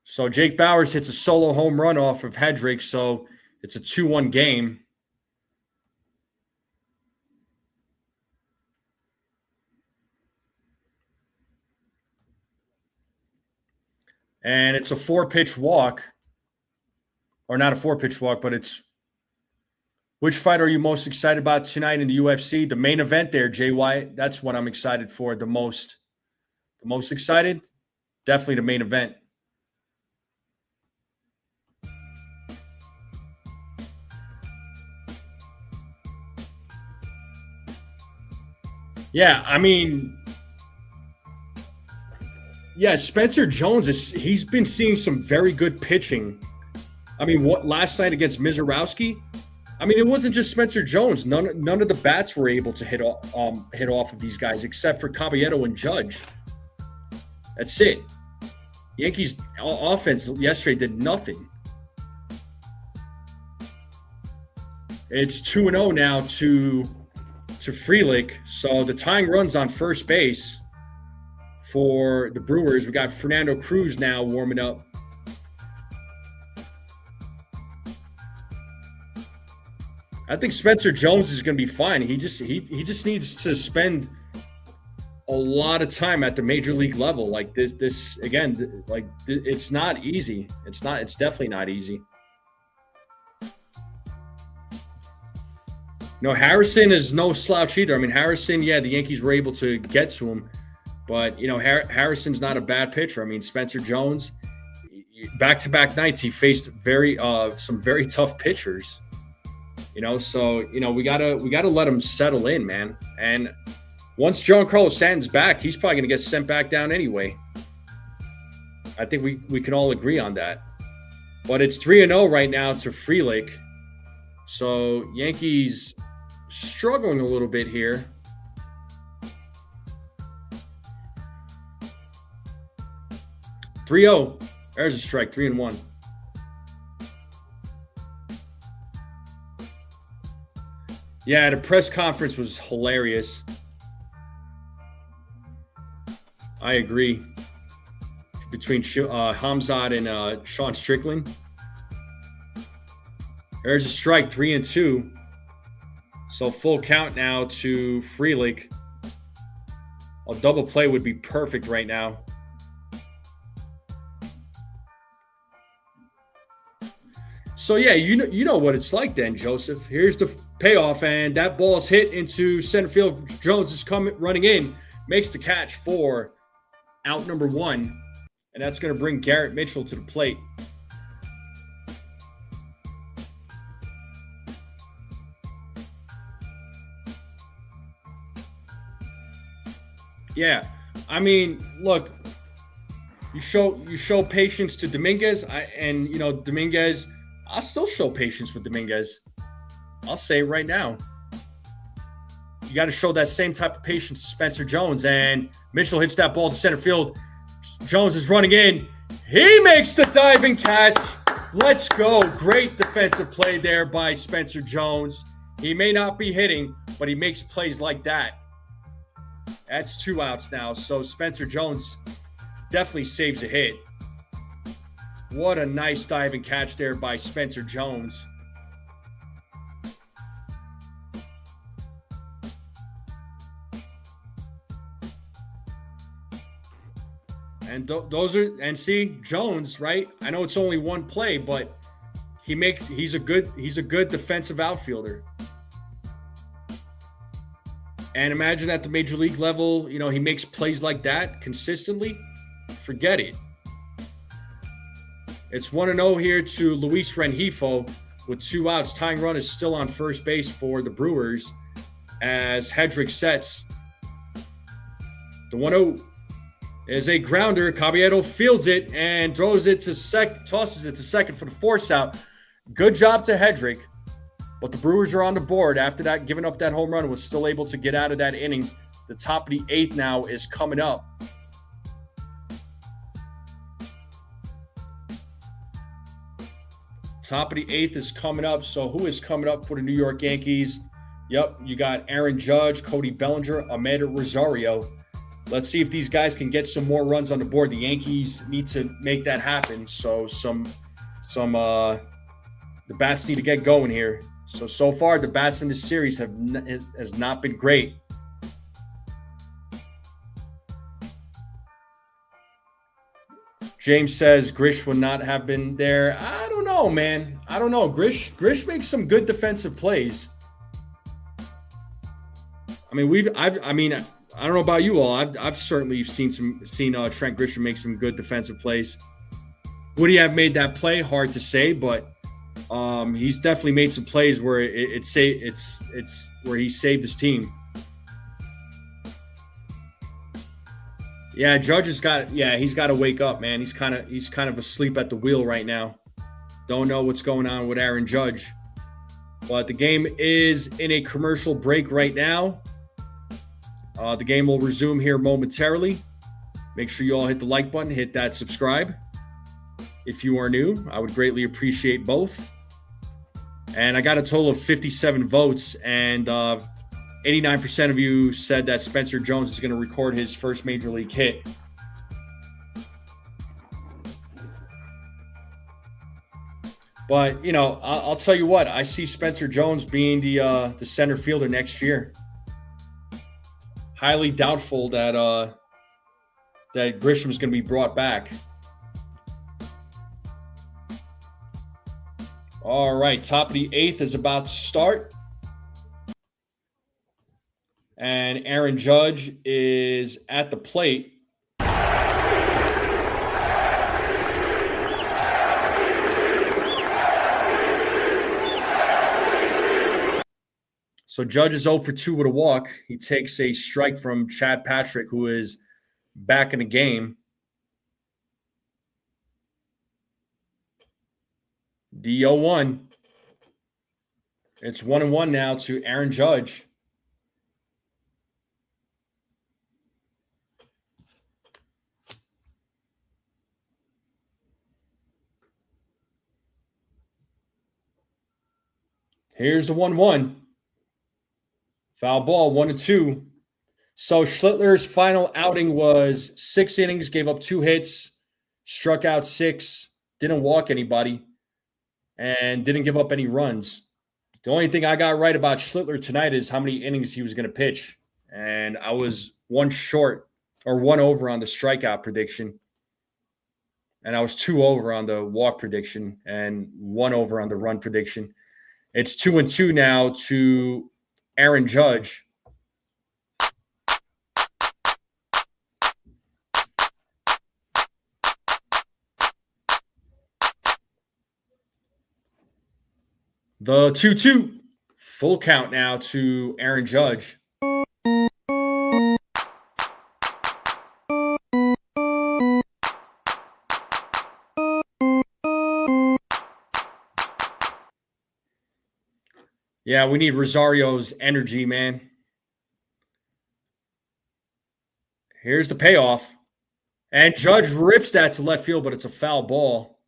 So Jake Bauers hits a solo home run off of Hedrick. So it's a 2-1 game. And it's a 4-pitch walk. Or not a 4-pitch walk, but it's which fight are you most excited about tonight in the UFC? The main event there, Jay White. That's what I'm excited for the most. The most excited? Definitely the main event. Yeah, I mean, yeah, Spencer Jones he's been seeing some very good pitching. I mean, what last night against Mizorowski? I mean, it wasn't just Spencer Jones. None of the bats were able to hit off of these guys except for Caballero and Judge. That's it. Yankees offense yesterday did nothing. It's 2-0 now to Frelick. So the tying runs on first base for the Brewers. We got Fernando Cruz now warming up. I think Spencer Jones is going to be fine. He just needs to spend a lot of time at the major league level. Like this again, like it's not easy. It's definitely not easy. No, Harrison is no slouch either. I mean, Harrison, yeah, the Yankees were able to get to him, but Harrison's not a bad pitcher. I mean, Spencer Jones, back-to-back nights, he faced some very tough pitchers. So we gotta let him settle in, man. And once Giancarlo Stanton's back, he's probably gonna get sent back down anyway. I think we can all agree on that. But it's 3-0 right now to Frelick. So Yankees struggling a little bit here. (3-0). There's a strike. 3-1. Yeah, the press conference was hilarious. I agree. Between Hamzat and Sean Strickland. There's a strike, 3-2. So full count now to Frelick. A double play would be perfect right now. So yeah, you know what it's like then, Joseph. Here's the payoff, and that ball's hit into center field. Jones is running in, makes the catch for out number 1, and that's going to bring Garrett Mitchell to the plate. Yeah, I mean, look, you show patience to Dominguez, Dominguez. I'll still show patience with Dominguez. I'll say it right now. You got to show that same type of patience to Spencer Jones. And Mitchell hits that ball to center field. Jones is running in. He makes the diving catch. Let's go. Great defensive play there by Spencer Jones. He may not be hitting, but he makes plays like that. That's 2 outs now. So Spencer Jones definitely saves a hit. What a nice diving catch there by Spencer Jones. And those are, and see, Jones, right? I know it's only one play, but he's a good defensive outfielder. And imagine at the major league level, he makes plays like that consistently. Forget it. It's 1-0 here to Luis Rengifo with 2 outs. Tying run is still on first base for the Brewers as Hedrick sets. The 1-0 is a grounder. Caballero fields it and tosses it to second for the force out. Good job to Hedrick. But the Brewers are on the board after that, giving up that home run, was still able to get out of that inning. The top of the 8th now is coming up. Top of the 8th is coming up. So who is coming up for the New York Yankees? Yep, you got Aaron Judge, Cody Bellinger, Ahmed Rosario. Let's see if these guys can get some more runs on the board. The Yankees need to make that happen. So the bats need to get going here. So far, the bats in this series has not been great. James says Grish would not have been there. I don't know, man. I don't know. Grish makes some good defensive plays. I mean, I don't know about you all. I've certainly seen Trent Grisham make some good defensive plays. Would he have made that play? Hard to say, but he's definitely made some plays where it's where he saved his team. Yeah, Judge he's got to wake up, man. He's kind of asleep at the wheel right now. Don't know what's going on with Aaron Judge. But the game is in a commercial break right now. The game will resume here momentarily. Make sure you all hit the like button, hit that subscribe. If you are new, I would greatly appreciate both. And I got a total of 57 votes, and 89% of you said that Spencer Jones is going to record his first major league hit. But, I'll tell you what, I see Spencer Jones being the center fielder next year. Highly doubtful that Grisham's going to be brought back. All right, top of the 8th is about to start. And Aaron Judge is at the plate. So Judge is 0 for 2 with a walk. He takes a strike from Chad Patrick, who is back in the game. The 0-1. It's 1-1 now to Aaron Judge. Here's the 1-1. Foul ball, 1-2. So Schlitter's final outing was 6 innings, gave up 2 hits, struck out 6, didn't walk anybody, and didn't give up any runs. The only thing I got right about Schlitter tonight is how many innings he was going to pitch. And I was 1 over on the strikeout prediction. And I was 2 over on the walk prediction and 1 over on the run prediction. It's 2-2 now to Aaron Judge. The 2-2. Full count now to Aaron Judge. Yeah, we need Rosario's energy, man. Here's the payoff. And Judge rips that to left field, but it's a foul ball.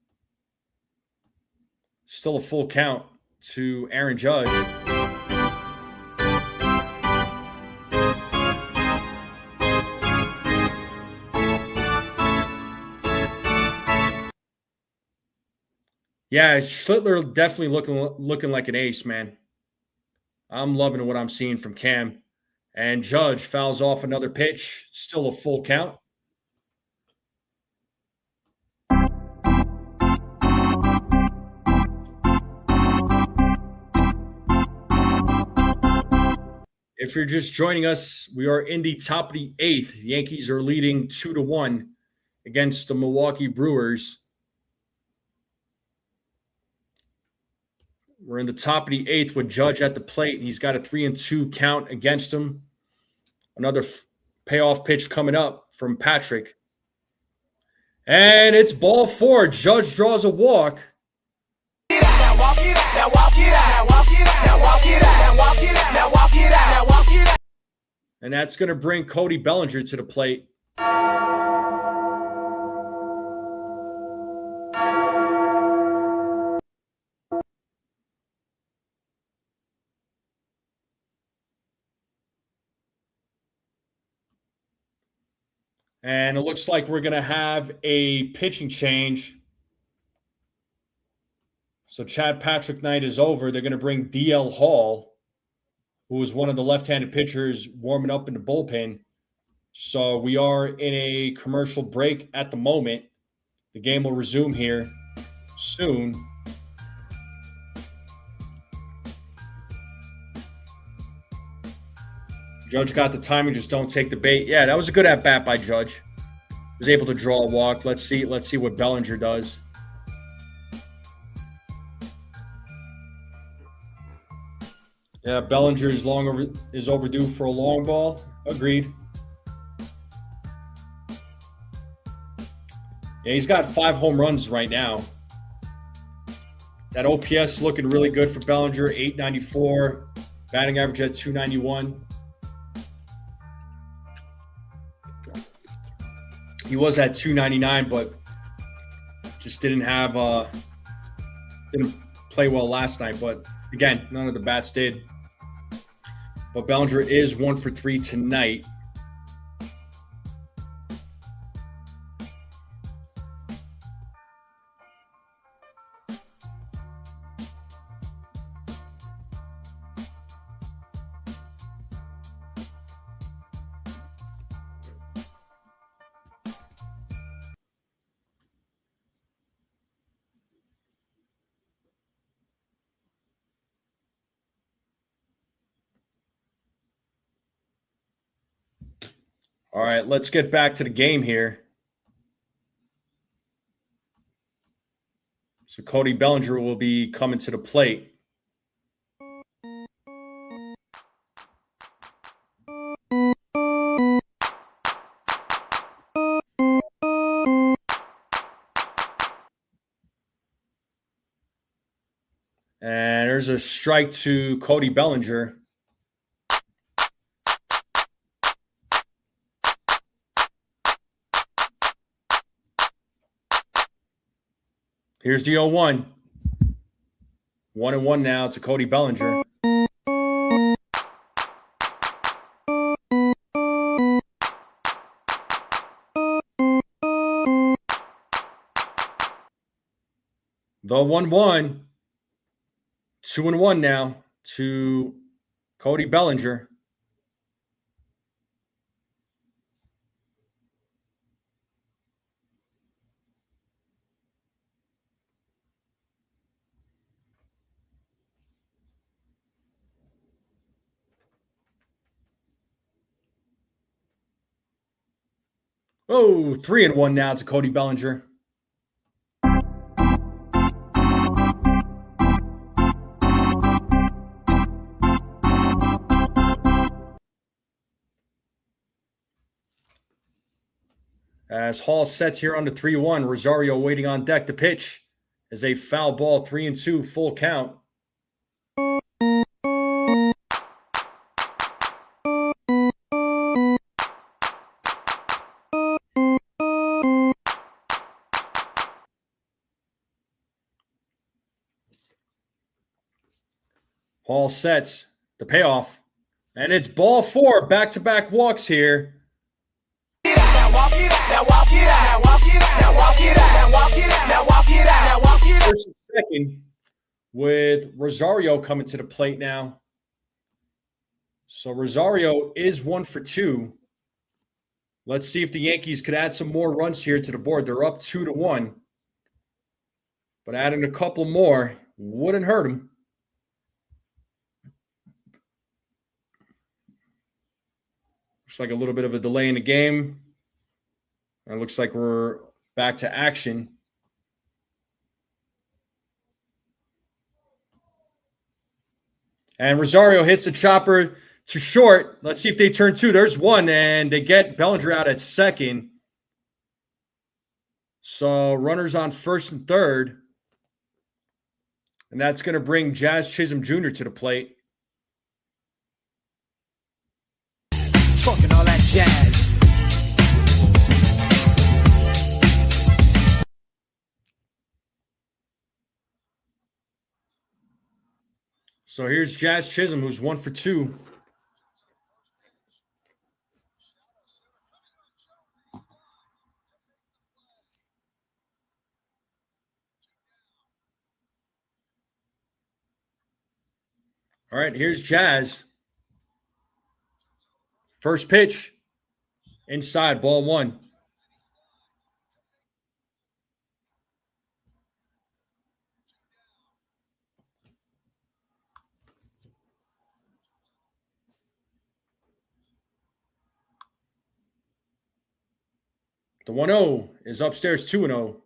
Still a full count to Aaron Judge. Yeah, Schlitter definitely looking like an ace, man. I'm loving what I'm seeing from Cam. And Judge fouls off another pitch. Still a full count. If you're just joining us, we are in the top of the 8th. The Yankees are leading 2-1 against the Milwaukee Brewers. We're in the top of the 8th with Judge at the plate. He's got a 3-2 count against him. Another payoff pitch coming up from Patrick. And it's ball 4. Judge draws a walk. And that's going to bring Cody Bellinger to the plate. And it looks like we're going to have a pitching change. So Chad Patrick night is over. They're going to bring DL Hall, who was one of the left-handed pitchers warming up in the bullpen. So we are in a commercial break at the moment. The game will resume here soon. Judge got the timing, just don't take the bait. Yeah, that was a good at-bat by Judge. Was able to draw a walk. Let's see what Bellinger does. Yeah, Bellinger is overdue for a long ball. Agreed. Yeah, he's got 5 home runs right now. That OPS looking really good for Bellinger, 894. Batting average at 291. He was at 299, but just didn't play well last night. But again, none of the bats did. But Bellinger is 1 for 3 tonight. All right, let's get back to the game here. So Cody Bellinger will be coming to the plate. And there's a strike to Cody Bellinger. Here's the 0-1. 1-1 now to Cody Bellinger. The 1-1. 2-1 now to Cody Bellinger. Oh, 3-1 now to Cody Bellinger. As Hall sets here on the 3-1, Rosario waiting on deck to pitch as a foul ball, 3-2, full count. Hall sets the payoff. And it's ball 4, back-to-back walks here. First and second with Rosario coming to the plate now. So Rosario is 1 for 2. Let's see if the Yankees could add some more runs here to the board. They're up 2-1. But adding a couple more wouldn't hurt them. Looks like a little bit of a delay in the game. It looks like we're back to action. And Rosario hits a chopper to short. Let's see if they turn 2. There's 1, and they get Bellinger out at second. So runners on first and third. And that's going to bring Jazz Chisholm Jr. to the plate. Talking all that jazz. So here's Jazz Chisholm, who's 1 for 2. All right, here's Jazz. First pitch. Inside, ball 1. The 1-0 is upstairs 2-0.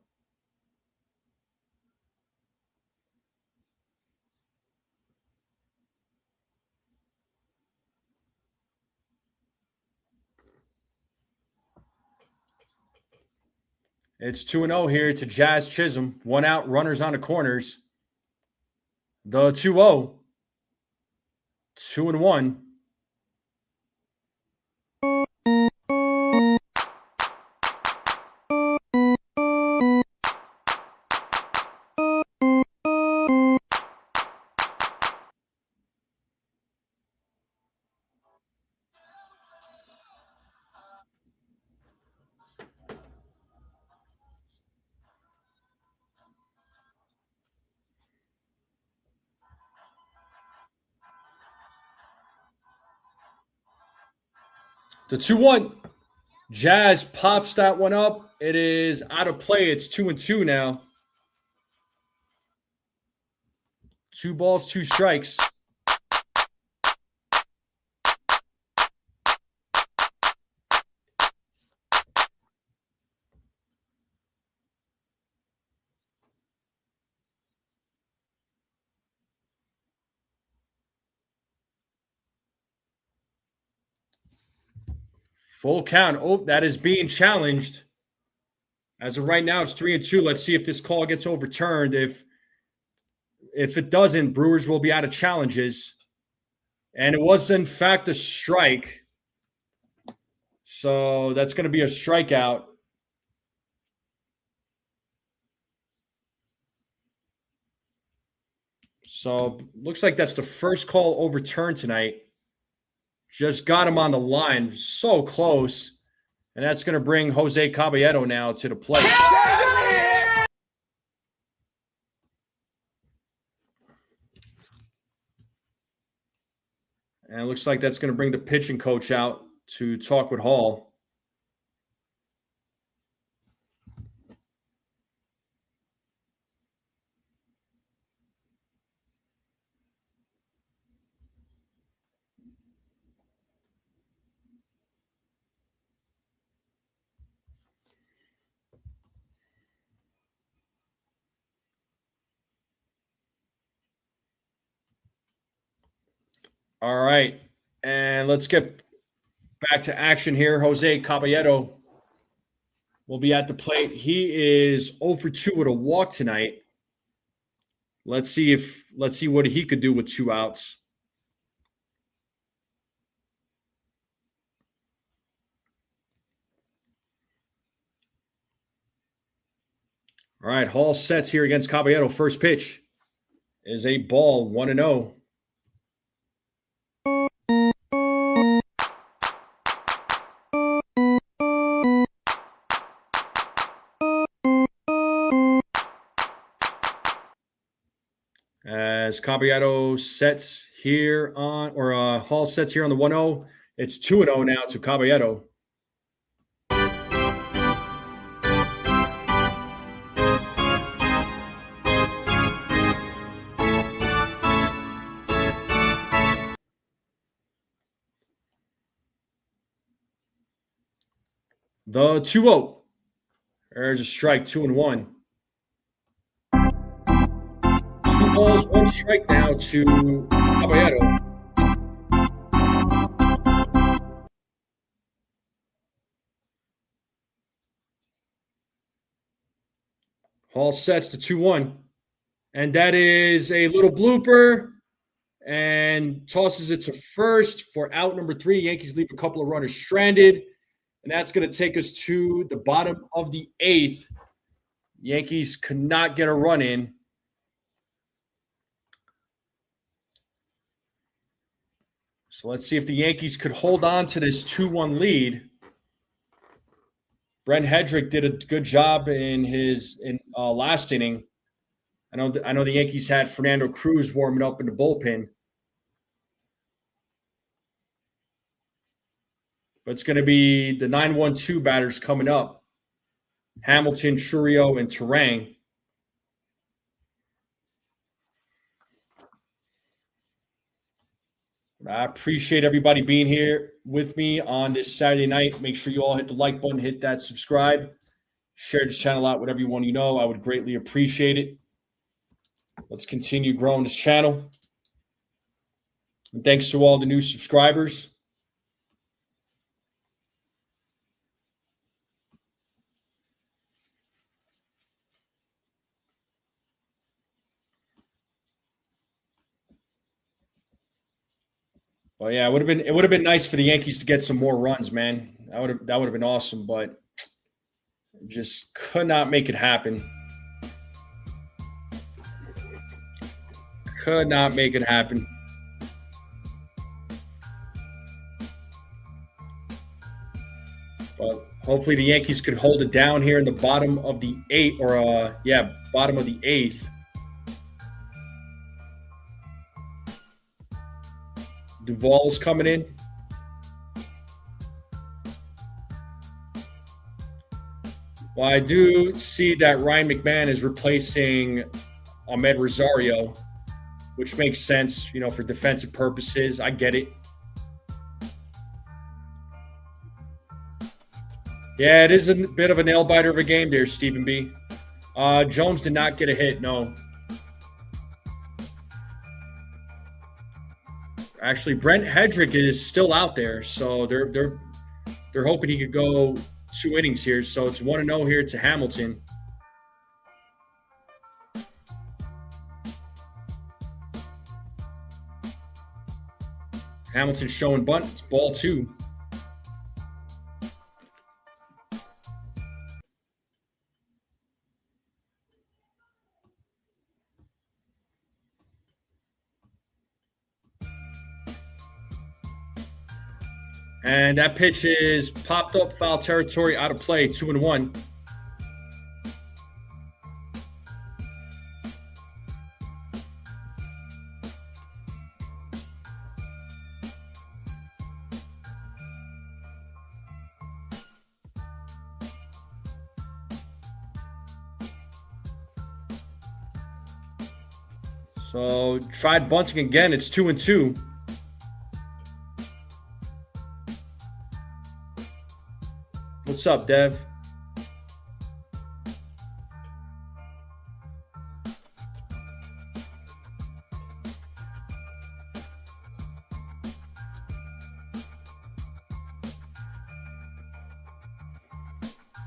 It's 2-0 here to Jazz Chisholm. 1 out, runners on the corners. The 2-0. 2-1. The 2-1. Jazz pops that one up. It is out of play. It's 2-2 now. 2 balls, 2 strikes. Full count. Oh, that is being challenged. As of right now, it's 3-2. Let's see if this call gets overturned. If it doesn't, Brewers will be out of challenges. And it was, in fact, a strike. So that's going to be a strikeout. So looks like that's the first call overturned tonight. Just got him on the line. So close. And that's going to bring Jose Caballero now to the plate. And it looks like that's going to bring the pitching coach out to talk with Hall. All right, and let's get back to action here. Jose Caballero will be at the plate. He is 0 for 2 with a walk tonight. Let's see what he could do with 2 outs. All right, Hall sets here against Caballero. First pitch is a ball, 1-0. As Caballero sets here on, or Hall sets here on the 1-0. It's 2-0 now to Caballero. The 2-0. There's a strike, 2-1. 2 balls, 1 strike now to Caballero. Hall sets to 2-1. And that is a little blooper and tosses it to first for out number 3. Yankees leave a couple of runners stranded. And that's going to take us to the bottom of the 8th. Yankees could not get a run in. So let's see if the Yankees could hold on to this 2-1 lead. Brent Hedrick did a good job in his last inning. I know the Yankees had Fernando Cruz warming up in the bullpen. But it's going to be the 9-1-2 batters coming up. Hamilton, Churio, and Terang. I appreciate everybody being here with me on this Saturday night. Make sure you all hit the like button, hit that subscribe, share this channel out with everyone you know. I would greatly appreciate it. Let's continue growing this channel. And thanks to all the new subscribers. Well, yeah, it would have been nice for the Yankees to get some more runs, man. That would have been awesome, but just could not make it happen. Could not make it happen. But hopefully the Yankees could hold it down here in the bottom of the 8th, or bottom of the 8th. Duvall's coming in. Well, I do see that Ryan McMahon is replacing Ahmed Rosario, which makes sense, for defensive purposes. I get it. Yeah, it is a bit of a nail-biter of a game there, Stephen B. Jones did not get a hit, no. Actually, Brent Hedrick is still out there, so they're hoping he could go 2 innings here. So it's 1-0 here to Hamilton. Hamilton showing bunt. It's ball 2. And that pitch is popped up, foul territory, out of play, 2-1. So tried bunting again. It's 2-2. What's up, Dev?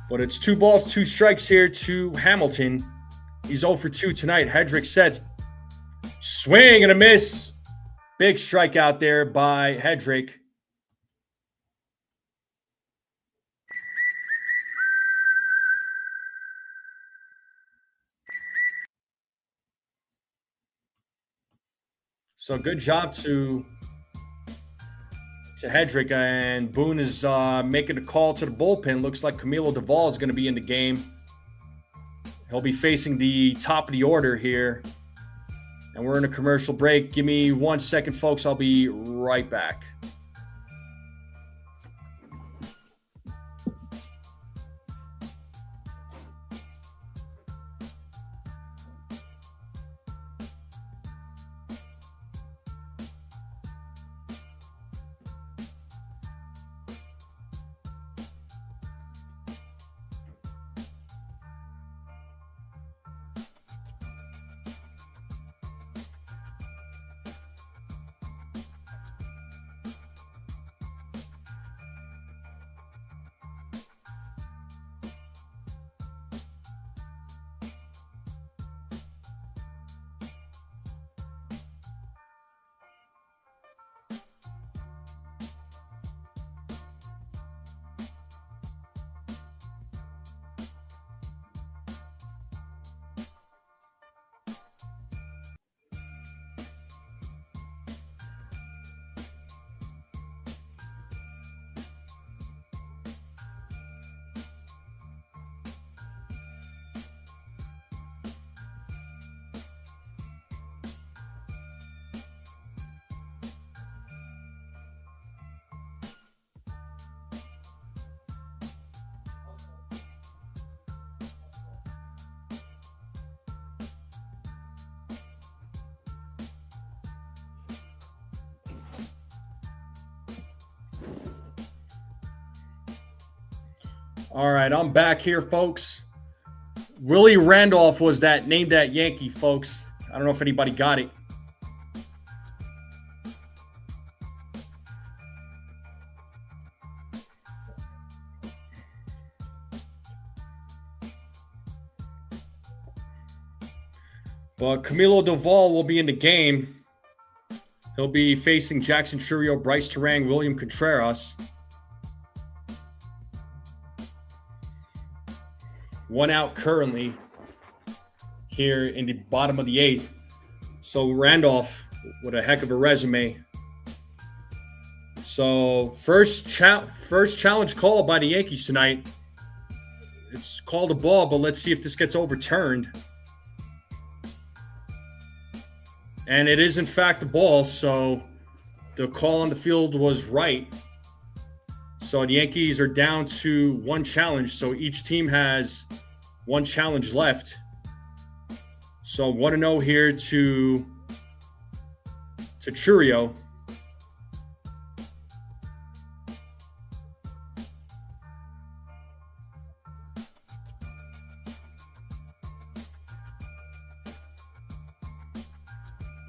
But it's 2 balls, 2 strikes here to Hamilton. He's 0 for 2 tonight. Hedrick sets. Swing and a miss. Big strikeout there by Hedrick. So good job to Hedrick, and Boone is making a call to the bullpen. Looks like Camilo Duvall is going to be in the game. He'll be facing the top of the order here And we're in a commercial break. Give me 1 second, folks. I'll be right back. All right, I'm back here, folks. Willie Randolph was named that Yankee, folks. I don't know if anybody got it. But Camilo Doval will be in the game. He'll be facing Jackson Chourio, Bryce Terang, William Contreras. 1 out currently here in the bottom of the 8th. So Randolph with a heck of a resume. So first challenge call by the Yankees tonight. It's called a ball, but let's see if this gets overturned. And it is in fact a ball, so the call on the field was right. So the Yankees are down to 1 challenge. So each team has 1 challenge left. So 1-0 here to Chourio.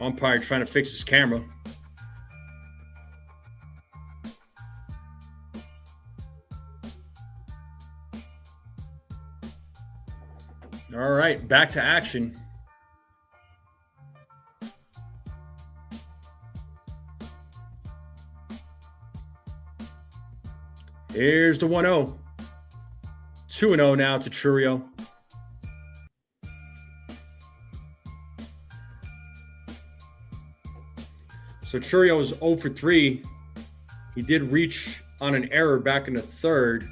Umpire trying to fix his camera. All right, back to action. Here's the 1-0. 2-0 now to Chourio. So Chourio is 0 for 3. He did reach on an error back in the 3rd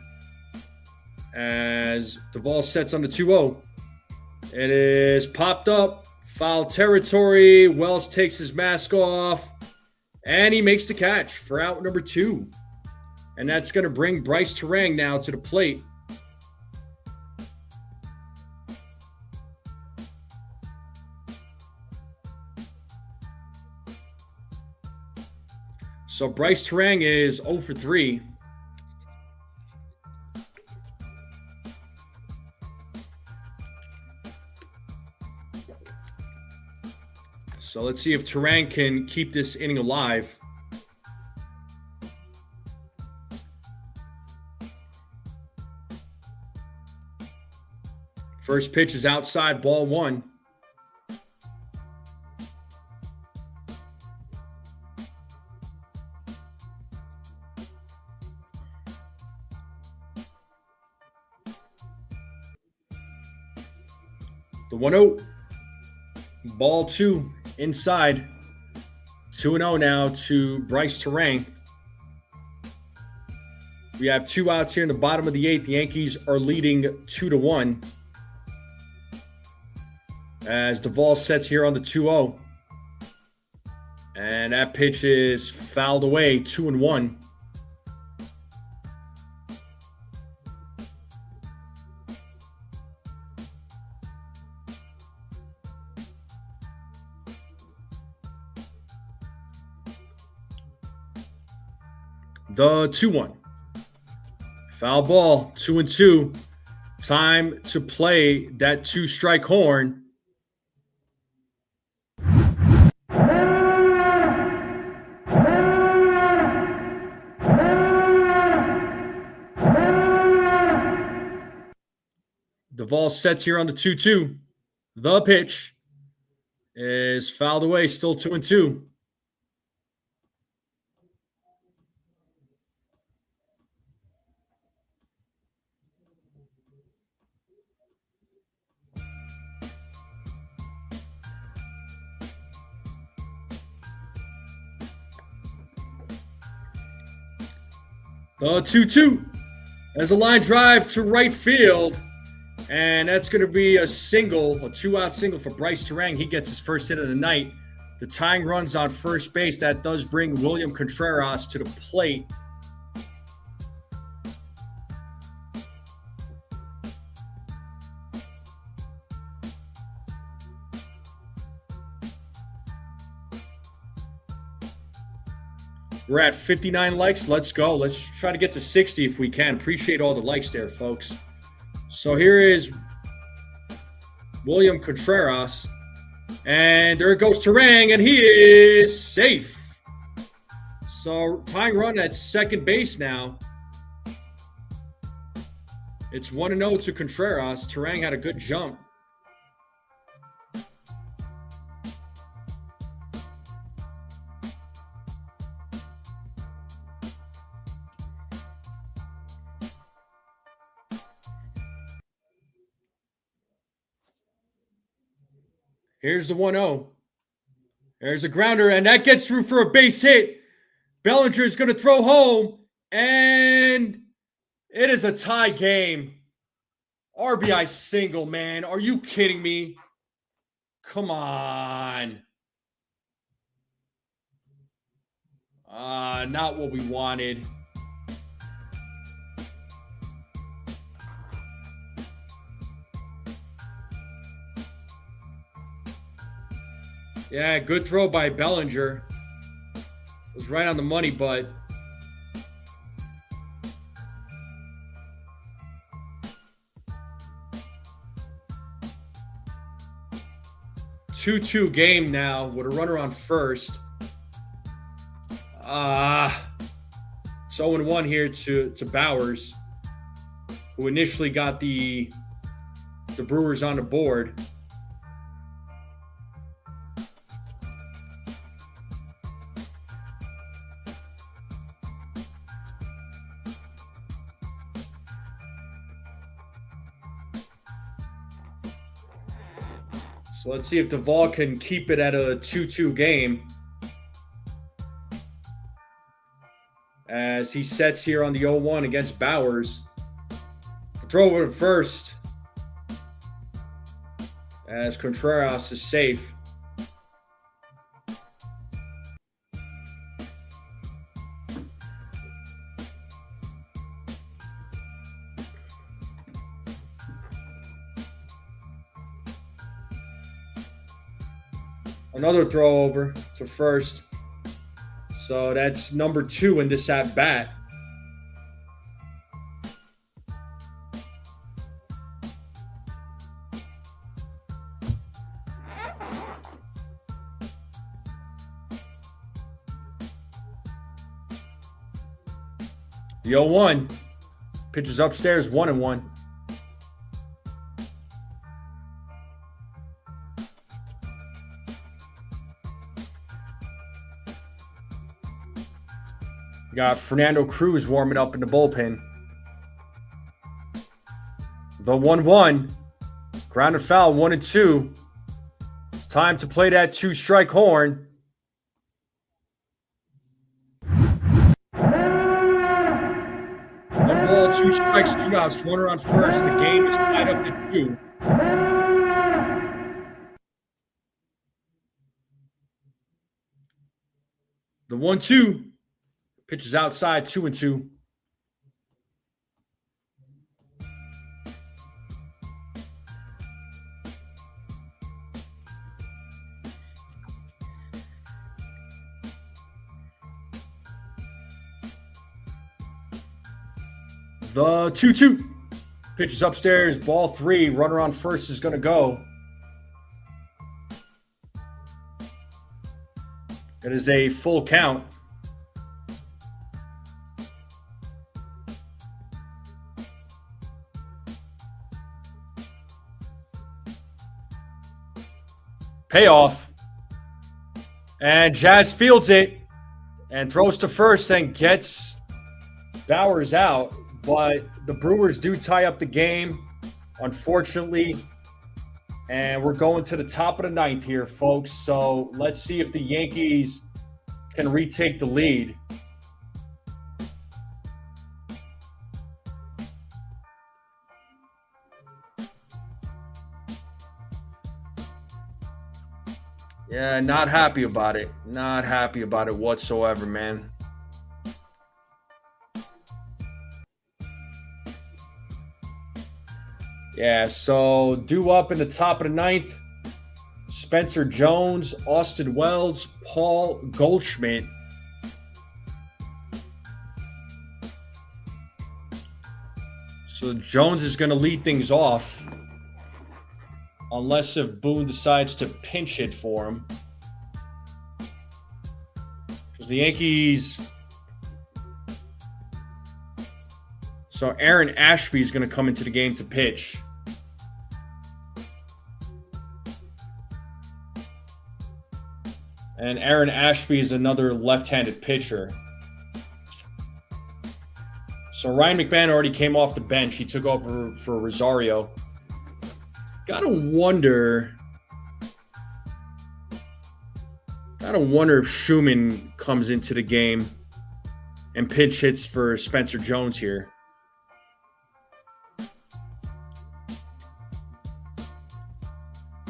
as the ball sets on the 2-0. It is popped up. Foul territory. Wells takes his mask off. And he makes the catch for out number 2. And that's going to bring Bryce Terang now to the plate. So Bryce Terang is 0 for 3. So let's see if Terang can keep this inning alive. First pitch is outside, ball 1. The 1-0. Ball 2 inside. 2-0 now to Bryce Terang. We have 2 outs here in the bottom of the 8th. The Yankees are leading 2-1. As Doval sets here on the 2-0. And that pitch is fouled away, 2-1. The 2-1. Foul ball, 2-2. Time to play that 2-strike horn. Duvall sets here on the 2-2. The pitch is fouled away, still 2-2. The 2-2 as a line drive to right field. And that's going to be a single, a 2-out single for Bryce Turang. He gets his first hit of the night. The tying runs on first base. That does bring William Contreras to the plate. We're at 59 likes. Let's go. Let's try to get to 60 if we can. Appreciate all the likes there, folks. So here is William Contreras. And there it goes Turang, and he is safe. So tying run at second base now. It's 1-0 to Contreras. Turang had a good jump. Here's the 1-0. There's a grounder, and that gets through for a base hit. Bellinger's going to throw home, and it is a tie game. RBI single, man. Are you kidding me? Come on. Not what we wanted. Yeah, good throw by Bellinger. It was right on the money, but two-two game now with a runner on first. It's 0-1 here to Bowers, who initially got the Brewers on the board. So let's see if Duvall can keep it at a 2-2 game as he sets here on the 0-1 against Bowers. Throw over to first as Contreras is safe. Another throw over to first. So that's number 2 in this at bat. The 0-1 pitches upstairs, 1-1. Got Fernando Cruz warming up in the bullpen. The 1-1. Grounded foul, 1-2. It's time to play that 2-strike horn. One ball, 2 strikes, 2 outs. Runner on first. The game is tied up to 2. The 1-2. Pitch is outside, 2-2. The 2-2. Pitch is upstairs, ball 3. Runner on first is going to go. It is a full count. Payoff. And Jazz fields it and throws to first and gets Bowers out. But the Brewers do tie up the game, unfortunately. And we're going to the top of the ninth here, folks. So let's see if the Yankees can retake the lead. Yeah, not happy about it. Not happy about it whatsoever, man. Yeah, so due up in the top of the ninth, Spencer Jones, Austin Wells, Paul Goldschmidt. So Jones is going to lead things off, unless if Boone decides to pinch hit for him. Because the Yankees... So Aaron Ashby is going to come into the game to pitch. And Aaron Ashby is another left-handed pitcher. So Ryan McMahon already came off the bench. He took over for Rosario. Gotta wonder if Schumann comes into the game and pinch hits for Spencer Jones here.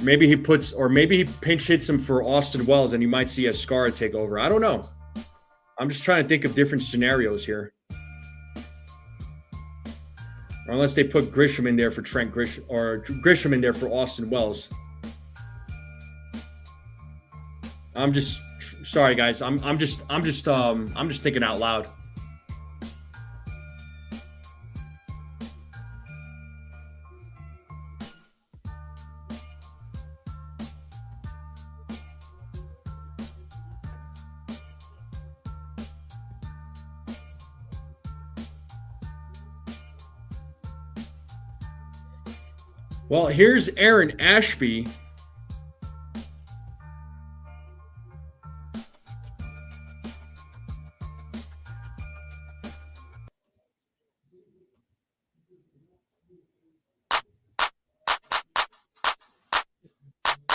Maybe he pinch hits him for Austin Wells and you might see Escara take over. I don't know. I'm just trying to think of different scenarios here. Or unless they put Grisham in there for Trent Grisham, or Grisham in there for Austin Wells. I'm just sorry, guys. I'm just thinking out loud. Well, here's Aaron Ashby.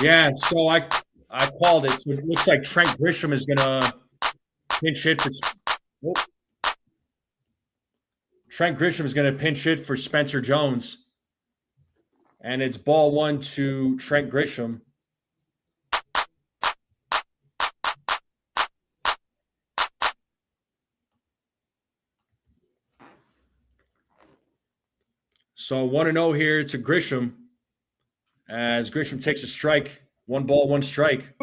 Yeah, so I called it. So it looks like Trent Grisham is gonna pinch hit for. Whoop. Trent Grisham is gonna pinch hit for Spencer Jones, and it's ball 1 to Trent Grisham. So 1-0 here to Grisham. As Grisham takes a strike. 1 ball, 1 strike.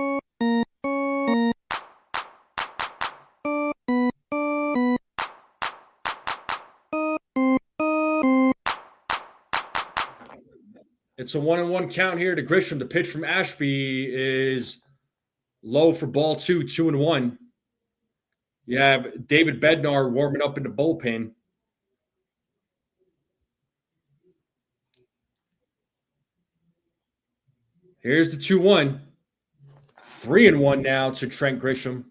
It's a 1-1 count here to Grisham. The pitch from Ashby is low for ball 2, 2-1. You have David Bednar warming up in the bullpen. Here's the 2-1. 3-1 now to Trent Grisham.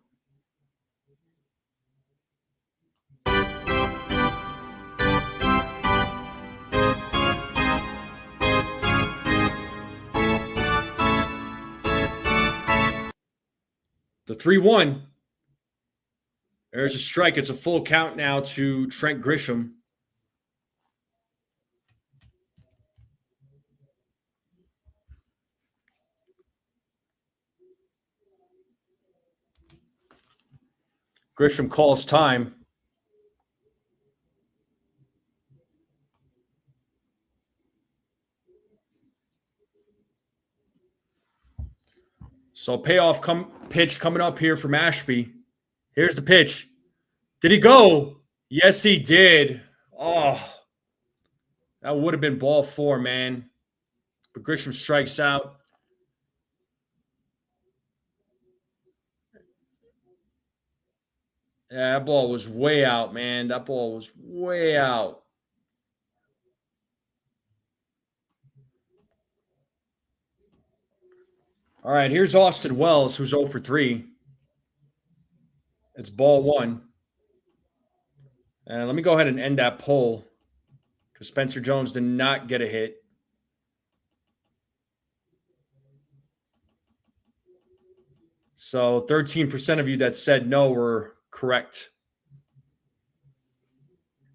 The 3-1. There's a strike. It's a full count now to Trent Grisham. Grisham calls time. So payoff pitch coming up here from Ashby. Here's the pitch. Did he go? Yes, he did. Oh, that would have been ball 4, man. But Grisham strikes out. Yeah, that ball was way out, man. That ball was way out. All right, here's Austin Wells, who's 0 for 3. It's ball 1. And let me go ahead and end that poll because Spencer Jones did not get a hit. So 13% of you that said no were correct.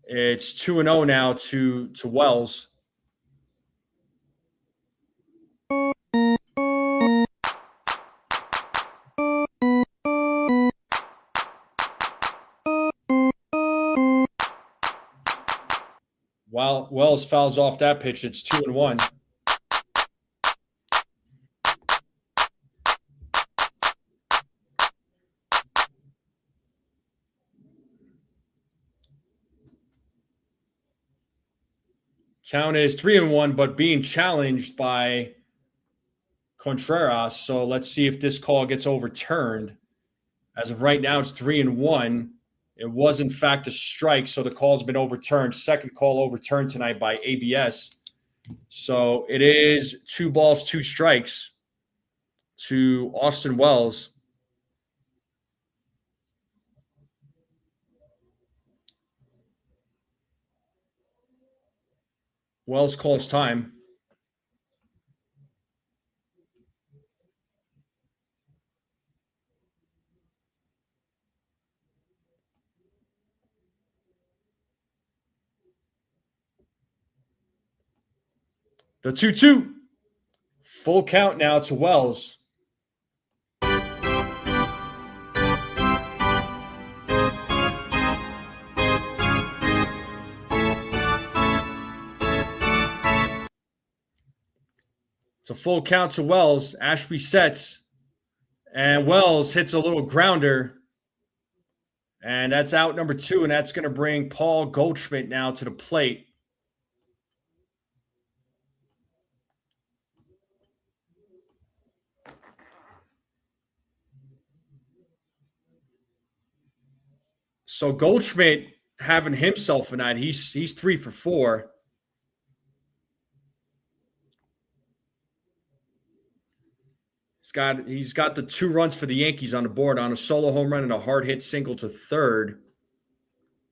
It's 2-0 now to Wells. While Wells fouls off that pitch, it's 2-1. Count is 3-1, but being challenged by Contreras. So let's see if this call gets overturned. As of right now, it's 3-1. It was, in fact, a strike, so the call's been overturned. Second call overturned tonight by ABS. So it is 2 balls, 2 strikes to Austin Wells. Wells calls time. The 2-2. Full count now to Wells. It's a full count to Wells. Ashby sets, and Wells hits a little grounder. And that's out number 2, and that's going to bring Paul Goldschmidt now to the plate. So Goldschmidt having himself a night. He's 3 for 4. He's got the 2 runs for the Yankees on the board on a solo home run and a hard hit single to third.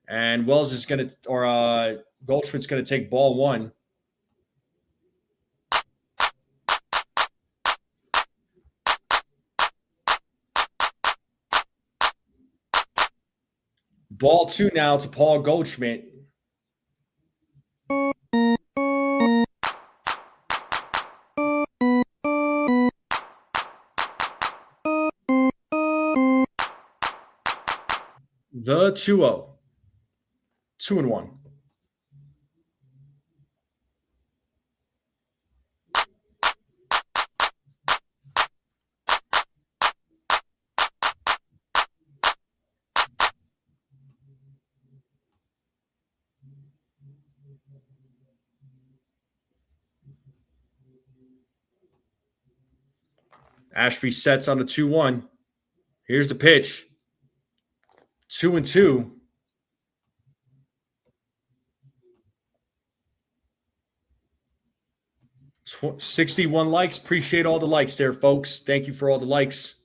And Wells is going to, or Goldschmidt's going to take ball 1. Ball 2 now to Paul Goldschmidt. The 2-0. 2-1. Ashby sets on the 2-1. Here's the pitch. 2-2. Tw- 61 likes. Appreciate all the likes there, folks. Thank you for all the likes.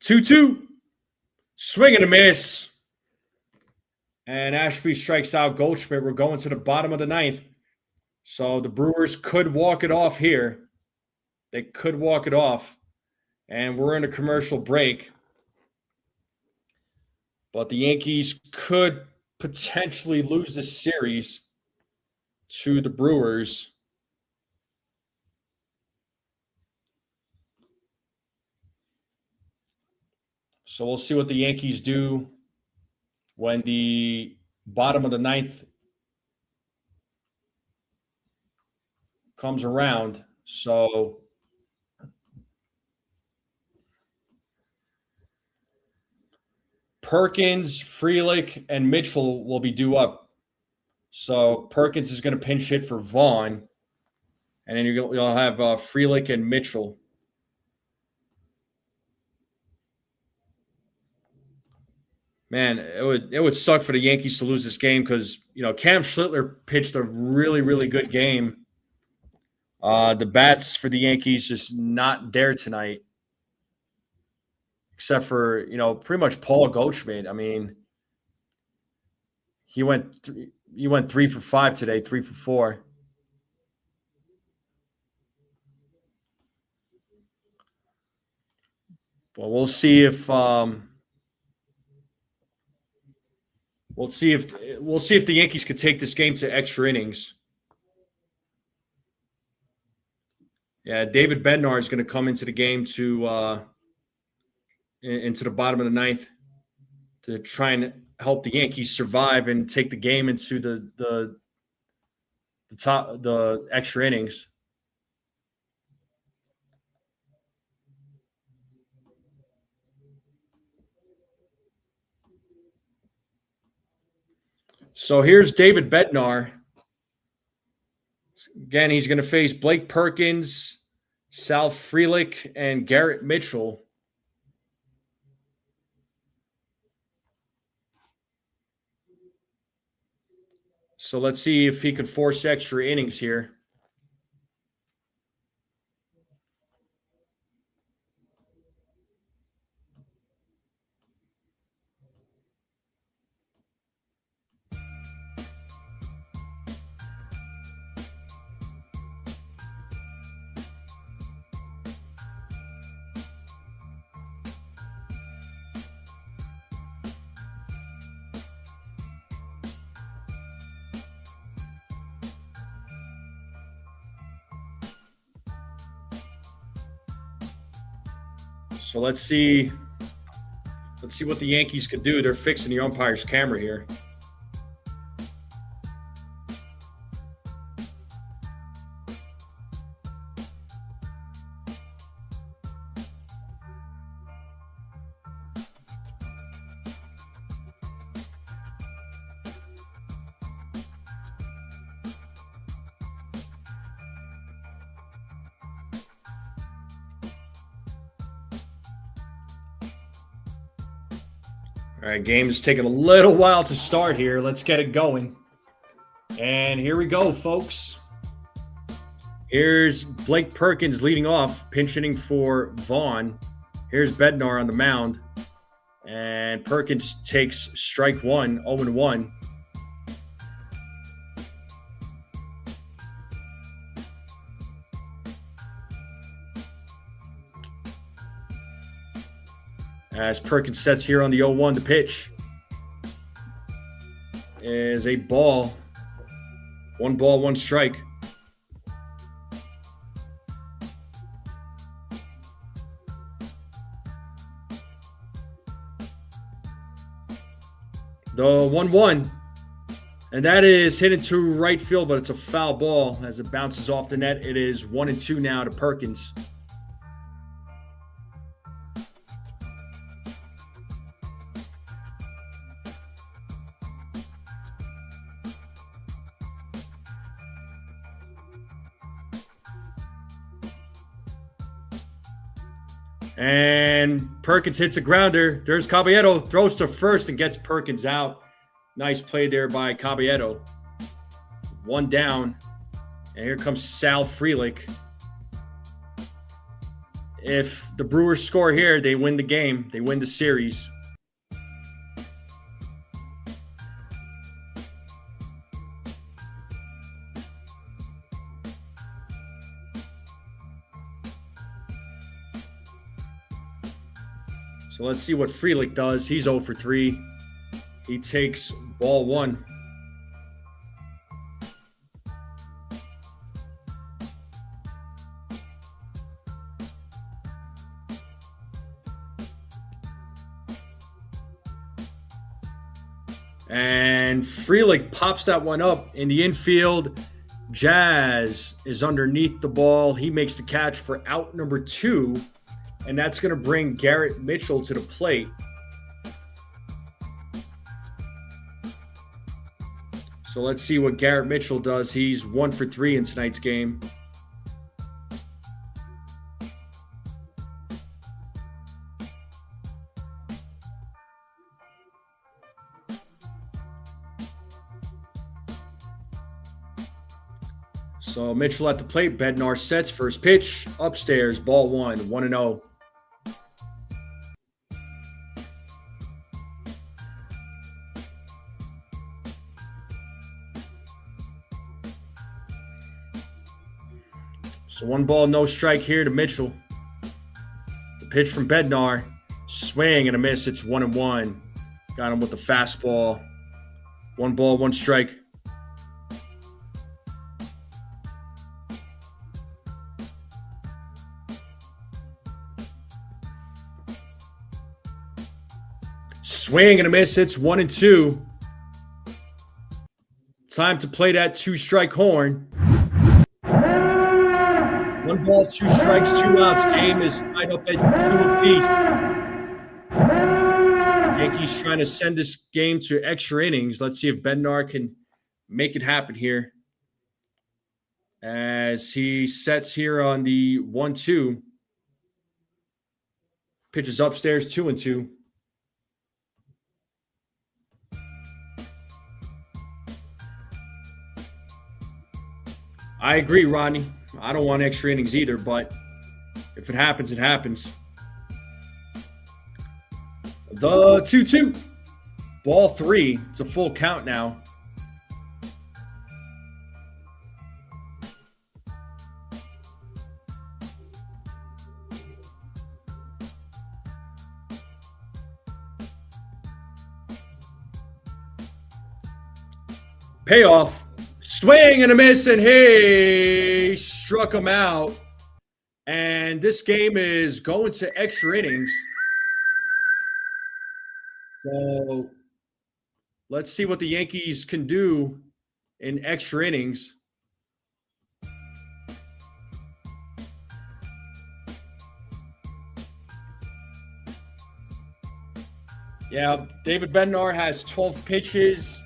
2-2. Swing and a miss. And Ashby strikes out Goldschmidt. We're going to the bottom of the 9th. So the Brewers could walk it off here. They could walk it off. And we're in a commercial break. But the Yankees could potentially lose this series to the Brewers. So we'll see what the Yankees do when the bottom of the ninth comes around. So Perkins, Frelick, and Mitchell will be due up. So Perkins is going to pinch hit for Vaughn. And then you'll have Frelick and Mitchell. Man, it would suck for the Yankees to lose this game because, Cam Schlitter pitched a really, really good game. The bats for the Yankees just not there tonight, except for, pretty much Paul Goldschmidt. I mean, he went 3 for 5 today, 3 for 4. Well, we'll see if the Yankees could take this game to extra innings. Yeah, David Bednar is going to come into the game into the bottom of the ninth to try and help the Yankees survive and take the game into the extra innings. So here's David Bednar. Again, he's going to face Blake Perkins, Sal Frelick, and Garrett Mitchell. So let's see if he could force extra innings here. So let's see what the Yankees could do. They're fixing the umpire's camera here. All right, game's taking a little while to start here. Let's get it going. And here we go, folks. Here's Blake Perkins leading off, pinch hitting for Vaughn. Here's Bednar on the mound. And Perkins takes strike one, 0-1. As Perkins sets here on the 0-1, the pitch is a ball. 1 ball, 1 strike. The 1-1. And that is hit into right field, but it's a foul ball as it bounces off the net. It is 1-2 now to Perkins. And Perkins hits a grounder. There's Caballero, throws to first and gets Perkins out. Nice play there by Caballero. 1 down. And here comes Sal Frelick. If the Brewers score here, they win the game. They win the series. So let's see what Frelick does. He's 0 for 3. He takes ball 1. And Frelick pops that one up in the infield. Jazz is underneath the ball. He makes the catch for out number 2. And that's going to bring Garrett Mitchell to the plate. So let's see what Garrett Mitchell does. He's 1 for 3 in tonight's game. So Mitchell at the plate. Bednar sets. First pitch. Upstairs. Ball 1. 1-0. So 1 ball, no strike here to Mitchell. The pitch from Bednar. Swing and a miss. It's 1-1. Got him with the fastball. 1 ball, 1 strike. Swing and a miss. It's 1-2. Time to play that 2-strike horn. 1 ball, 2 strikes, 2 outs. Game is tied up at 2 apiece. Yankees trying to send this game to extra innings. Let's see if Bednar can make it happen here. As he sets here on the 1-2. Pitches upstairs, 2-2. I agree, Rodney. I don't want extra innings either, but if it happens, it happens. The 2-2. Ball 3. It's a full count now. Payoff. Swing and a miss, and he struck him out. And this game is going to extra innings. So let's see what the Yankees can do in extra innings. Yeah, David Bednar has 12 pitches.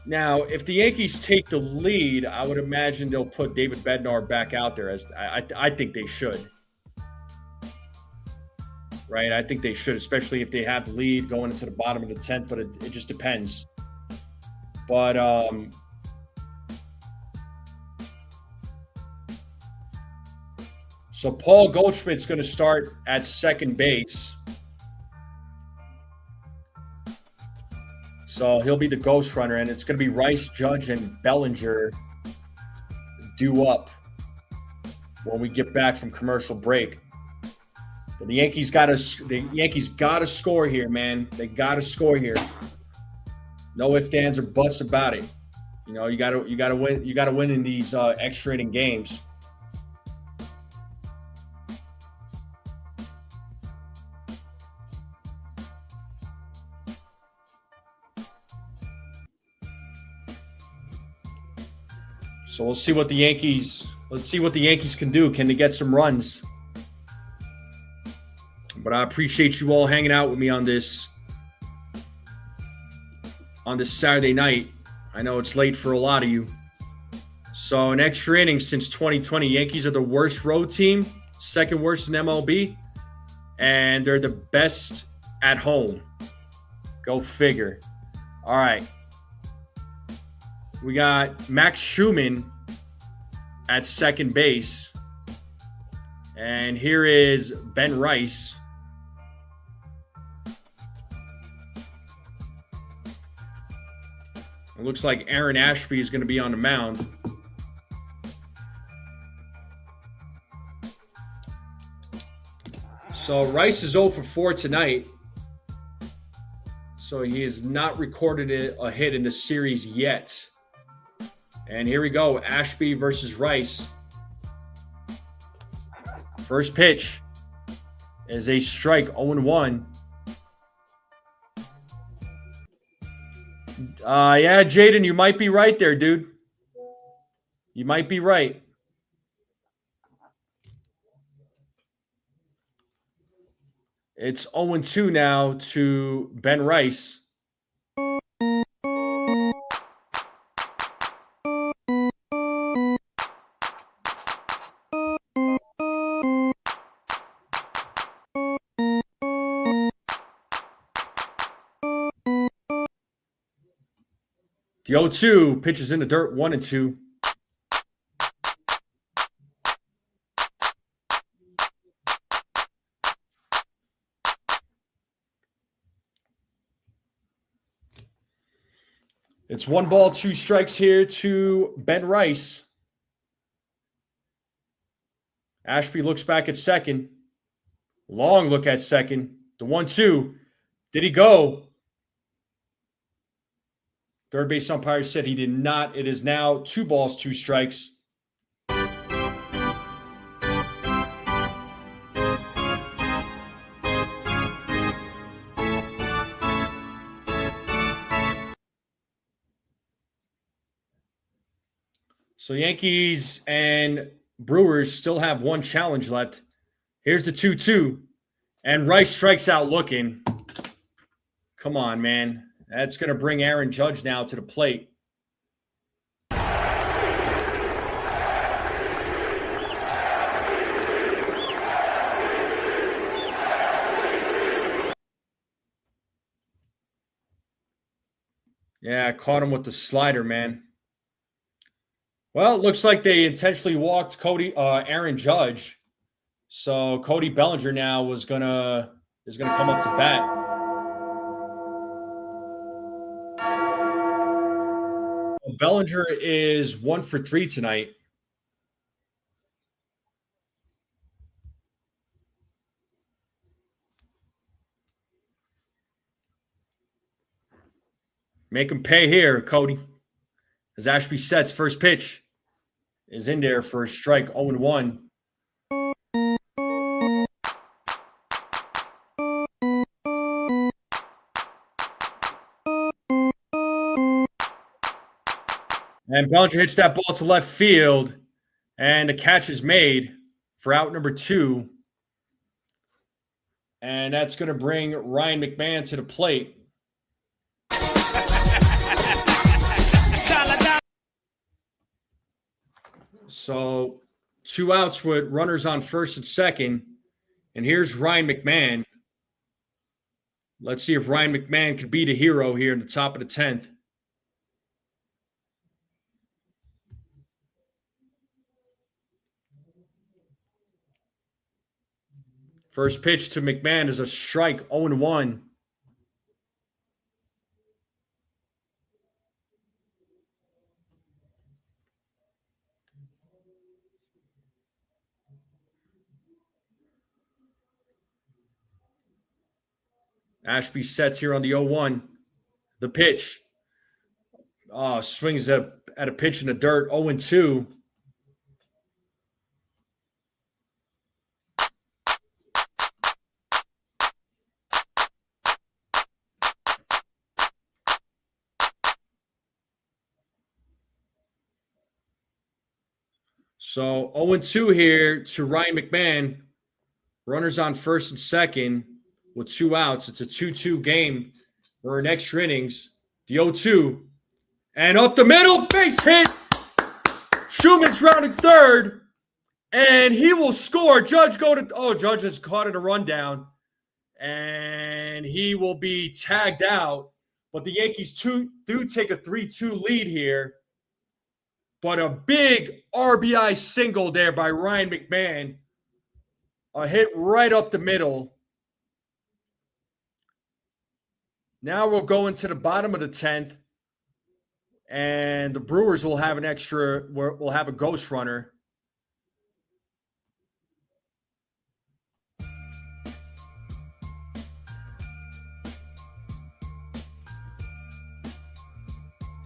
Now, if the Yankees take the lead, I would imagine they'll put David Bednar back out there. As I think they should. Right? I think they should, especially if they have the lead going into the bottom of the 10th, but it just depends. But so Paul Goldschmidt's going to start at second base. So he'll be the ghost runner, and it's going to be Rice, Judge, and Bellinger due up when we get back from commercial break. But the Yankees got to score here, man. They got to score here. No ifs, ands, or buts about it. You know, you got to win. You got to win in these extra inning games. So let's see what the Yankees can do. Can they get some runs? But I appreciate you all hanging out with me on this Saturday night. I know it's late for a lot of you. So an extra inning since 2020. Yankees are the worst road team, second worst in MLB, and they're the best at home. Go figure. All right. We got Max Schumann at second base. And here is Ben Rice. It looks like Aaron Ashby is going to be on the mound. So Rice is 0 for 4 tonight. So he has not recorded a hit in the series yet. And here we go, Ashby versus Rice. First pitch is a strike, 0-1. Yeah, Jaden, you might be right there, dude. You might be right. It's 0-2 now to Ben Rice. The 0-2 pitches in the dirt, 1-2. It's 1 ball, 2 strikes here to Ben Rice. Ashby looks back at second. Long look at second. The 1-2. Did he go? Third base umpire said he did not. It is now 2 balls, 2 strikes. So Yankees and Brewers still have 1 challenge left. Here's the 2-2. And Rice strikes out looking. Come on, man. That's going to bring Aaron Judge now to the plate. Yeah, I caught him with the slider, man. Well, it looks like they intentionally walked Aaron Judge. So Cody Bellinger now is gonna come up to bat. Bellinger is 1 for 3 tonight. Make him pay here, Cody. As Ashby sets, first pitch is in there for a strike, 0-1. And Bellinger hits that ball to left field, and the catch is made for out number 2. And that's going to bring Ryan McMahon to the plate. So 2 outs with runners on first and second. And here's Ryan McMahon. Let's see if Ryan McMahon could be the hero here in the top of the 10th. First pitch to McMahon is a strike, 0-1. Ashby sets here on the 0-1. The pitch. Swings at a pitch in the dirt, 0-2. So 0-2 here to Ryan McMahon. Runners on first and second with 2 outs. It's a 2-2 game. We're in extra innings. The 0-2. And up the middle, base hit. Schumann's rounding third. And he will score. Judge has caught it a rundown. And he will be tagged out. But the Yankees do take a 3-2 lead here. But a big RBI single there by Ryan McMahon. A hit right up the middle. Now we'll go into the bottom of the 10th. And the Brewers will have we'll have a ghost runner.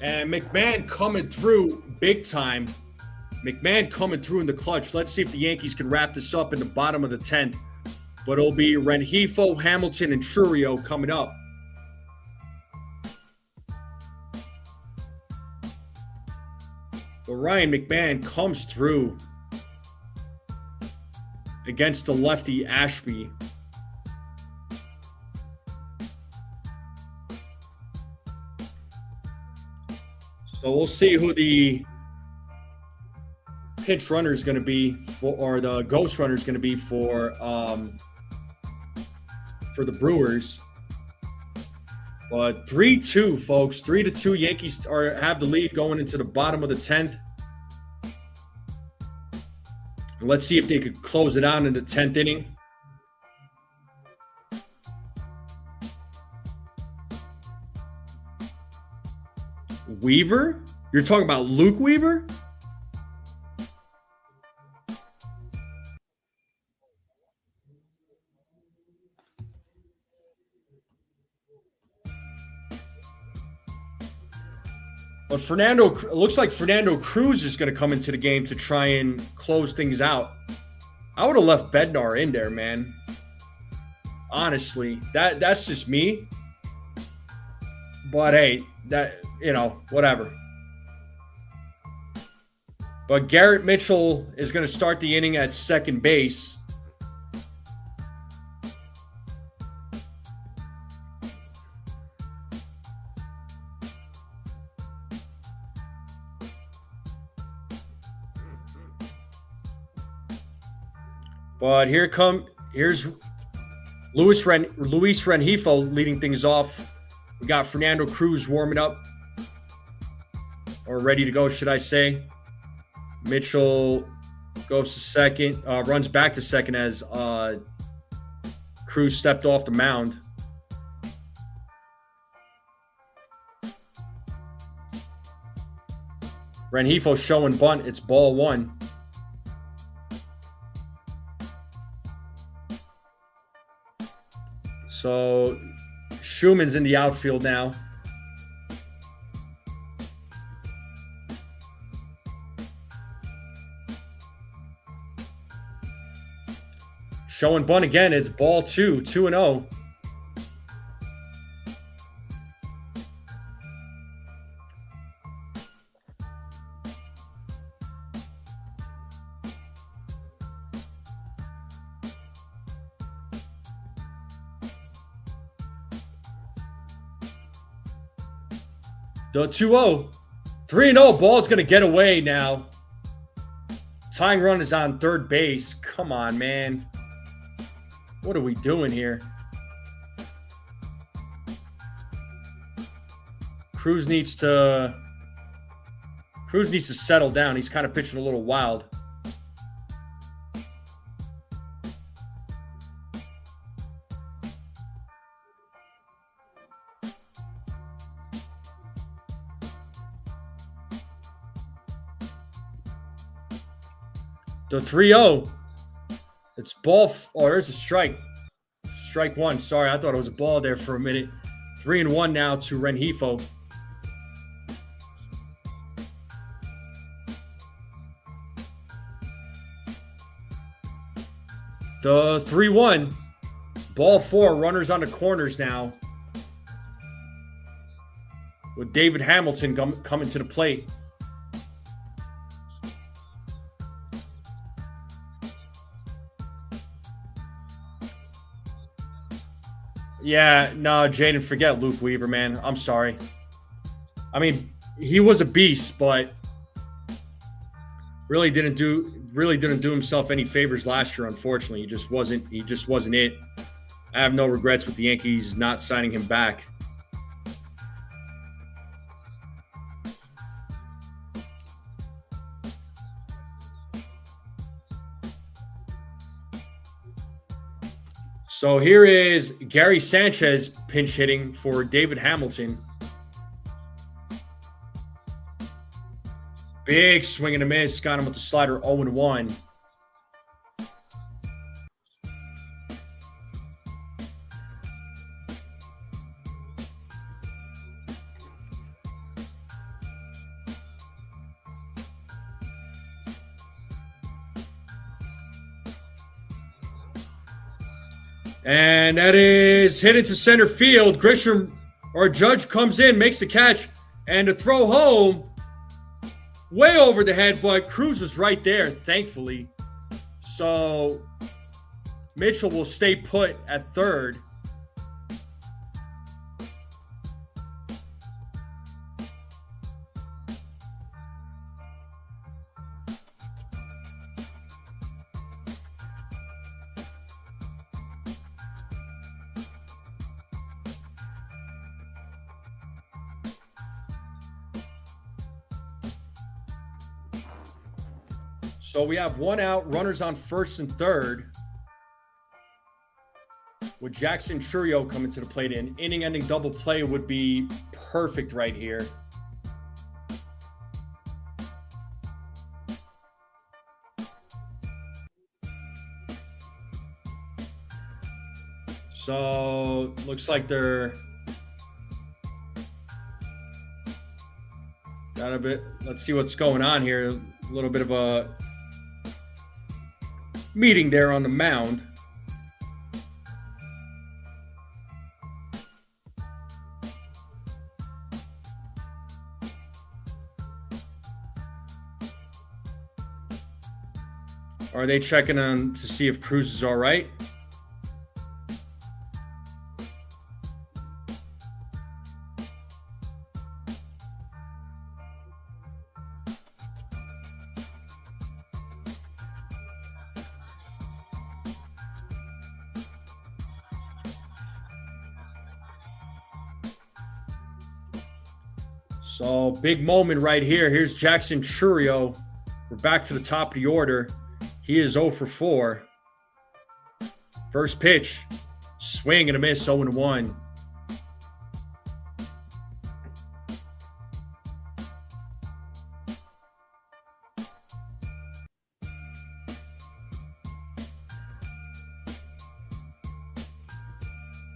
And McMahon coming through big time. McMahon coming through in the clutch. Let's see if the Yankees can wrap this up in the bottom of the 10th. But it'll be Rengifo, Hamilton, and Trurio coming up. So Ryan McMahon comes through against the lefty Ashby. So we'll see who the pinch runner is going to be for, or the ghost runner is going to be for the Brewers. But 3-2, folks. 3-2. Yankees have the lead going into the bottom of the 10th. Let's see if they could close it out in the 10th inning. Weaver? You're talking about Luke Weaver? But it looks like Fernando Cruz is going to come into the game to try and close things out. I would have left Bednar in there, man. Honestly, that's just me. But hey, whatever. But Garrett Mitchell is going to start the inning at second base. But here's Luis Rengifo leading things off. We got Fernando Cruz warming up, or ready to go, should I say. Mitchell goes to second, runs back to second as Cruz stepped off the mound. Rengifo showing bunt. It's ball one. So Schumann's in the outfield now. Showing bunt again. It's ball two, 2-0. The 2-0. 3-0. Ball's going to get away now. Tying run is on third base. Come on, man. What are we doing here? Cruz needs to settle down. He's kind of pitching a little wild. The 3-0. It's ball. There's a strike. Strike one. Sorry, I thought it was a ball there for a minute. 3-1 now to Rengifo. The 3-1. Ball four. Runners on the corners now. With David Hamilton coming to the plate. Yeah, no, Jaden, forget Luke Weaver, man. I'm sorry. I mean, he was a beast, but really didn't do himself any favors last year, unfortunately. He just wasn't it. I have no regrets with the Yankees not signing him back. So here is Gary Sanchez pinch hitting for David Hamilton. Big swing and a miss. Got him with the slider 0-1. And that is hit into center field. Judge comes in, makes the catch, and to throw home way over the head, but Cruz was right there, thankfully. So Mitchell will stay put at third. So we have one out, runners on first and third. With Jackson Chourio coming to the plate, an inning-ending double play would be perfect right here. So looks like they're got a bit. Let's see what's going on here. A little bit of a meeting there on the mound. Are they checking on to see if Cruz is all right? So big moment right here. Here's Jackson Chourio. We're back to the top of the order. He is 0 for 4. First pitch. Swing and a miss, 0-1.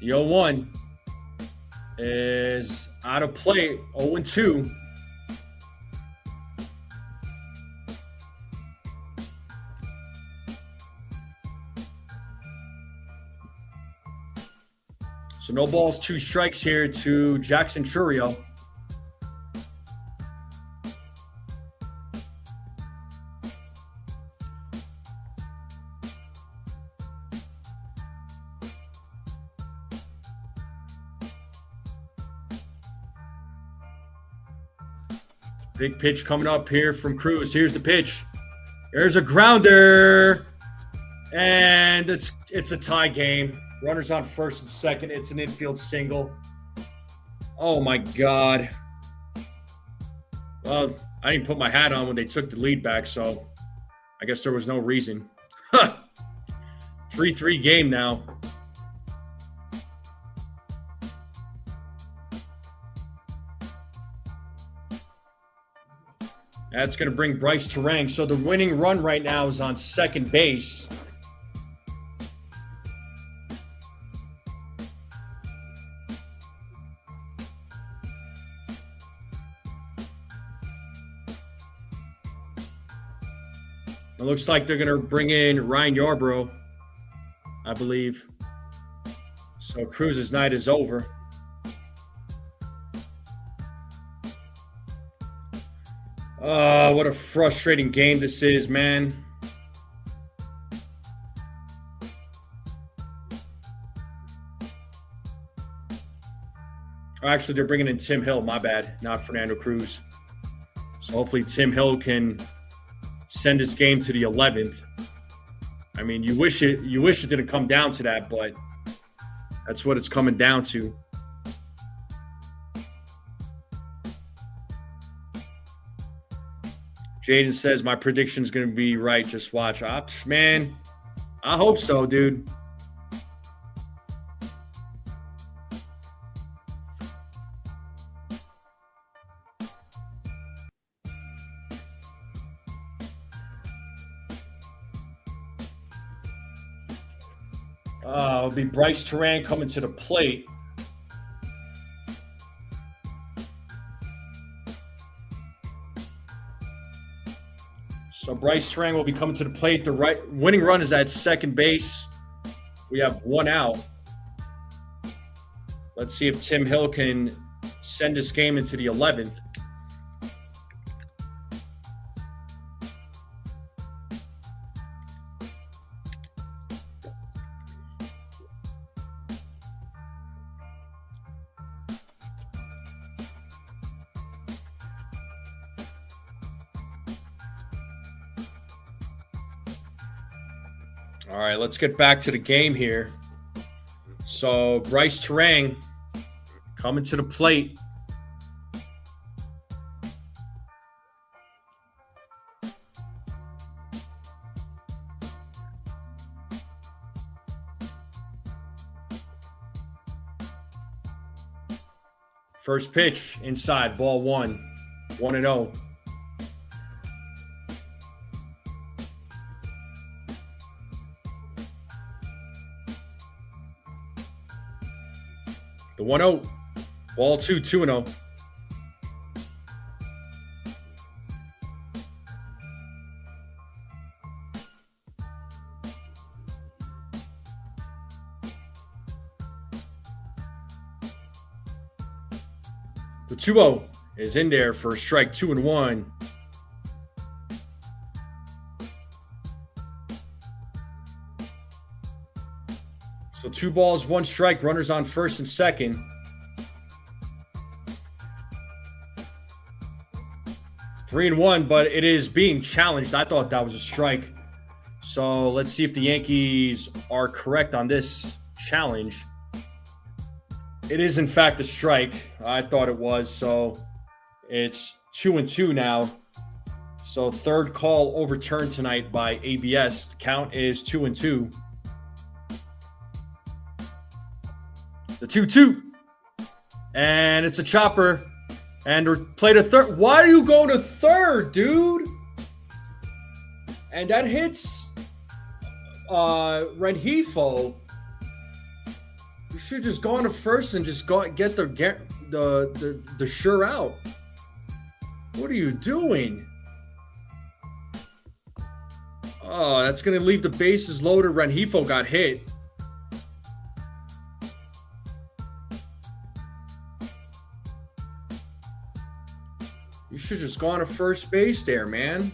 The 0-1 is out of play, 0-2. So no balls, 2 strikes here to Jackson Chourio. Big pitch coming up here from Cruz. Here's the pitch. There's a grounder. And it's a tie game. Runners on first and second. It's an infield single. Oh, my God. Well, I didn't put my hat on when they took the lead back, so I guess there was no reason. 3-3 game now. That's going to bring Bryce Terang. So the winning run right now is on second base. It looks like they're going to bring in Ryan Yarbrough, I believe. So Cruz's night is over. What a frustrating game this is, man. Actually, they're bringing in Tim Hill. My bad, not Fernando Cruz. So hopefully Tim Hill can send this game to the 11th. I mean, you wish it didn't come down to that, but that's what it's coming down to. Jaden says my prediction is going to be right. Just watch. Man, I hope so, dude. It'll be Bryce Terang coming to the plate. So Bryce Terang will be coming to the plate. The winning run is at second base. We have one out. Let's see if Tim Hill can send this game into the 11th. All right, let's get back to the game here. So Bryce Terang coming to the plate. First pitch inside, ball 1-0. The 1-0, ball 2-0. The 2-0 is in there for strike 2-1. So 2 balls, 1 strike, runners on first and second. Three and 1, but it is being challenged. I thought that was a strike. So let's see if the Yankees are correct on this challenge. It is, in fact, a strike. I thought it was. So it's 2-2 now. So third call overturned tonight by ABS. The count is 2-2. The 2-2. And it's a chopper. And we're played a third. Why do you go to third, dude? And that hits Rengifo. You should just go on to first and just get the sure out. What are you doing? Oh, that's going to leave the bases loaded. Rengifo got hit. You should just go on to first base there, man.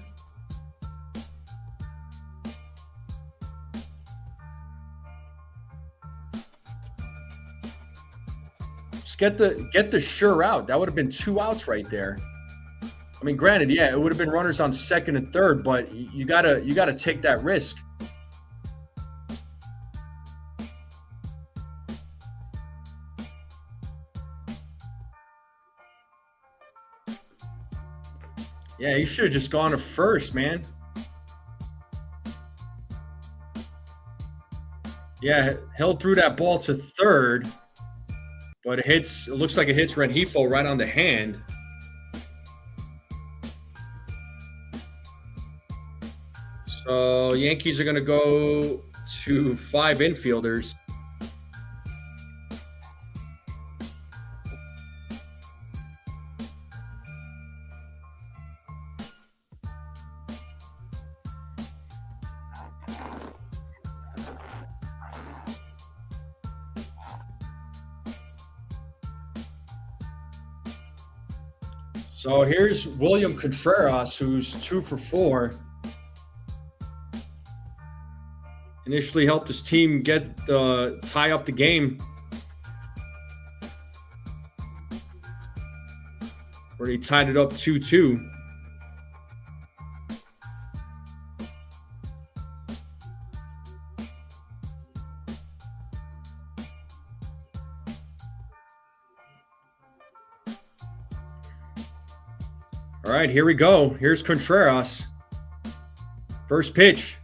Just get the sure out. That would have been 2 outs right there. I mean, granted, yeah, it would have been runners on second and third, but you gotta take that risk. Yeah, you should have just gone to first, man. Yeah, held through that ball to third, but it looks like it hits Rengifo right on the hand. So Yankees are going to go to 5 infielders. So here's William Contreras, who's 2 for 4. Initially helped his team tie up the game. Where he tied it up 2-2. All right, here we go. Here's Contreras. First pitch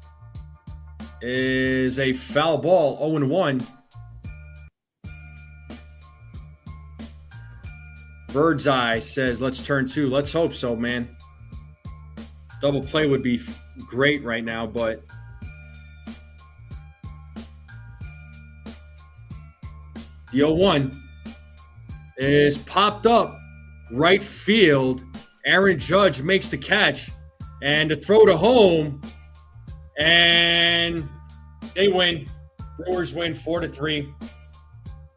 is a foul ball, 0-1. Birdseye says, let's turn 2. Let's hope so, man. Double play would be great right now, but the 0-1 is popped up right field. Aaron Judge makes the catch and the throw to home, and they win. Brewers win 4-3.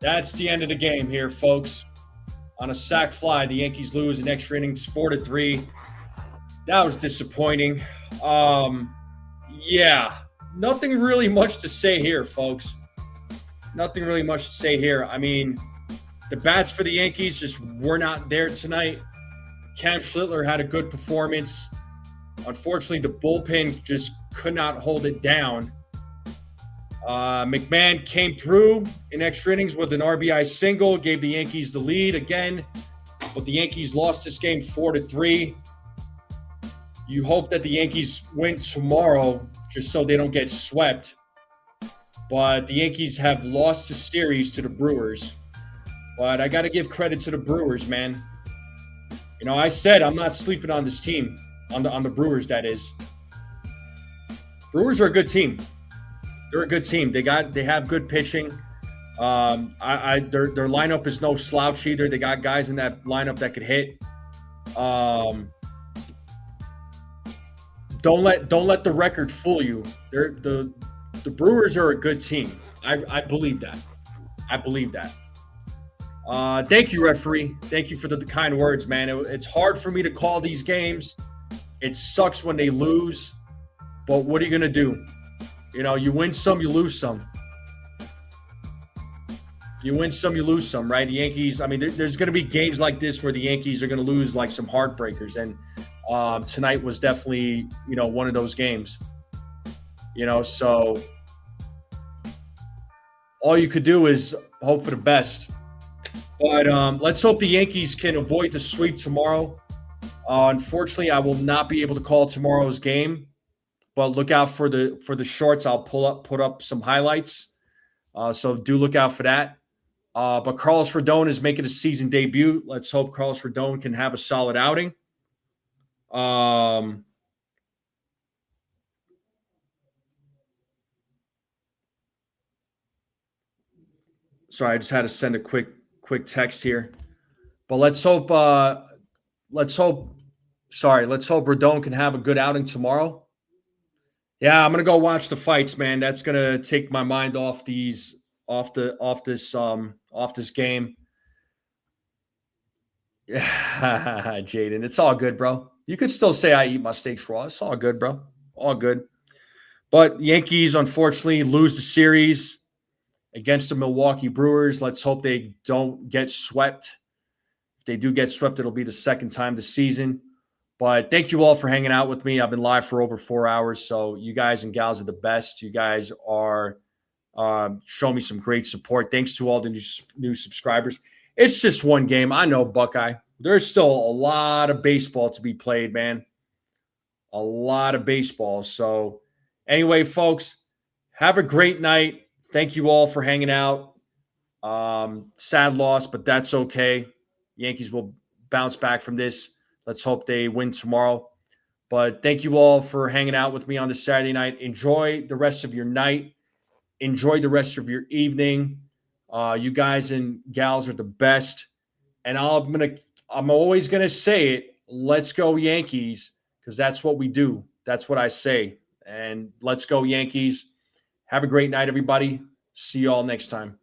That's the end of the game here, folks. On a sac fly, the Yankees lose in extra innings 4-3. That was disappointing. Yeah, nothing really much to say here, folks. Nothing really much to say here. I mean, the bats for the Yankees just were not there tonight. Cam Schlitter had a good performance. Unfortunately, the bullpen just could not hold it down. McMahon came through in extra innings with an RBI single, gave the Yankees the lead again, but the Yankees lost this game 4-3. You hope that the Yankees win tomorrow just so they don't get swept. But the Yankees have lost the series to the Brewers. But I got to give credit to the Brewers, man. You know, I said I'm not sleeping on this team, on the Brewers, that is. Brewers are a good team. They're a good team. They have good pitching. Their lineup is no slouch either. They got guys in that lineup that could hit. Don't let the record fool you. The Brewers are a good team. I believe that. I believe that. Thank you, referee. Thank you for the kind words, man. It's hard for me to call these games. It sucks when they lose, but what are you gonna do? You know, you win some, you lose some. You win some, you lose some, right? The Yankees, I mean, there's going to be games like this where the Yankees are going to lose like some heartbreakers. And tonight was definitely, you know, one of those games. You know, so all you could do is hope for the best. But let's hope the Yankees can avoid the sweep tomorrow. Unfortunately, I will not be able to call tomorrow's game. But look out for the shorts. I'll put up some highlights. So do look out for that. But Carlos Rodon is making a season debut. Let's hope Carlos Rodon can have a solid outing. Sorry, I just had to send a quick text here. But let's hope Rodon can have a good outing tomorrow. Yeah, I'm gonna go watch the fights, man. That's gonna take my mind off this game. Jaden, it's all good, bro. You could still say I eat my steaks raw. It's all good, bro. All good. But Yankees, unfortunately, lose the series against the Milwaukee Brewers. Let's hope they don't get swept. If they do get swept, it'll be the second time this season. But thank you all for hanging out with me. I've been live for over 4 hours, so you guys and gals are the best. You guys are showing me some great support. Thanks to all the new subscribers. It's just one game. I know, Buckeye. There's still a lot of baseball to be played, man. A lot of baseball. So anyway, folks, have a great night. Thank you all for hanging out. Sad loss, but that's okay. Yankees will bounce back from this. Let's hope they win tomorrow. But thank you all for hanging out with me on this Saturday night. Enjoy the rest of your night. Enjoy the rest of your evening. You guys and gals are the best. And I'm always gonna say it. Let's go Yankees, because that's what we do. That's what I say. And let's go Yankees. Have a great night, everybody. See you all next time.